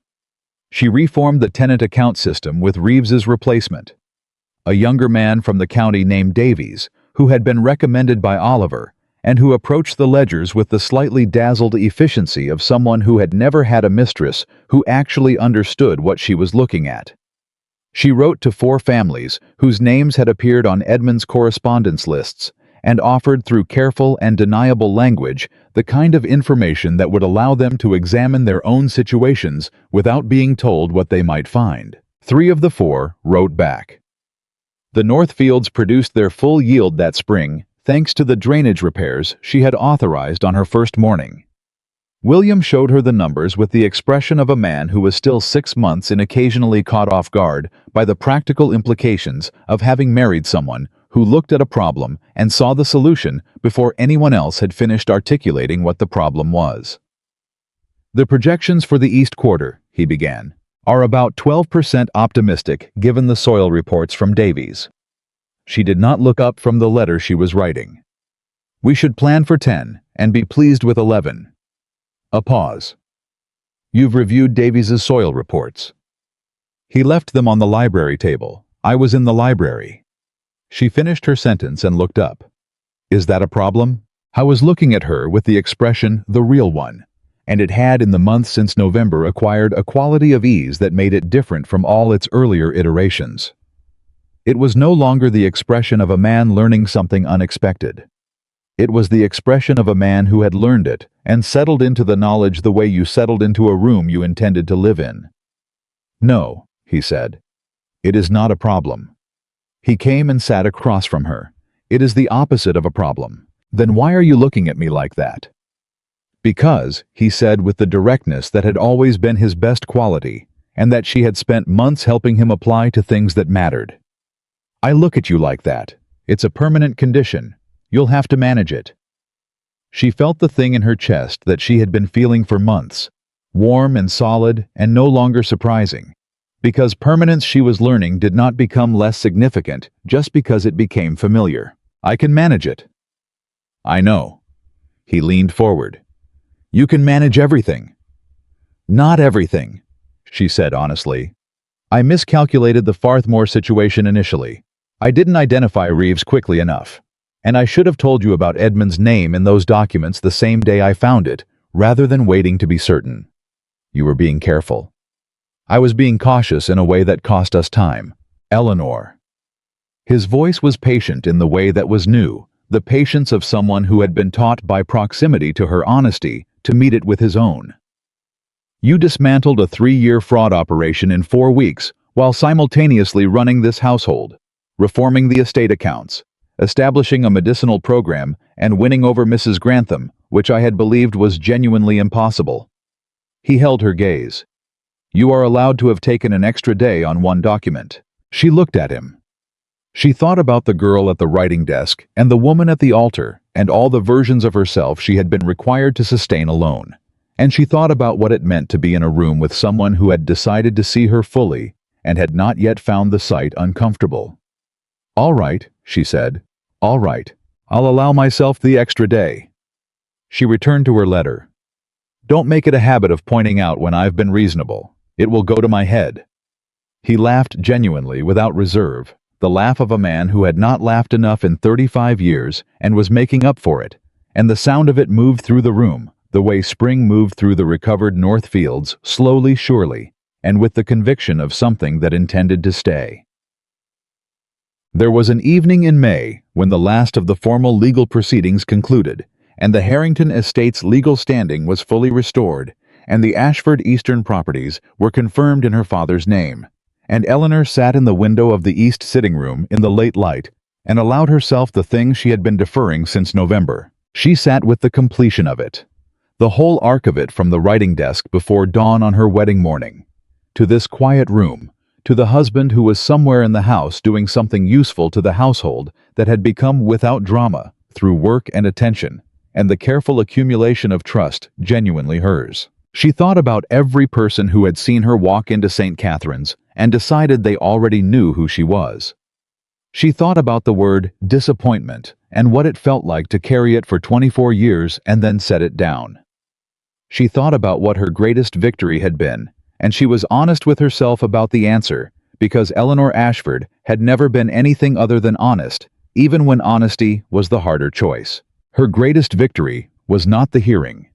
She reformed the tenant account system with Reeves's replacement, a younger man from the county named Davies, who had been recommended by Oliver, and who approached the ledgers with the slightly dazzled efficiency of someone who had never had a mistress who actually understood what she was looking at. She wrote to 4 families whose names had appeared on Edmund's correspondence lists, and offered through careful and deniable language the kind of information that would allow them to examine their own situations without being told what they might find. 3 of the 4 wrote back. The Northfields produced their full yield that spring, thanks to the drainage repairs she had authorized on her first morning. William showed her the numbers with the expression of a man who was still 6 months and occasionally caught off guard by the practical implications of having married someone who looked at a problem and saw the solution before anyone else had finished articulating what the problem was. The projections for the East Quarter, he began, are about 12% optimistic given the soil reports from Davies. She did not look up from the letter she was writing. We should plan for 10 and be pleased with 11. A pause. You've reviewed Davies's soil reports. He left them on the library table. I was in the library. She finished her sentence and looked up. Is that a problem? I was looking at her with the expression, the real one, and it had in the months since November acquired a quality of ease that made it different from all its earlier iterations. It was no longer the expression of a man learning something unexpected. It was the expression of a man who had learned it and settled into the knowledge the way you settled into a room you intended to live in. No, he said. It is not a problem. He came and sat across from her. It is the opposite of a problem. Then why are you looking at me like that? Because, he said with the directness that had always been his best quality, and that she had spent months helping him apply to things that mattered. I look at you like that. It's a permanent condition. You'll have to manage it. She felt the thing in her chest that she had been feeling for months, warm and solid and no longer surprising. Because permanence, she was learning, did not become less significant just because it became familiar. I can manage it. I know. He leaned forward. You can manage everything. Not everything, she said honestly. I miscalculated the Farthmore situation initially. I didn't identify Reeves quickly enough. And I should have told you about Edmund's name in those documents the same day I found it, rather than waiting to be certain. You were being careful. I was being cautious in a way that cost us time. Eleanor. His voice was patient in the way that was new, the patience of someone who had been taught by proximity to her honesty to meet it with his own. You dismantled a 3-year fraud operation in 4 weeks while simultaneously running this household, reforming the estate accounts, establishing a medicinal program, and winning over Mrs. Grantham, which I had believed was genuinely impossible. He held her gaze. You are allowed to have taken an extra day on one document. She looked at him. She thought about the girl at the writing desk and the woman at the altar and all the versions of herself she had been required to sustain alone. And she thought about what it meant to be in a room with someone who had decided to see her fully and had not yet found the sight uncomfortable. "All right," she said. "All right. I'll allow myself the extra day." She returned to her letter. "Don't make it a habit of pointing out when I've been reasonable. It will go to my head." He laughed genuinely, without reserve, the laugh of a man who had not laughed enough in 35 years and was making up for it, and the sound of it moved through the room, the way spring moved through the recovered north fields, slowly, surely, and with the conviction of something that intended to stay. There was an evening in May when the last of the formal legal proceedings concluded, and the Harrington estate's legal standing was fully restored, and the Ashford Eastern properties were confirmed in her father's name. And Eleanor sat in the window of the east sitting room in the late light and allowed herself the thing she had been deferring since November. She sat with the completion of it, the whole arc of it, from the writing desk before dawn on her wedding morning, to this quiet room, to the husband who was somewhere in the house doing something useful to the household that had become without drama, through work and attention, and the careful accumulation of trust genuinely hers. She thought about every person who had seen her walk into St. Catherine's and decided they already knew who she was. She thought about the word disappointment and what it felt like to carry it for 24 years and then set it down. She thought about what her greatest victory had been, and she was honest with herself about the answer, because Eleanor Ashford had never been anything other than honest, even when honesty was the harder choice. Her greatest victory was not the hearing.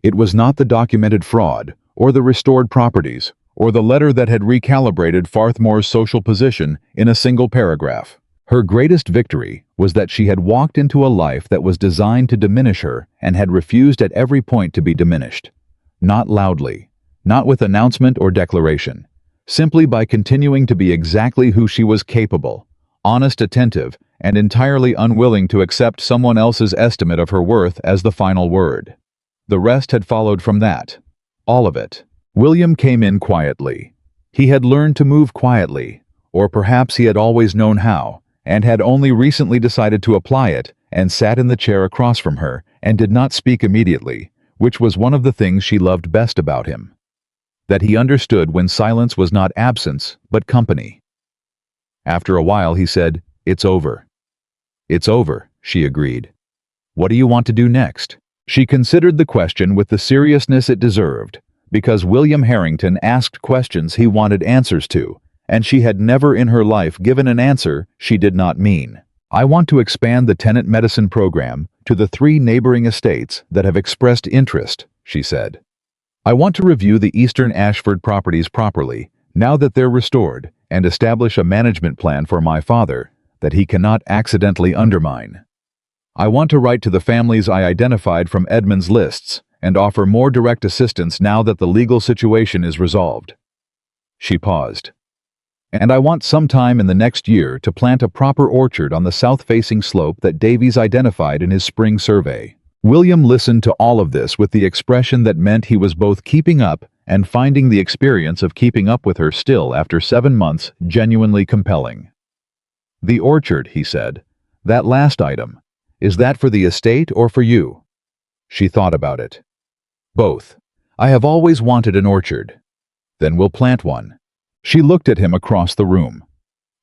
It was not the documented fraud, or the restored properties, or the letter that had recalibrated Farthmore's social position in a single paragraph. Her greatest victory was that she had walked into a life that was designed to diminish her and had refused at every point to be diminished. Not loudly, not with announcement or declaration, simply by continuing to be exactly who she was capable, honest, attentive, and entirely unwilling to accept someone else's estimate of her worth as the final word. The rest had followed from that. All of it. William came in quietly. He had learned to move quietly, or perhaps he had always known how, and had only recently decided to apply it, and sat in the chair across from her and did not speak immediately, which was one of the things she loved best about him. That he understood when silence was not absence, but company. After a while he said, "It's over." "It's over," she agreed. "What do you want to do next?" She considered the question with the seriousness it deserved, because William Harrington asked questions he wanted answers to, and she had never in her life given an answer she did not mean. "I want to expand the tenant medicine program to the 3 neighboring estates that have expressed interest," she said. "I want to review the Eastern Ashford properties properly, now that they're restored, and establish a management plan for my father that he cannot accidentally undermine. I want to write to the families I identified from Edmund's lists and offer more direct assistance now that the legal situation is resolved." She paused. "And I want sometime in the next year to plant a proper orchard on the south-facing slope that Davies identified in his spring survey." William listened to all of this with the expression that meant he was both keeping up and finding the experience of keeping up with her still after 7 months genuinely compelling. "The orchard," he said. "That last item. Is that for the estate or for you?" She thought about it. "Both. I have always wanted an orchard." "Then we'll plant one." She looked at him across the room.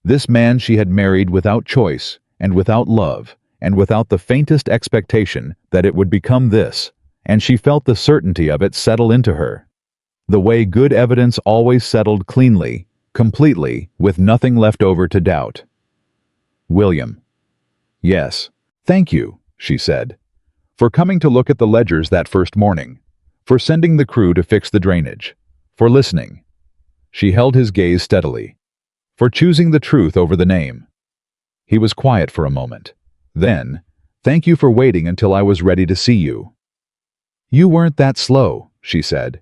This man she had married without choice, and without love, and without the faintest expectation that it would become this, and she felt the certainty of it settle into her. The way good evidence always settled cleanly, completely, with nothing left over to doubt. "William." "Yes. Thank you," she said, "for coming to look at the ledgers that first morning, for sending the crew to fix the drainage, for listening." She held his gaze steadily. "For choosing the truth over the name." He was quiet for a moment. Then, "Thank you for waiting until I was ready to see you." "You weren't that slow," she said.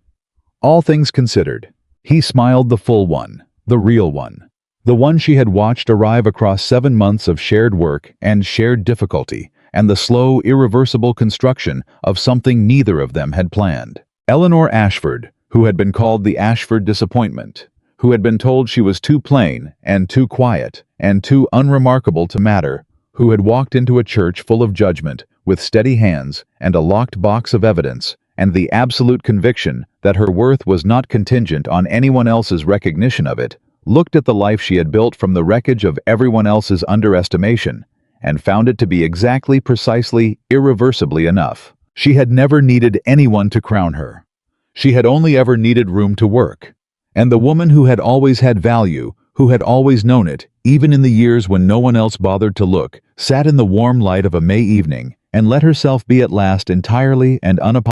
"All things considered." He smiled, the full one, the real one. The one she had watched arrive across 7 months of shared work and shared difficulty, and the slow, irreversible construction of something neither of them had planned. Eleanor Ashford, who had been called the Ashford disappointment, who had been told she was too plain and too quiet and too unremarkable to matter, who had walked into a church full of judgment with steady hands and a locked box of evidence, and the absolute conviction that her worth was not contingent on anyone else's recognition of it, looked at the life she had built from the wreckage of everyone else's underestimation, and found it to be exactly, precisely, irreversibly enough. She had never needed anyone to crown her. She had only ever needed room to work. And the woman who had always had value, who had always known it, even in the years when no one else bothered to look, sat in the warm light of a May evening and let herself be at last entirely and unapologetically